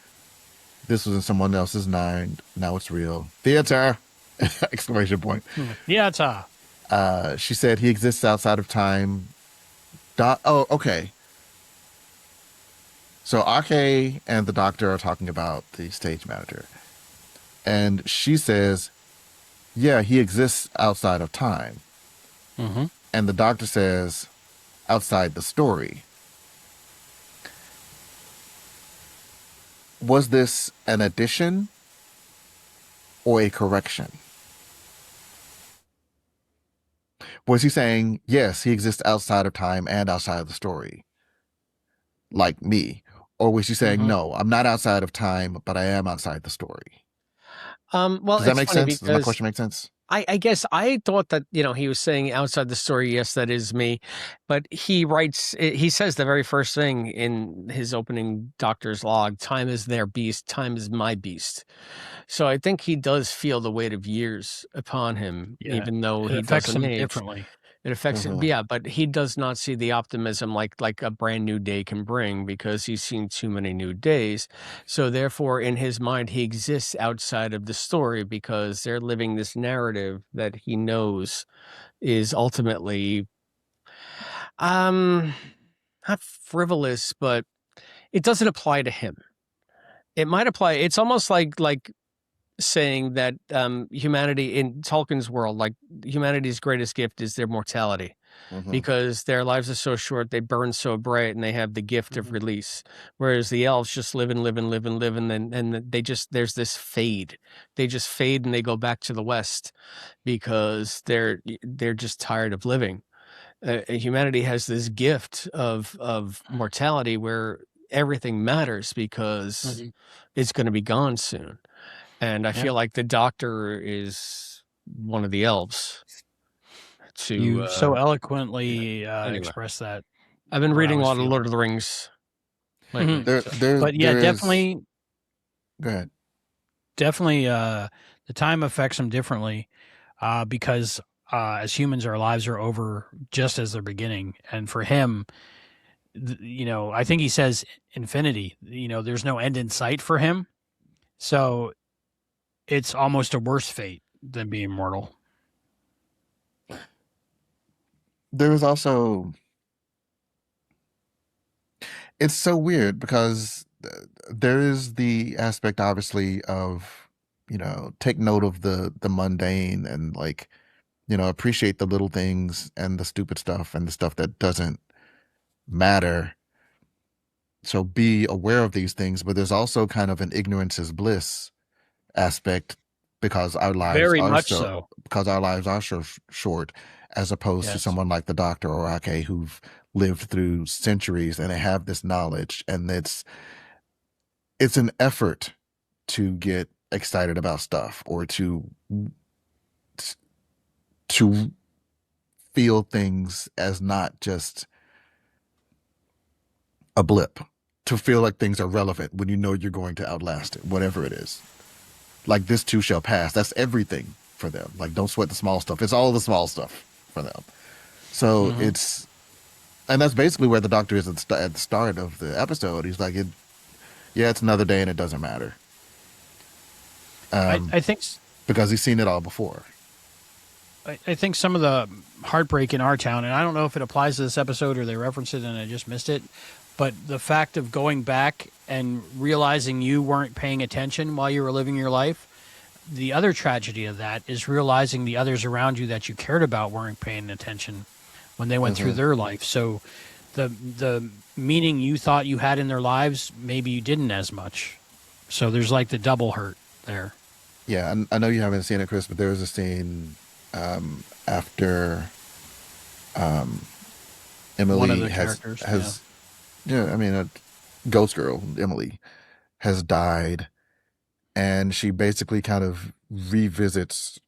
This was in someone else's mind. Now it's real. Theater! Exclamation point. Theater! She said he exists outside of time. Okay. So Ake and the doctor are talking about the stage manager. And she says, yeah, he exists outside of time. Mm-hmm. And the doctor says, outside the story. Was this an addition or a correction? Was he saying, yes, he exists outside of time and outside of the story, like me? Or was she saying, no, I'm not outside of time, but I am outside the story? Well, does that make sense? Does my question make sense? I guess I thought that, he was saying outside the story, yes, that is me. But he says the very first thing in his opening doctor's log, time is their beast, time is my beast. So I think he does feel the weight of years upon him, even though he doesn't age. Differently. It affects him, but he does not see the optimism like a brand new day can bring because he's seen too many new days. So therefore, in his mind, he exists outside of the story because they're living this narrative that he knows is ultimately, not frivolous, but it doesn't apply to him. It might apply. It's almost like saying that humanity in Tolkien's world, like humanity's greatest gift is their mortality, because their lives are so short, they burn so bright, and they have the gift of release. Whereas the elves just live and live and live and live, and then there's this fade. They just fade and they go back to the West because they're just tired of living. Humanity has this gift of mortality where everything matters because it's going to be gone soon. And I feel like the Doctor is one of the elves. You so eloquently express that. I've been reading a lot of Lord of the Rings lately. Definitely. Go ahead. Definitely, the time affects him differently because as humans, our lives are over just as they're beginning. And for him, I think he says infinity. There's no end in sight for him. So it's almost a worse fate than being mortal. There is also, it's so weird because there is the aspect, obviously, of, take note of the mundane and appreciate the little things and the stupid stuff and the stuff that doesn't matter. So be aware of these things, but there's also kind of an ignorance is bliss aspect because our lives because our lives are so short, as opposed to someone like the Doctor or Ake who've lived through centuries and they have this knowledge, and it's an effort to get excited about stuff or to feel things as not just a blip, to feel like things are relevant when you're going to outlast it, whatever it is. Like, this too shall pass. That's everything for them. Like, don't sweat the small stuff. It's all the small stuff for them. So and that's basically where the Doctor is at the start of the episode. He's like, it's another day and it doesn't matter. I think because he's seen it all before. I think some of the heartbreak in our town, and I don't know if it applies to this episode or they reference it and I just missed it, but the fact of going back and realizing you weren't paying attention while you were living your life, the other tragedy of that is realizing the others around you that you cared about weren't paying attention when they went through their life. So the meaning you thought you had in their lives, maybe you didn't as much. So there's like the double hurt there. Yeah, I know you haven't seen it, Chris, but there was a scene after Emily one of the characters has a ghost girl, Emily, has died, and she basically kind of revisits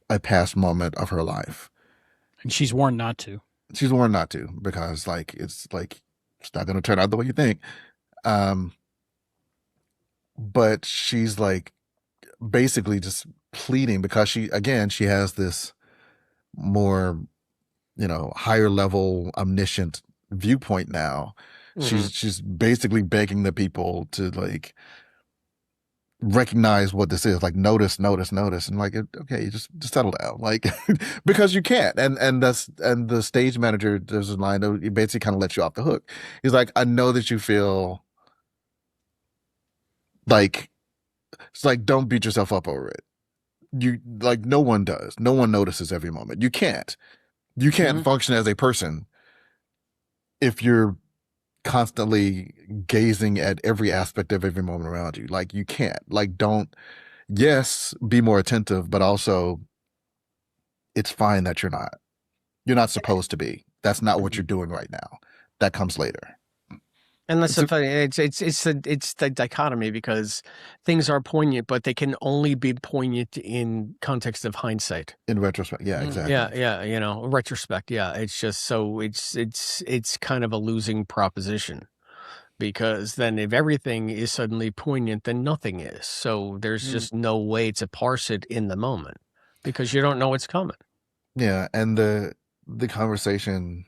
a past moment of her life. And she's warned not to. She's warned not to because it's not going to turn out the way you think. But she's basically just pleading because she has this more, higher level omniscient viewpoint now. She's basically begging the people to recognize what this is, notice, and okay, just settle down, because you can't. And the stage manager, there's a line that he basically kind of lets you off the hook. He's like, I know that you feel it's don't beat yourself up over it. You no one does. No one notices every moment. You can't function as a person if you're constantly gazing at every aspect of every moment around you. You can't. Don't, yes, be more attentive, but also it's fine that you're not supposed to be. That's not what you're doing right now. That comes later. And that's the funny. It's the dichotomy, because things are poignant, but they can only be poignant in context of hindsight. In retrospect, yeah, exactly. Yeah, retrospect. Yeah, it's just so it's kind of a losing proposition, because then if everything is suddenly poignant, then nothing is. So there's just no way to parse it in the moment, because you don't know what's coming. Yeah, and the conversation.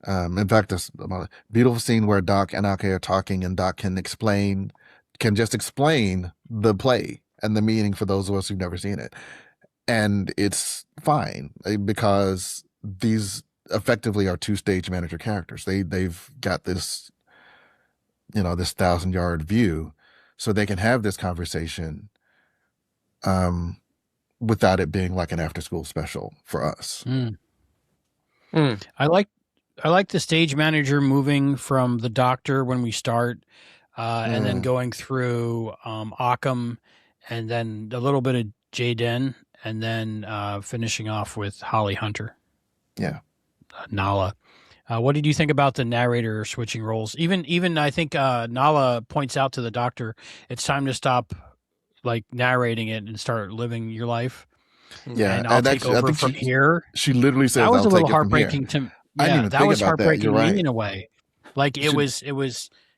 In fact, there's a beautiful scene where Doc and Ake are talking, and Doc can just explain the play and the meaning for those of us who've never seen it, and it's fine because these effectively are two stage manager characters. They've got this, this 1,000-yard view, so they can have this conversation, without it being like an after-school special for us. I like the stage manager moving from the Doctor when we start, and then going through Occam, and then a little bit of Jaden, and then finishing off with Holly Hunter. Yeah. Nala. What did you think about the narrator switching roles? Even I think Nala points out to the Doctor, it's time to stop like narrating it and start living your life. Yeah, and I'll take over from here. She literally says, that was I'll a little take heartbreaking it from here. to. I didn't Yeah, even that think was about that. heartbreaking You're to me right. in a way. Like it was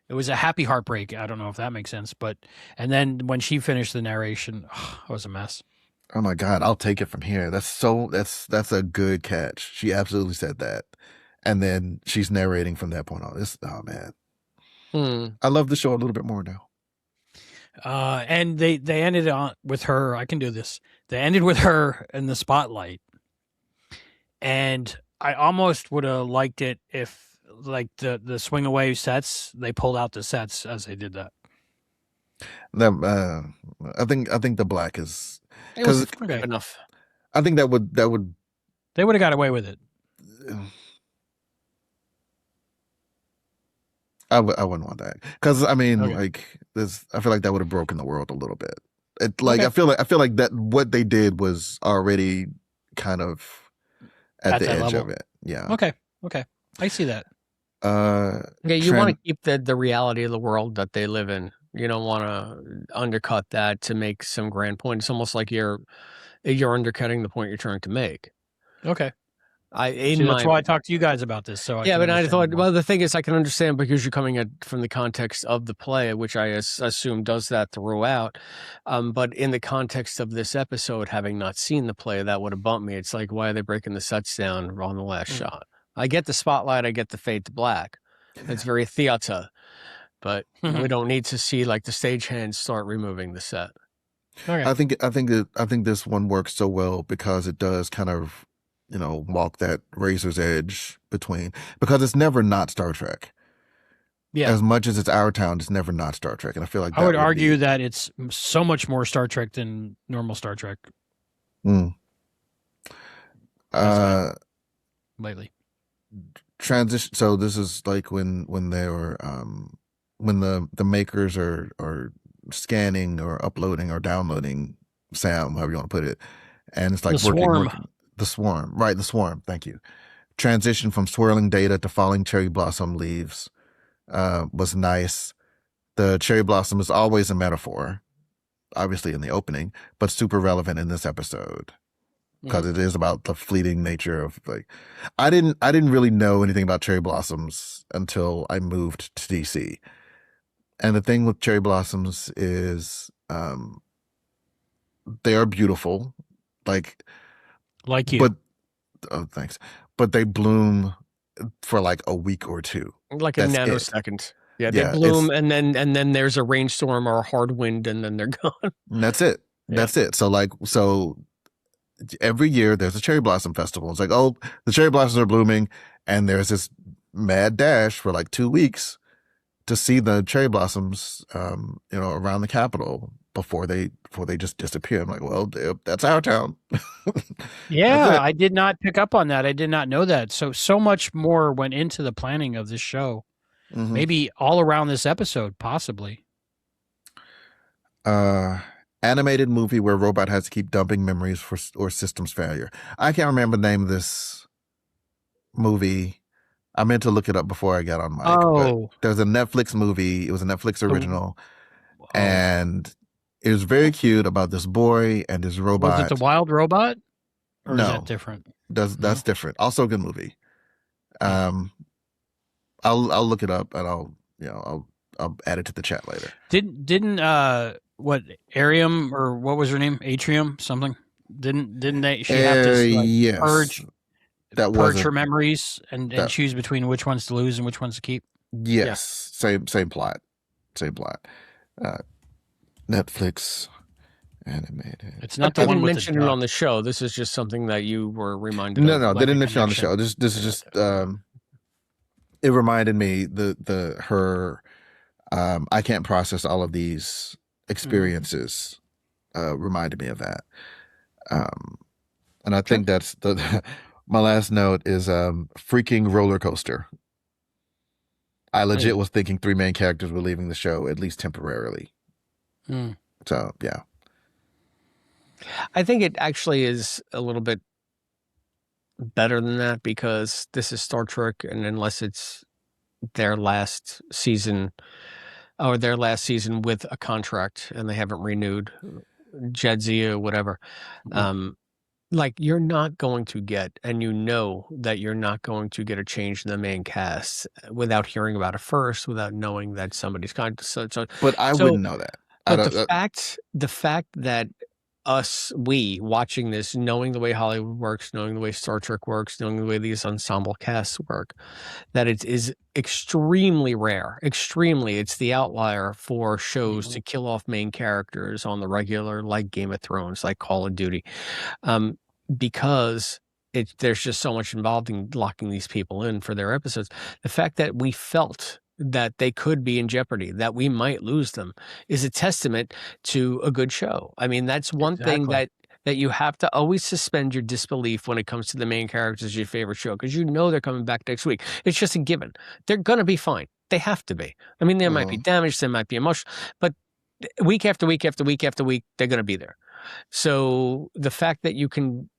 a happy heartbreak. I don't know if that makes sense, but and then when she finished the narration, it was a mess. Oh my God, I'll take it from here. That's a good catch. She absolutely said that. And then she's narrating from that point on. Oh man. I love the show a little bit more now. And they ended on with her. I can do this. They ended with her in the spotlight. And I almost would have liked it if, like the swing away sets, they pulled out the sets as they did that. I think the black is because enough. I think that would they would have got away with it. I wouldn't want that, because I mean, like this. I feel like that would have broken the world a little bit. I feel like that what they did was already kind of at the edge level of it. Yeah. Okay. I see that. You want to keep the reality of the world that they live in. You don't want to undercut that to make some grand point. It's almost like you're undercutting the point you're trying to make. Okay. That's why I talked to you guys about this. So but I thought, well, the thing is, I can understand because you're coming at from the context of the play, which I assume does that throughout. But in the context of this episode, having not seen the play, that would have bumped me. It's like, why are they breaking the sets down on the last shot? I get the spotlight, I get the fade to black. It's very theater, but we don't need to see like the stagehands start removing the set. Okay. I think this one works so well because it does kind of, walk that razor's edge between, because it's never not Star Trek. Yeah. As much as it's Our Town, it's never not Star Trek. And I feel like I would argue that it's so much more Star Trek than normal Star Trek. Lately. Transition. So this is like when they were, when the makers are scanning or uploading or downloading sound, however you want to put it. And it's like the swarm. The swarm, right? The swarm. Thank you. Transition from swirling data to falling cherry blossom leaves was nice. The cherry blossom is always a metaphor, obviously in the opening, but super relevant in this episode because it is about the fleeting nature of like. I didn't really know anything about cherry blossoms until I moved to DC, and the thing with cherry blossoms is they are beautiful, like you. But thanks. But they bloom for like a week or two. Like a nanosecond. Yeah, they bloom and then there's a rainstorm or a hard wind and then they're gone. And that's it. Yeah. That's it. So every year there's a cherry blossom festival. It's like, oh, the cherry blossoms are blooming, and there's this mad dash for like 2 weeks to see the cherry blossoms around the Capitol before they just disappear. I'm like, well, that's Our Town. Yeah, I did not pick up on that. I did not know that. So much more went into the planning of this show. Mm-hmm. Maybe all around this episode, possibly. Animated movie where robot has to keep dumping memories or systems failure. I can't remember the name of this movie. I meant to look it up before I got on mic. Oh. But there's a Netflix movie. It was a Netflix original. And it was very cute about this boy and his robot. Was it the wild robot? Or no, is that different? That's different. Also a good movie. I'll look it up and I'll add it to the chat later. Didn't what Arium or what was her name? Atrium something? Didn't they? She have to purge her memories and choose between which ones to lose and which ones to keep. Yes, yeah. Same plot. Netflix animated. It's not the one mentioned it on the show. This is just something that you were reminded. No, they didn't mention it on the show. This is just it reminded me her. I can't process all of these experiences. Reminded me of that. And I think that's my last note is freaking roller coaster. I legit was thinking 3 main characters were leaving the show, at least temporarily. So, yeah. I think it actually is a little bit better than that because this is Star Trek, and unless it's their last season with a contract and they haven't renewed Jadzia or whatever, like you're not going to get, and you know that you're not going to get a change in the main cast without hearing about it first, without knowing that somebody's going to. But I wouldn't know that. But the fact that we watching this, knowing the way Hollywood works, knowing the way Star Trek works, knowing the way these ensemble casts work, that it is extremely rare. Extremely, it's the outlier for shows to kill off main characters on the regular, like Game of Thrones, like Call of Duty, because there's just so much involved in locking these people in for their episodes. The fact that we felt that they could be in jeopardy, that we might lose them, is a testament to a good show. I mean, that's one thing that you have to always suspend your disbelief when it comes to the main characters of your favorite show, because you know they're coming back next week. It's just a given. They're going to be fine. They have to be. I mean, there might be damage, there might be emotion, but week after week after week after week, they're going to be there. So the fact that you can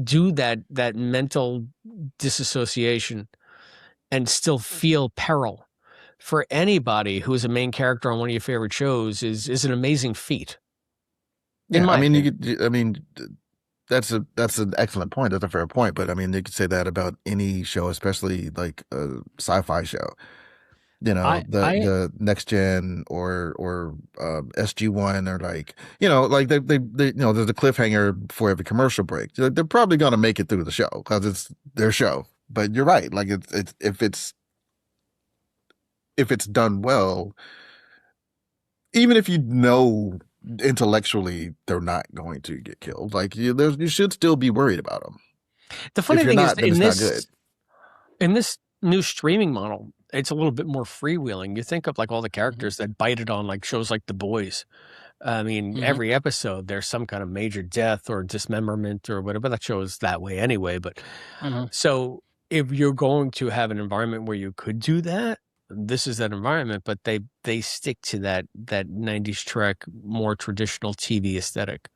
do that mental disassociation and still feel peril for anybody who is a main character on one of your favorite shows is an amazing feat. Yeah, I mean, that's an excellent point. That's a fair point. But I mean, you could say that about any show, especially like a sci-fi show. You know, the Next Gen or SG-1 or like, you know, like they you know, there's a cliffhanger for every commercial break. They're probably going to make it through the show because it's their show. But you're right. Like it's if it's done well, even if you know intellectually they're not going to get killed, like you should still be worried about them. The funny thing is, in this new streaming model, it's a little bit more freewheeling. You think of like all the characters that bited on like shows like The Boys. I mean, every episode there's some kind of major death or dismemberment or whatever. That show is that way anyway. But so if you're going to have an environment where you could do that, this is that environment, but they stick to that 90s Trek, more traditional TV aesthetic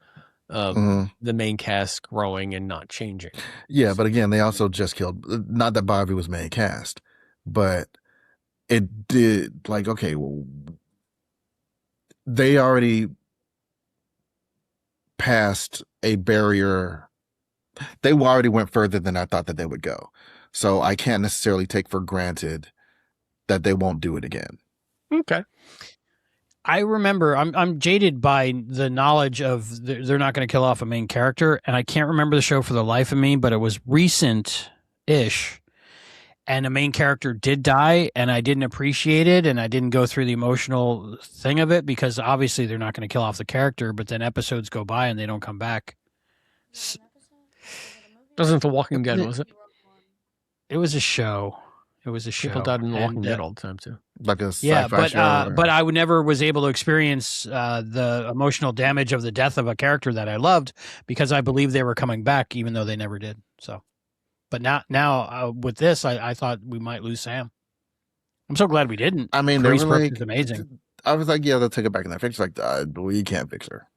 of the main cast growing and not changing. Yeah, but again, they also just killed, not that Bobby was main cast, but it did, like, okay, well, they already passed a barrier. They already went further than I thought that they would go. So I can't necessarily take for granted that they won't do it again. Okay. I remember I'm jaded by the knowledge of they're not going to kill off a main character, and I can't remember the show for the life of me, but it was recent-ish, and a main character did die, and I didn't appreciate it, and I didn't go through the emotional thing of it, because obviously they're not going to kill off the character, but then episodes go by and they don't come back. Wasn't The Walking Dead, was it? It was a show. It was a show. People died in The Walking Dead all the time too. Like a sci-fi show. But I never was able to experience the emotional damage of the death of a character that I loved, because I believed they were coming back, even though they never did. So, but now with this, I thought we might lose Sam. I'm so glad we didn't. I mean, Grace like, is amazing. I was like, yeah, they'll take it back in that fix. Like, we can't fix her.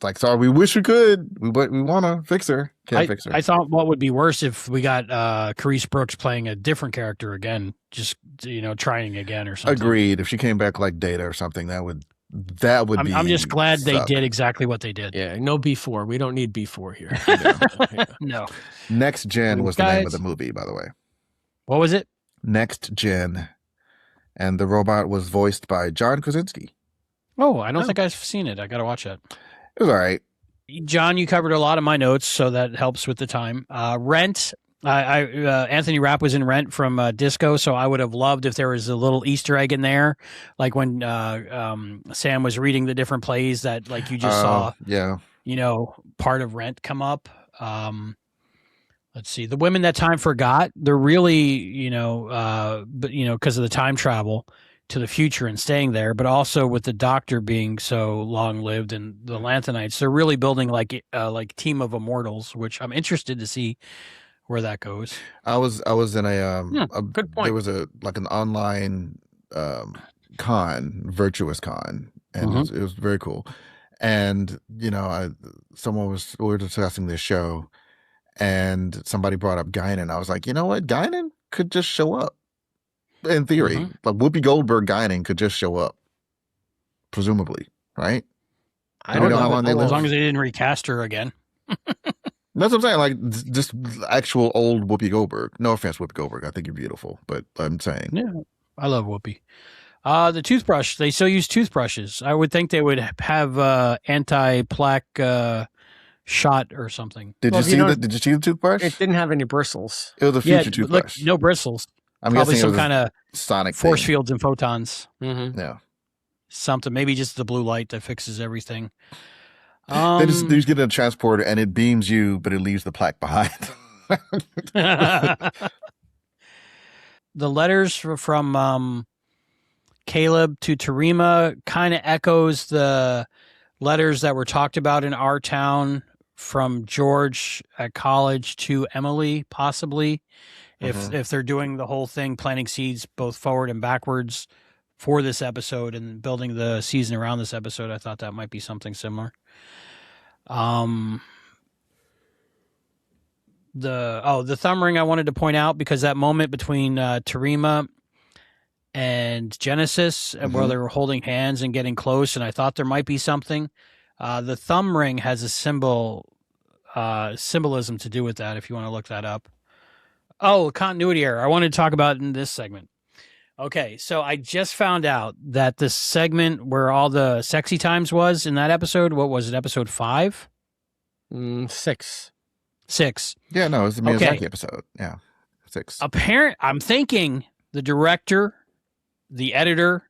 like, sorry, we wish we could. We want to fix her. Can't fix her. I thought what would be worse if we got Carice Brooks playing a different character again, just trying again or something. Agreed. If she came back like Data or something, that would be. I'm just glad they did exactly what they did. Yeah, no B4. We don't need B4 here. Yeah. No. Next Gen was the name of the movie, by the way. What was it? Next Gen, and the robot was voiced by John Krasinski. Oh, I don't think I've seen it. I got to watch that. It was all right. John, you covered a lot of my notes, so that helps with the time. Rent. Anthony Rapp was in Rent from Disco, so I would have loved if there was a little Easter egg in there, like when Sam was reading the different plays that, like, you just saw. Yeah. Part of Rent come up. Let's see, the women that time forgot. They're really, because of the time travel to the future and staying there, but also with the Doctor being so long lived and the Lanthanites, they're really building like Team of Immortals, which I'm interested to see where that goes. I was in a good point. There was an online Virtuous Con, and it was very cool. And we were discussing this show, and somebody brought up Guinan. I was like, you know what, Guinan could just show up. In theory, like Whoopi Goldberg, Guinan could just show up, presumably, right? I don't know how long they live. As long as they didn't recast her again. That's what I'm saying. Like, just actual old Whoopi Goldberg. No offense, Whoopi Goldberg. I think you're beautiful, but I'm saying. Yeah, I love Whoopi. The toothbrush. They still use toothbrushes. I would think they would have anti-plaque shot or something. Did you see the toothbrush? It didn't have any bristles. It was a future toothbrush. No bristles. I'm probably guessing some kind of sonic force thing. fields and photons. Mm-hmm. Yeah. Something. Maybe just the blue light that fixes everything. They just get in a transporter and it beams you, but it leaves the plaque behind. The letters from Caleb to Terima kind of echoes the letters that were talked about in Our Town from George at college to Emily, possibly. If they're doing the whole thing, planting seeds both forward and backwards for this episode and building the season around this episode, I thought that might be something similar. The thumb ring I wanted to point out, because that moment between Terima and Genesis where they were holding hands and getting close, and I thought there might be something. The thumb ring has a symbolism to do with that, if you want to look that up. Oh, continuity error. I wanted to talk about it in this segment. Okay, so I just found out that the segment where all the sexy times was in that episode, what was it, episode 5? 6. 6. Yeah, no, it was the Miyazaki episode. Yeah, 6. I'm thinking the director, the editor,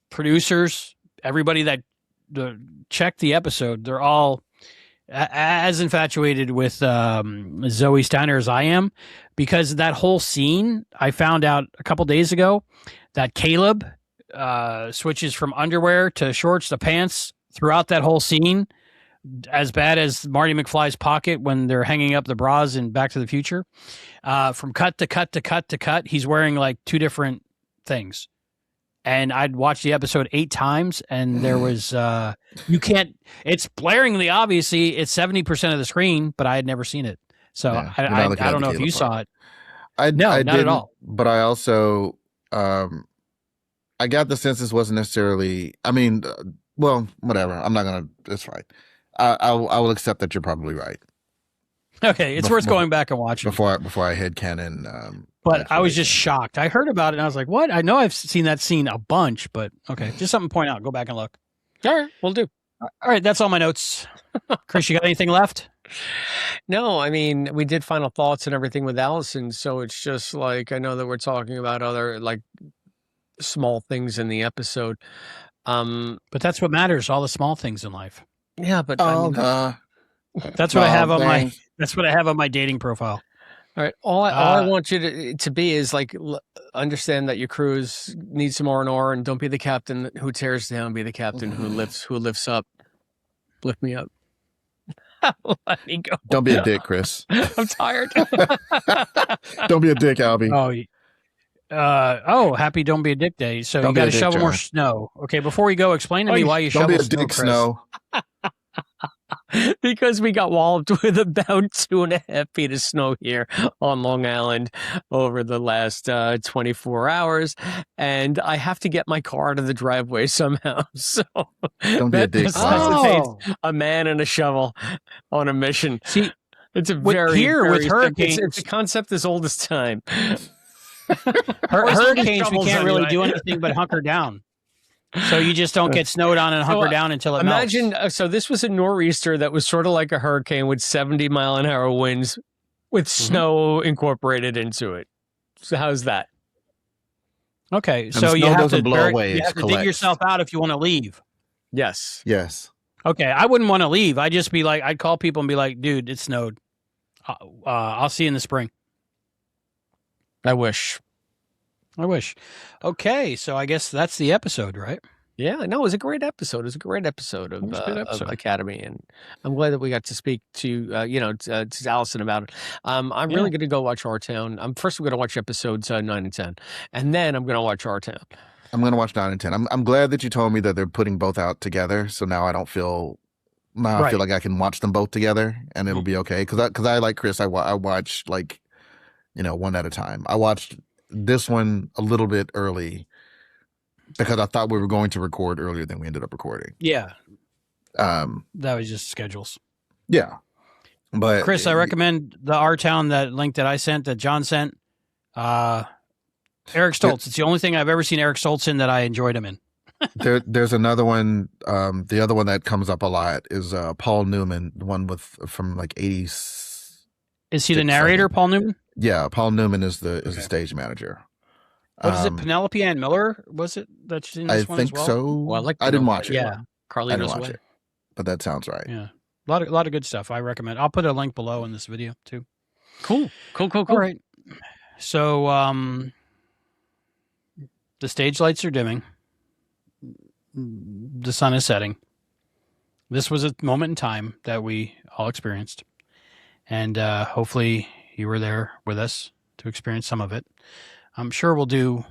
producers, everybody that checked the episode, they're all as infatuated with Zoe Steiner as I am, because that whole scene, I found out a couple days ago that Caleb switches from underwear to shorts to pants throughout that whole scene, as bad as Marty McFly's pocket when they're hanging up the bras in Back to the Future. From cut to cut to cut to cut, he's wearing like 2 different things. And I'd watched the episode 8 times, and there was it's blaringly obviously it's 70% of the screen, but I had never seen it, so yeah, I don't know if you saw it. Not at all. But I also I got the sense this wasn't necessarily. I mean, well, whatever. I'm not gonna. It's fine. I will accept that you're probably right. Okay, it's worth going back and watching before I headcanon. But I was just shocked. I heard about it and I was like, "What?" I know I've seen that scene a bunch, but okay, just something to point out. Go back and look. All right, we'll do. All right, that's all my notes. Chris, you got anything left? No, I mean, we did final thoughts and everything with Allison, so it's just like, I know that we're talking about other like small things in the episode. But that's what matters, all the small things in life. Yeah, but that's what I have on my dating profile. All right. All I want you to be is like, understand that your crews need some R&R, and don't be the captain who tears down. Be the captain who lifts up. Lift me up. Let me go. Don't be a dick, Chris. I'm tired. Don't be a dick, Albie. Happy Don't Be a Dick Day. So you got to shovel more snow. Okay, before we go, explain to me why you shovel snow, Chris. Snow. because we got walloped with about 2.5 feet of snow here on Long Island over the last 24 hours. And I have to get my car out of the driveway somehow. So Don't be a that dick. necessitates a man and a shovel on a mission. See, it's a with hurricanes, it's a concept as old as time. Hurricanes, we can't really do anything but hunker down. So you just don't get snowed on and hunker down until it melts. Imagine, so this was a nor'easter that was sort of like a hurricane with 70-mile-an-hour winds with snow incorporated into it. So how's that? Okay, And so the you snow have doesn't to, blow away, you it have to dig collects. yourself out if you want to leave. Yes. Yes. Okay, I wouldn't want to leave. I'd just be like, I'd call people and be like, dude, it snowed. I'll see you in the spring. I wish. Okay, so I guess that's the episode, right? Yeah, no, it was a great episode. It was a great episode of Academy, and I'm glad that we got to speak to to Allison about it. I'm really going to go watch Our Town. First, I'm going to watch episodes 9 and 10, and then I'm going to watch Our Town. I'm going to watch 9 and 10. I'm glad that you told me that they're putting both out together, so now I don't feel. Now I feel like I can watch them both together, and it'll be okay. Because I like Chris, I watch like, one at a time. I watched this one a little bit early because I thought we were going to record earlier than we ended up recording. Yeah. That was just schedules. Yeah. But Chris, I recommend the Our Town, that link that I sent, that John sent. Eric Stoltz. It's the only thing I've ever seen Eric Stoltz in that I enjoyed him in. There's another one. The other one that comes up a lot is Paul Newman, the one from like 80s. Is he the narrator, Paul Newman? Yeah, Paul Newman is the stage manager. What is it? Penelope Ann Miller? Was it that's in this I one think as well? so. Well, I didn't watch it. Yeah, I didn't Carlito's watch Way. it, but that sounds right. Yeah, a lot of good stuff. I recommend. I'll put a link below in this video too. Cool. All right. So, the stage lights are dimming. The sun is setting. This was a moment in time that we all experienced. And hopefully you were there with us to experience some of it. I'm sure we'll do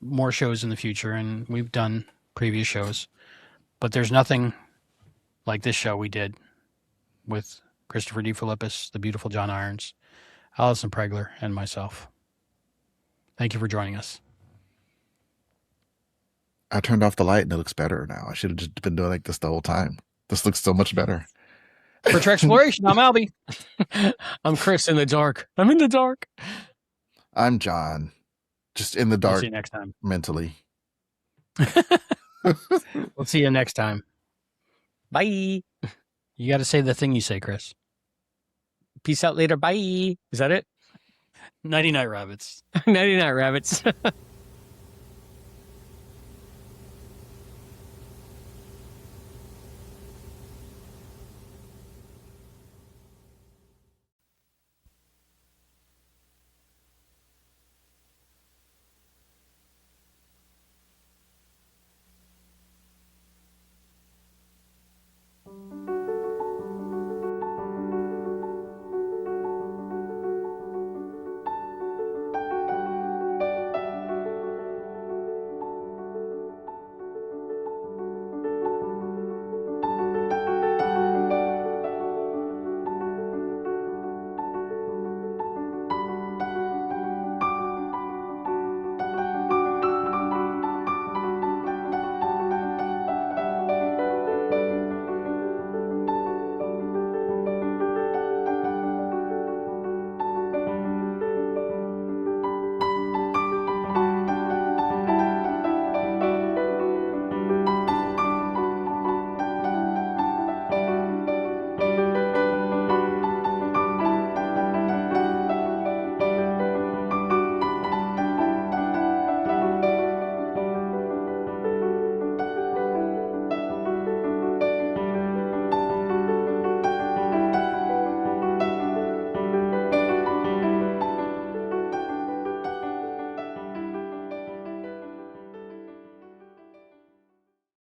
more shows in the future, and we've done previous shows. But there's nothing like this show we did with Christopher D. Philippus, the beautiful John Irons, Allison Pregler, and myself. Thank you for joining us. I turned off the light and it looks better now. I should have just been doing like this the whole time. This looks so much better. For Treksploration, I'm Albie. I'm Chris in the dark. I'm in the dark. I'm John. Just in the dark. We'll see you next time. Mentally. We'll see you next time. Bye. You got to say the thing you say, Chris. Peace out later. Bye. Is that it? Nighty night, rabbits. Nighty night, rabbits.